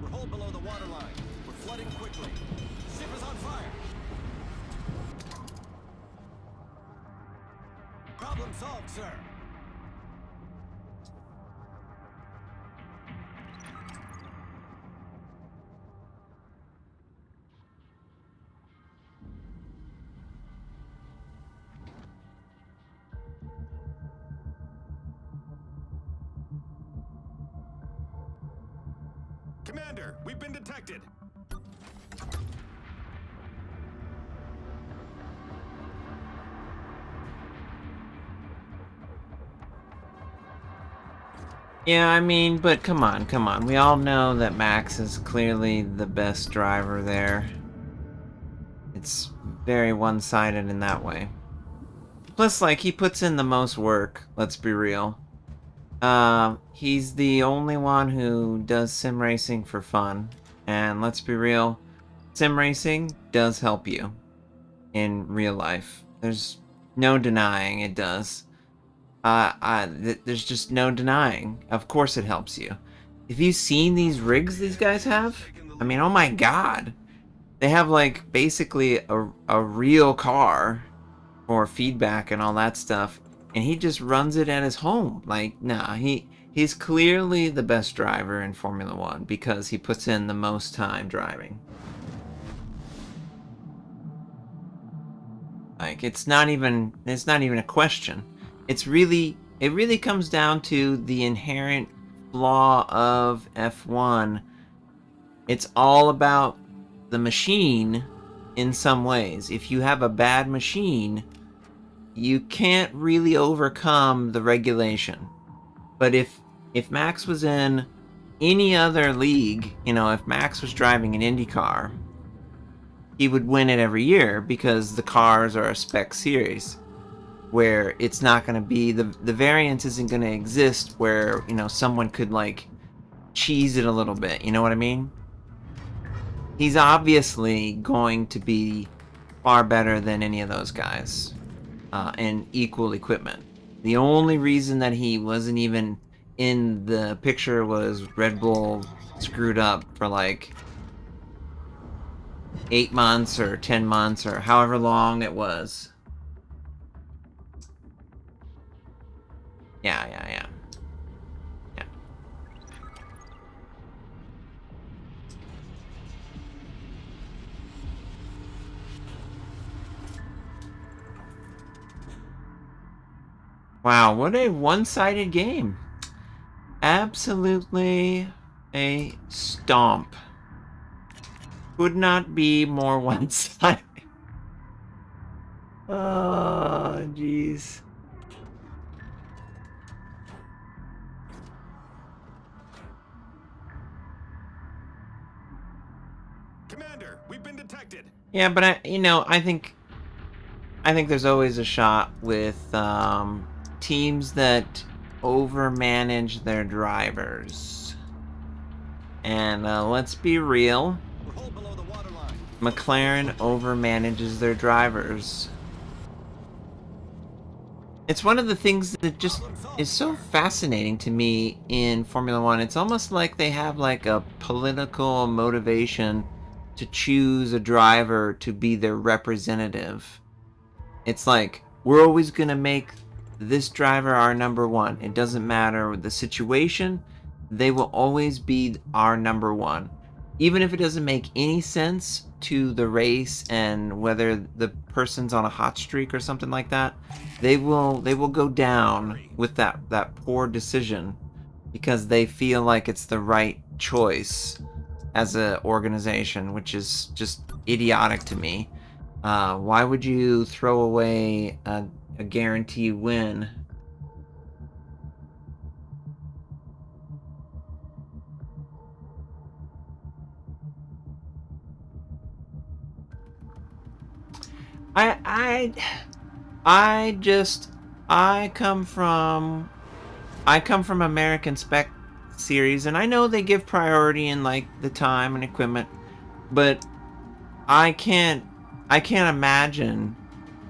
We're hull below the waterline. We're flooding quickly. Ship is on fire. Problem solved, sir. Commander, we've been detected. Yeah, I mean, but come on. We all know that Max is clearly the best driver there. It's very one-sided in that way. Plus, like, he puts in the most work, let's be real. He's the only one who does sim racing for fun. And let's be real, sim racing does help you in real life. There's no denying it does. There's just no denying. Of course it helps you. Have you seen these rigs these guys have? I mean, oh my god. They have, like, basically a real car for feedback and all that stuff. And he just runs it at his home. Like, nah, he's clearly the best driver in Formula 1 because he puts in the most time driving. Like, it's not even a question. It really comes down to the inherent flaw of F1. It's all about the machine in some ways. If you have a bad machine, you can't really overcome the regulation. But if Max was in any other league, you know, if Max was driving an Indy car, he would win it every year because the cars are a spec series. where it's not going to be the variance isn't going to exist where, you know, someone could like cheese it a little bit, you know what I mean? He's obviously going to be far better than any of those guys, and equal equipment. The only reason that he wasn't even in the picture was Red Bull screwed up for like 8 months or 10 months or however long it was. Yeah. Wow, what a one-sided game. Absolutely a stomp. Could not be more one-sided. Oh, jeez. Commander, we've been detected. Yeah, but I think there's always a shot with teams that overmanage their drivers. And let's be real, We're hull below the waterline. McLaren overmanages their drivers. It's one of the things that just is so fascinating to me in Formula One. It's almost like they have like a political motivation to choose a driver to be their representative. It's like, we're always going to make this driver our number one. It doesn't matter the situation. They will always be our number one. Even if it doesn't make any sense to the race and whether the person's on a hot streak or something like that, they will go down with that poor decision because they feel like it's the right choice as an organization, which is just idiotic to me. Why would you throw away a guaranteed win? I come from American Spec series, and I know they give priority in like the time and equipment, but I can't imagine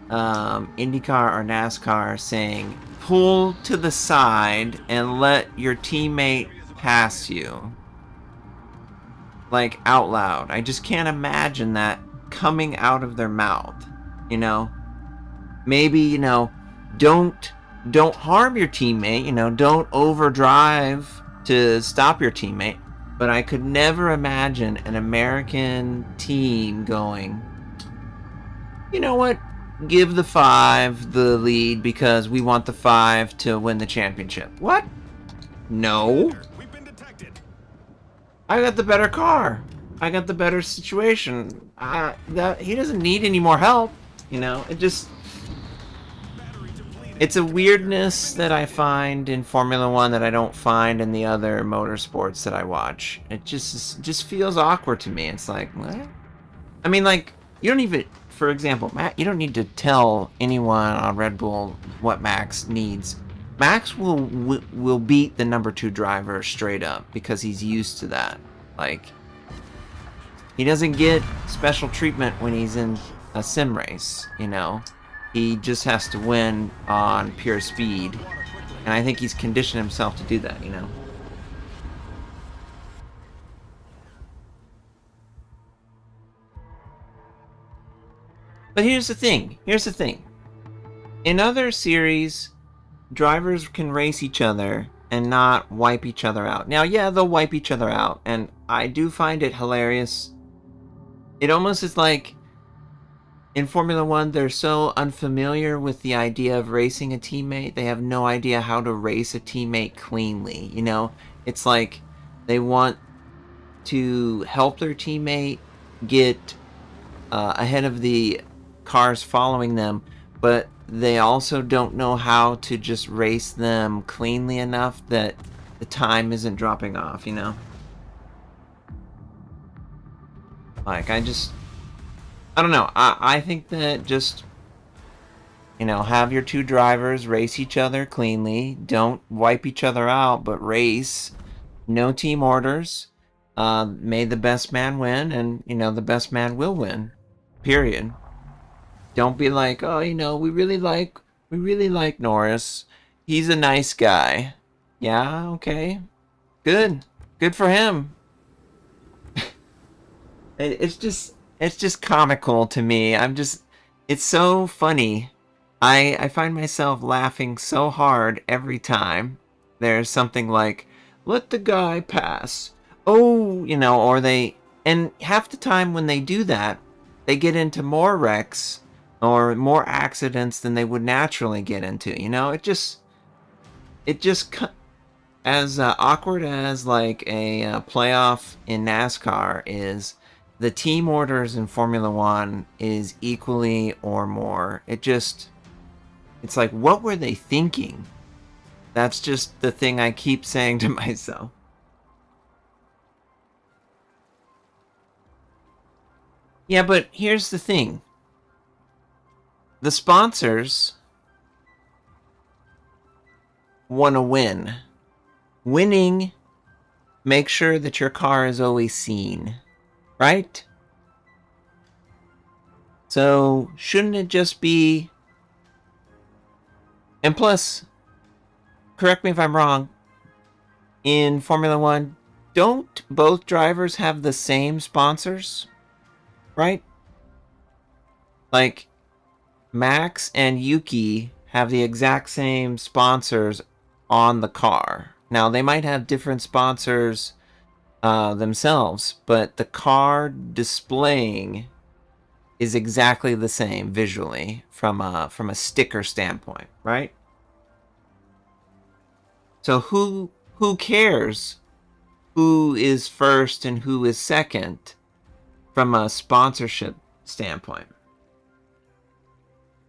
IndyCar or NASCAR saying pull to the side and let your teammate pass you, like out loud. I just can't imagine that coming out of their mouth, you know? Maybe, you know, don't harm your teammate, you know, don't overdrive to stop your teammate, but I could never imagine an American team going, you know what, give the 5 the lead because we want the 5 to win the championship. What? No. We've been detected. I got the better car. I got the better situation. That he doesn't need any more help. You know, it's a weirdness that I find in Formula One that I don't find in the other motorsports that I watch. It just feels awkward to me. It's like, what? I mean, like, you don't even, for example, Matt, you don't need to tell anyone on Red Bull what Max needs. Max will beat the number 2 driver straight up because he's used to that. Like, he doesn't get special treatment when he's in a sim race, you know? He just has to win on pure speed. And I think he's conditioned himself to do that, you know? But here's the thing. In other series, drivers can race each other and not wipe each other out. Now, yeah, they'll wipe each other out, and I do find it hilarious. It almost is like in Formula One, they're so unfamiliar with the idea of racing a teammate. They have no idea how to race a teammate cleanly, you know? It's like they want to help their teammate get ahead of the cars following them, but they also don't know how to just race them cleanly enough that the time isn't dropping off, you know? Like, I don't know. I think that just, You know, have your two drivers race each other cleanly. Don't wipe each other out, but race. No team orders. May the best man win, and you know the best man will win. Period. Don't be like, oh, you know, we really like Norris. He's a nice guy. Yeah, okay. Good. Good for him. It's just comical to me. It's so funny. I find myself laughing so hard every time there's something like, let the guy pass. Oh, you know, and half the time when they do that, they get into more wrecks or more accidents than they would naturally get into. You know, it just as awkward as like a playoff in NASCAR is, the team orders in Formula One is equally or more. It's like, what were they thinking? That's just the thing I keep saying to myself. Yeah, but here's the thing. The sponsors want to win. Winning makes sure that your car is always seen, right? So shouldn't it just be... And plus, correct me if I'm wrong, in Formula One, don't both drivers have the same sponsors? Right? Like, Max and Yuki have the exact same sponsors on the car. Now, they might have different sponsors themselves, but the car displaying is exactly the same visually from a sticker standpoint, right? So who cares who is first and who is second from a sponsorship standpoint?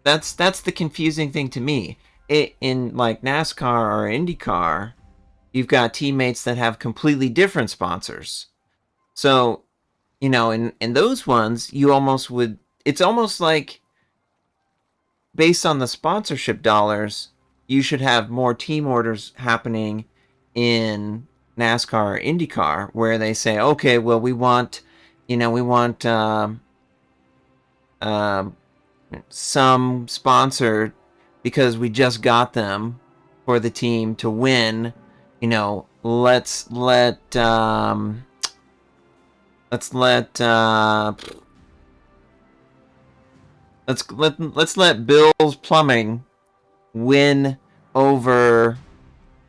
That's the confusing thing to me. In like NASCAR or IndyCar, you've got teammates that have completely different sponsors. So, you know, in those ones, you almost would... It's almost like, based on the sponsorship dollars, you should have more team orders happening in NASCAR or IndyCar, where they say, okay, well, we want some sponsor because we just got them for the team to win. You know, let's let Bill's Plumbing win over,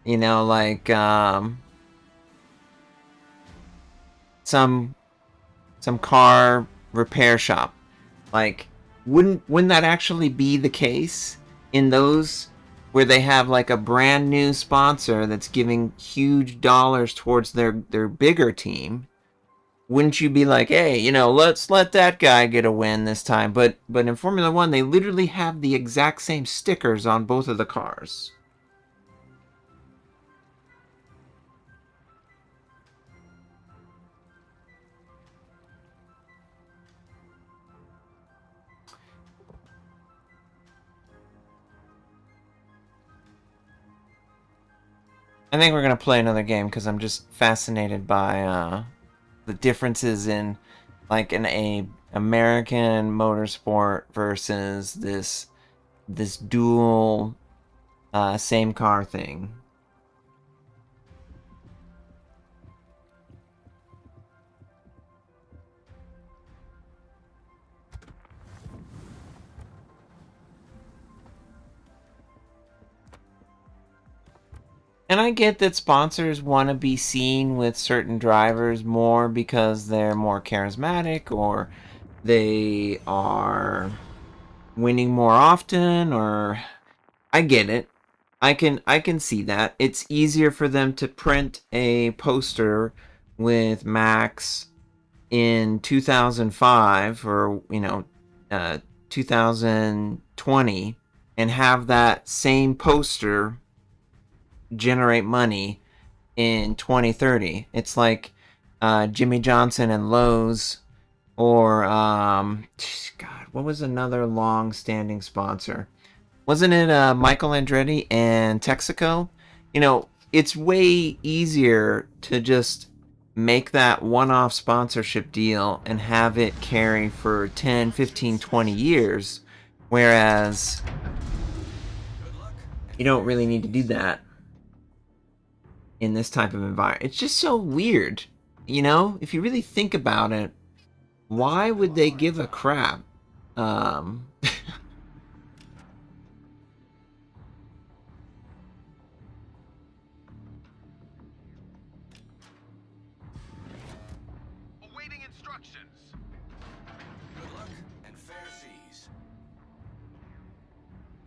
you know, like some car repair shop. Like, wouldn't that actually be the case in those where they have like a brand new sponsor that's giving huge dollars towards their bigger team? Wouldn't you be like, hey, you know, let's let that guy get a win this time? But in Formula One, they literally have the exact same stickers on both of the cars. I think we're gonna play another game because I'm just fascinated by the differences in like a American motorsport versus this dual same car thing. And I get that sponsors want to be seen with certain drivers more because they're more charismatic or they are winning more often, or I get it. I can see that. It's easier for them to print a poster with Max in 2005 or, you know, 2020 and have that same poster generate money in 2030. It's like Jimmy Johnson and Lowe's, or God, what was another long-standing sponsor? Wasn't it Michael Andretti and Texaco? You know, it's way easier to just make that one-off sponsorship deal and have it carry for 10, 15, 20 years, whereas you don't really need to do that in this type of environment. It's just so weird, you know? If you really think about it, why would they give a crap? Awaiting instructions. Good luck and fair seas.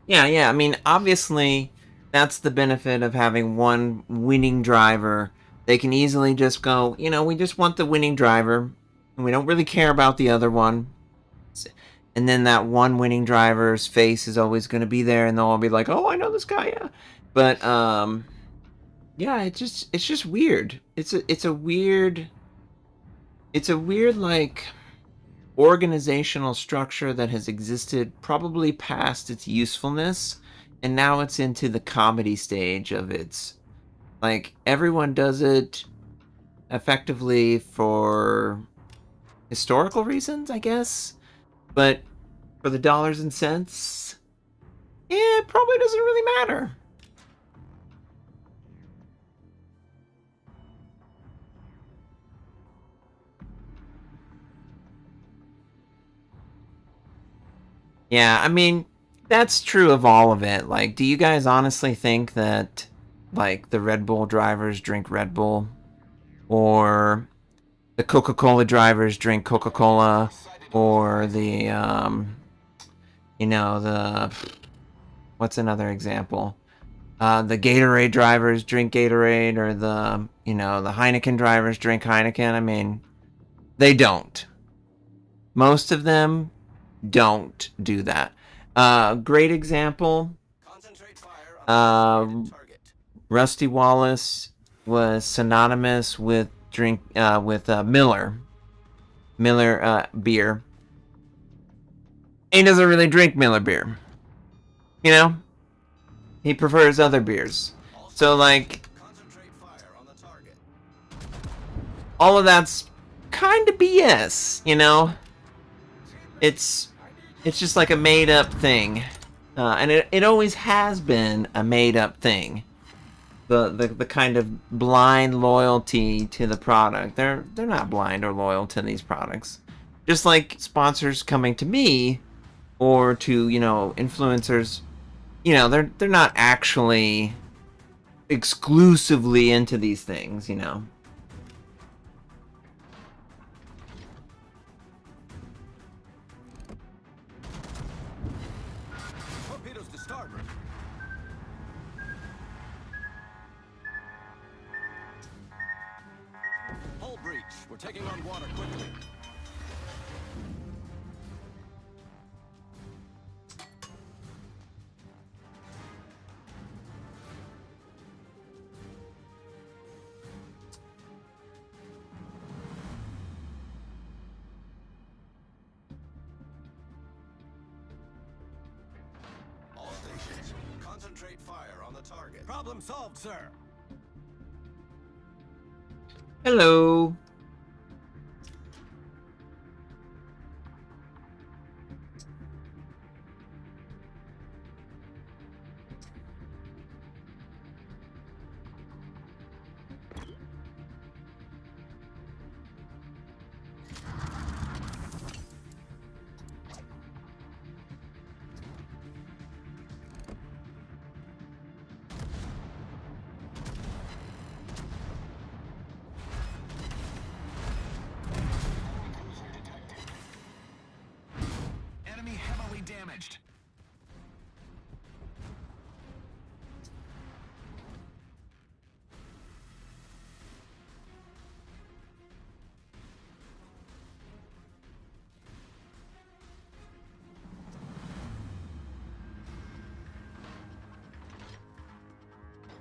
Yeah, I mean, obviously, that's the benefit of having one winning driver. They can easily just go, you know, we just want the winning driver, and we don't really care about the other one. And then that one winning driver's face is always going to be there, and they'll all be like, oh, I know this guy, yeah. But, yeah, it's just weird. It's a weird, like, organizational structure that has existed probably past its usefulness, and now it's into the comedy stage of its, like, everyone does it effectively for historical reasons, I guess, but for the dollars and cents, it probably doesn't really matter. Yeah, I mean, that's true of all of it. Like, do you guys honestly think that, like, the Red Bull drivers drink Red Bull? Or the Coca-Cola drivers drink Coca-Cola? Or the, you know, the... What's another example? The Gatorade drivers drink Gatorade, or the, you know, the Heineken drivers drink Heineken. I mean, they don't. Most of them don't do that. Great example. Concentrate fire on the Um, target. Rusty Wallace was synonymous with Miller beer. He doesn't really drink Miller beer. You know, he prefers other beers. So like, Concentrate fire on the target. all of that's kind of BS. You know, it's just like a made up thing, and it always has been a made up thing. The kind of blind loyalty to the product. They're not blind or loyal to these products. Just like sponsors coming to me or to, you know, influencers, you know, they're not actually exclusively into these things, you know. Torpedoes to starboard. Hull breach. We're taking on water quickly. All stations, concentrate fire on the target. Problem solved, sir. Hello. Enemy heavily damaged.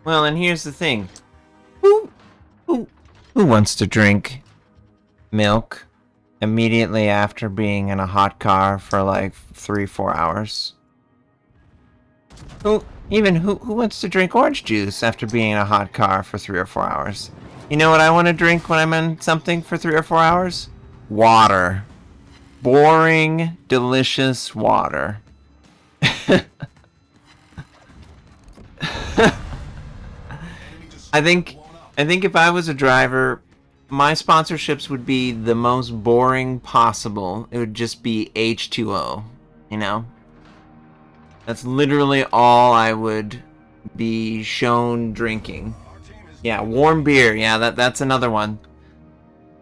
Well, and here's the thing. Who who wants to drink milk immediately after being in a hot car for like 3-4 hours? Who wants to drink orange juice after being in a hot car for 3 or 4 hours? You know what I want to drink when I'm in something for 3 or 4 hours? Water. Boring, delicious water. I think if I was a driver, my sponsorships would be the most boring possible. It would just be H2O, you know? That's literally all I would be shown drinking. Yeah, warm beer. Yeah, that's another one.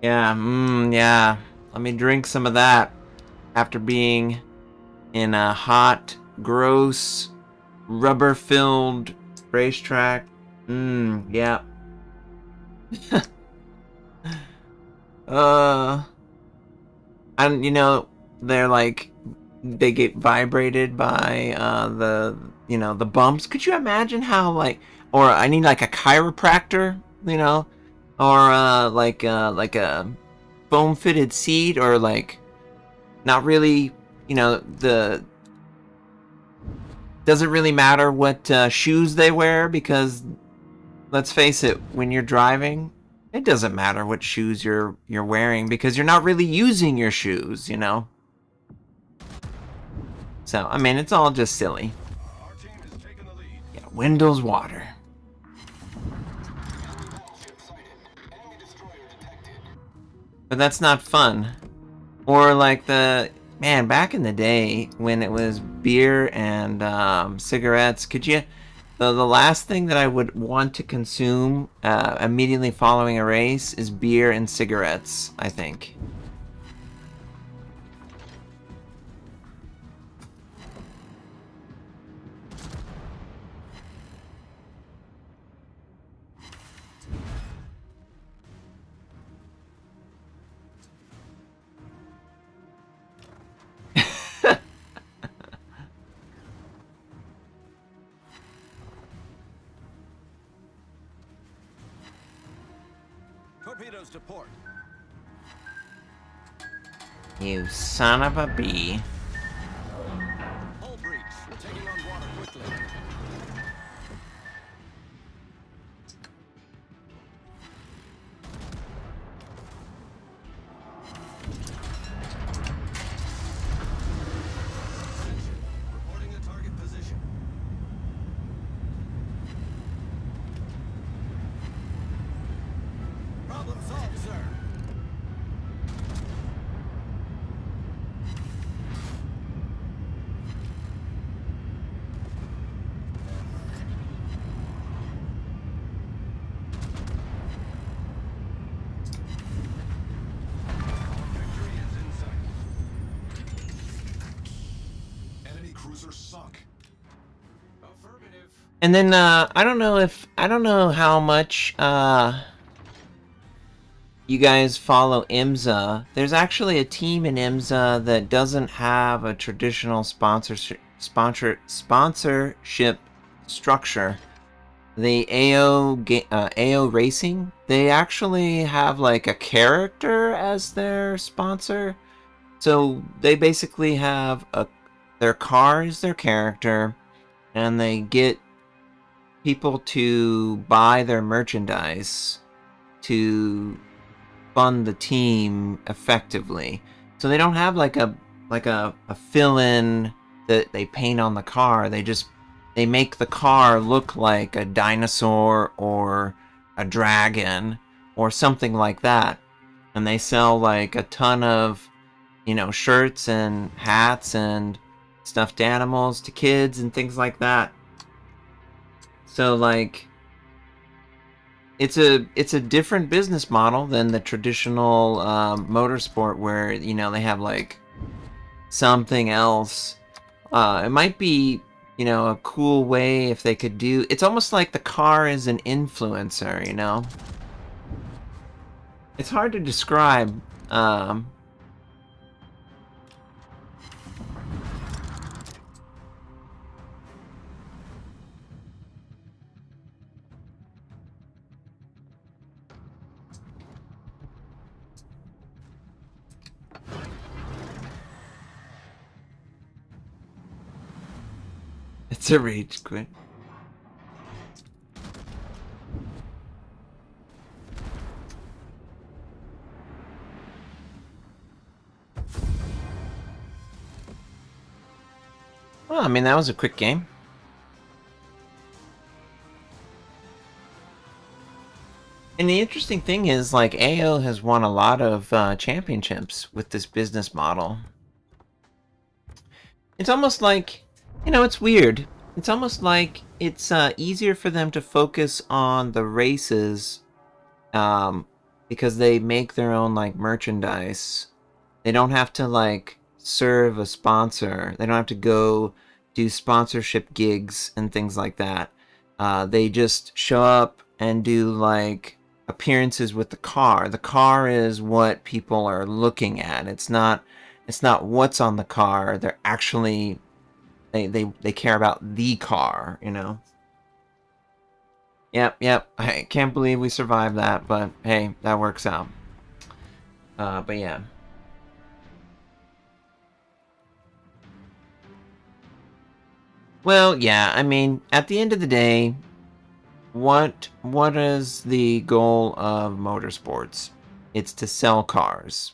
Yeah, yeah. Let me drink some of that after being in a hot, gross, rubber-filled racetrack. Yeah. And they're like, they get vibrated by the bumps. Could you imagine how, like, or I need like a chiropractor, or like a foam fitted seat, or like not really, the doesn't really matter what shoes they wear, because let's face it, when you're driving, it doesn't matter what shoes you're wearing, because you're not really using your shoes, So, I mean, it's all just silly. Yeah, Wendell's water. But that's not fun. Or like man, back in the day when it was beer and cigarettes, could you... The last thing that I would want to consume immediately following a race is beer and cigarettes, I think. Torpedoes to port. You son of a bee. Hull breach. We're taking on water quickly. Reporting a target position. Problem solved, sir. Victory is in sight. Enemy cruiser sunk. Affirmative. And then I don't know how much you guys follow IMSA. There's actually a team in IMSA that doesn't have a traditional sponsorship structure. The AO Racing, they actually have like a character as their sponsor. So they basically have their car is their character, and they get people to buy their merchandise to fund the team effectively. So they don't have like a fill-in that they paint on the car. They make the car look like a dinosaur or a dragon or something like that. And they sell like a ton of, shirts and hats and stuffed animals to kids and things like that. So like, it's a different business model than the traditional motorsport where, they have like something else. It might be, a cool way if they could do... It's almost like the car is an influencer, It's hard to describe. It's a rage quit. Well, I mean, that was a quick game. And the interesting thing is, like, AO has won a lot of championships with this business model. It's almost like, it's weird. It's almost like it's easier for them to focus on the races because they make their own, like, merchandise. They don't have to, like, serve a sponsor. They don't have to go do sponsorship gigs and things like that. They just show up and do, like, appearances with the car. The car is what people are looking at. It's not what's on the car. They're actually they care about the car, Yep. I can't believe we survived that, but hey, that works out. But yeah. Well, yeah, I mean, at the end of the day, what is the goal of motorsports? It's to sell cars.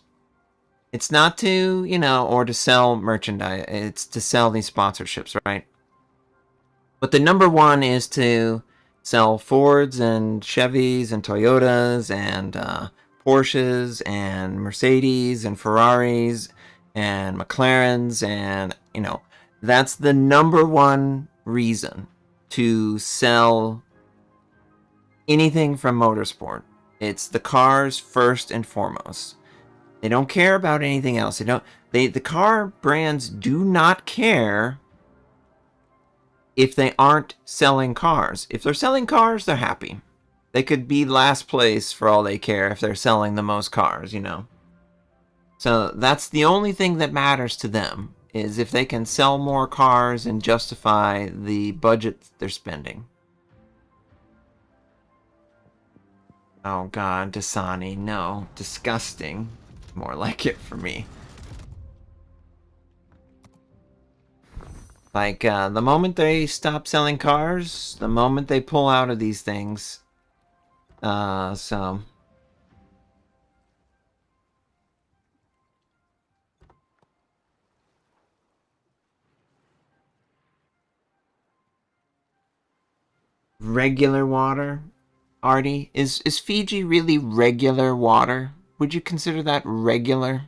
It's not to, or to sell merchandise. It's to sell these sponsorships, right? But the number one is to sell Fords and Chevys and Toyotas and Porsches and Mercedes and Ferraris and McLarens and, that's the number one reason to sell anything from motorsport. It's the cars first and foremost. They don't care about anything else. The car brands do not care if they aren't selling cars. If they're selling cars, they're happy. They could be last place for all they care if they're selling the most cars, So that's the only thing that matters to them, is if they can sell more cars and justify the budget they're spending. Oh god, Dasani, no. Disgusting. More like it for me. Like, the moment they stop selling cars, the moment they pull out of these things, so... Regular water? Artie, is Fiji really regular water? Would you consider that regular?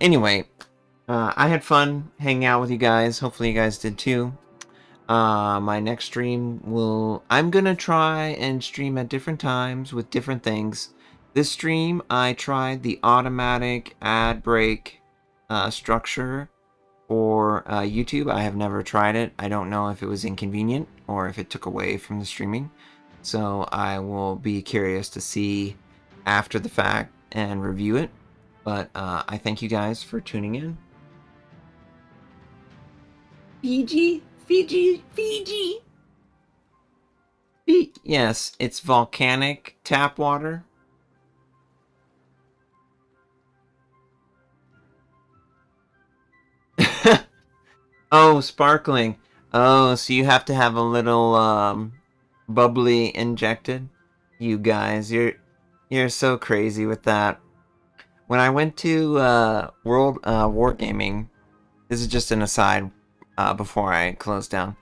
Anyway, I had fun hanging out with you guys. Hopefully you guys did too. My next stream I'm gonna try and stream at different times with different things. This stream, I tried the automatic ad break structure for YouTube. I have never tried it. I don't know if it was inconvenient or if it took away from the streaming. So I will be curious to see after the fact and review it. But I thank you guys for tuning in. Fiji? Yes, it's volcanic tap water. Oh, sparkling. Oh, so you have to have a little bubbly injected? You guys, you're so crazy with that. When I went to World Wargaming, this is just an aside before I close down.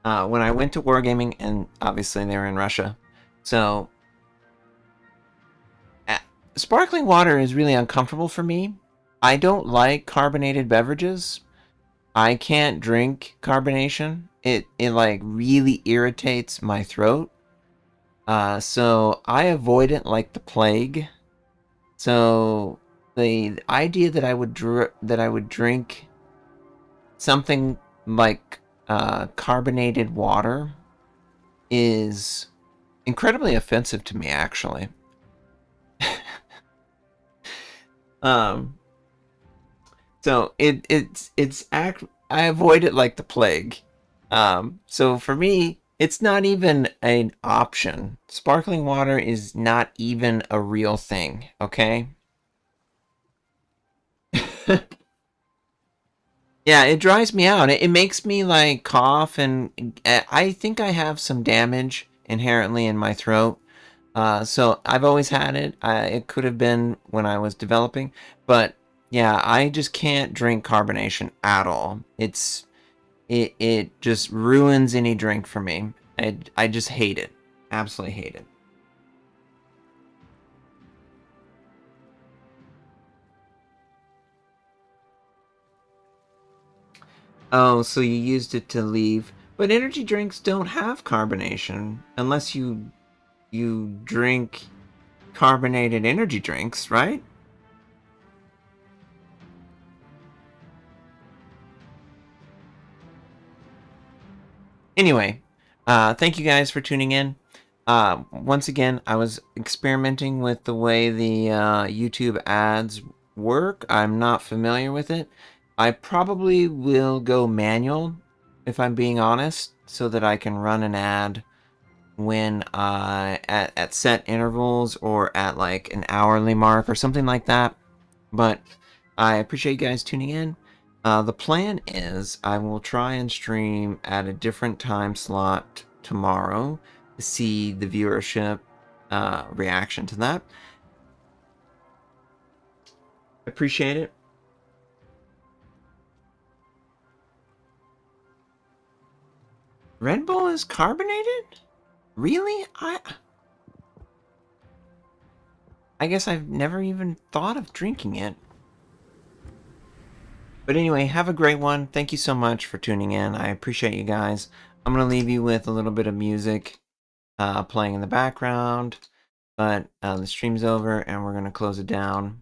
When I went to Wargaming, and obviously they were in Russia, so sparkling water is really uncomfortable for me. I don't like carbonated beverages. I can't drink carbonation. It like really irritates my throat. So I avoid it like the plague. So the idea that I would drink something like carbonated water is incredibly offensive to me, actually. So I avoid it like the plague. So for me, it's not even an option. Sparkling water is not even a real thing, okay? Yeah, it dries me out. It makes me like cough, and I think I have some damage inherently in my throat. So I've always had it. It could have been when I was developing, but yeah, I just can't drink carbonation at all. It just ruins any drink for me. I just hate it. Absolutely hate it. Oh, so you used it to leave. But energy drinks don't have carbonation unless you drink carbonated energy drinks, right? Anyway, thank you guys for tuning in. Once again, I was experimenting with the way the YouTube ads work. I'm not familiar with it. I probably will go manual, if I'm being honest, so that I can run an ad when at set intervals or at like an hourly mark or something like that. But I appreciate you guys tuning in. The plan is I will try and stream at a different time slot tomorrow to see the viewership reaction to that. Appreciate it. Red Bull is carbonated? Really? I guess I've never even thought of drinking it. But anyway, have a great one. Thank you so much for tuning in. I appreciate you guys. I'm going to leave you with a little bit of music playing in the background. But the stream's over and we're going to close it down.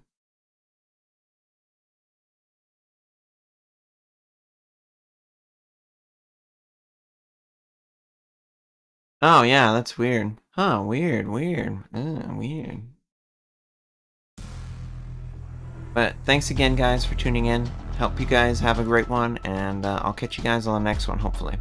Oh, yeah, that's weird. Huh, weird. Weird. But thanks again, guys, for tuning in. Hope you guys have a great one, and I'll catch you guys on the next one, hopefully.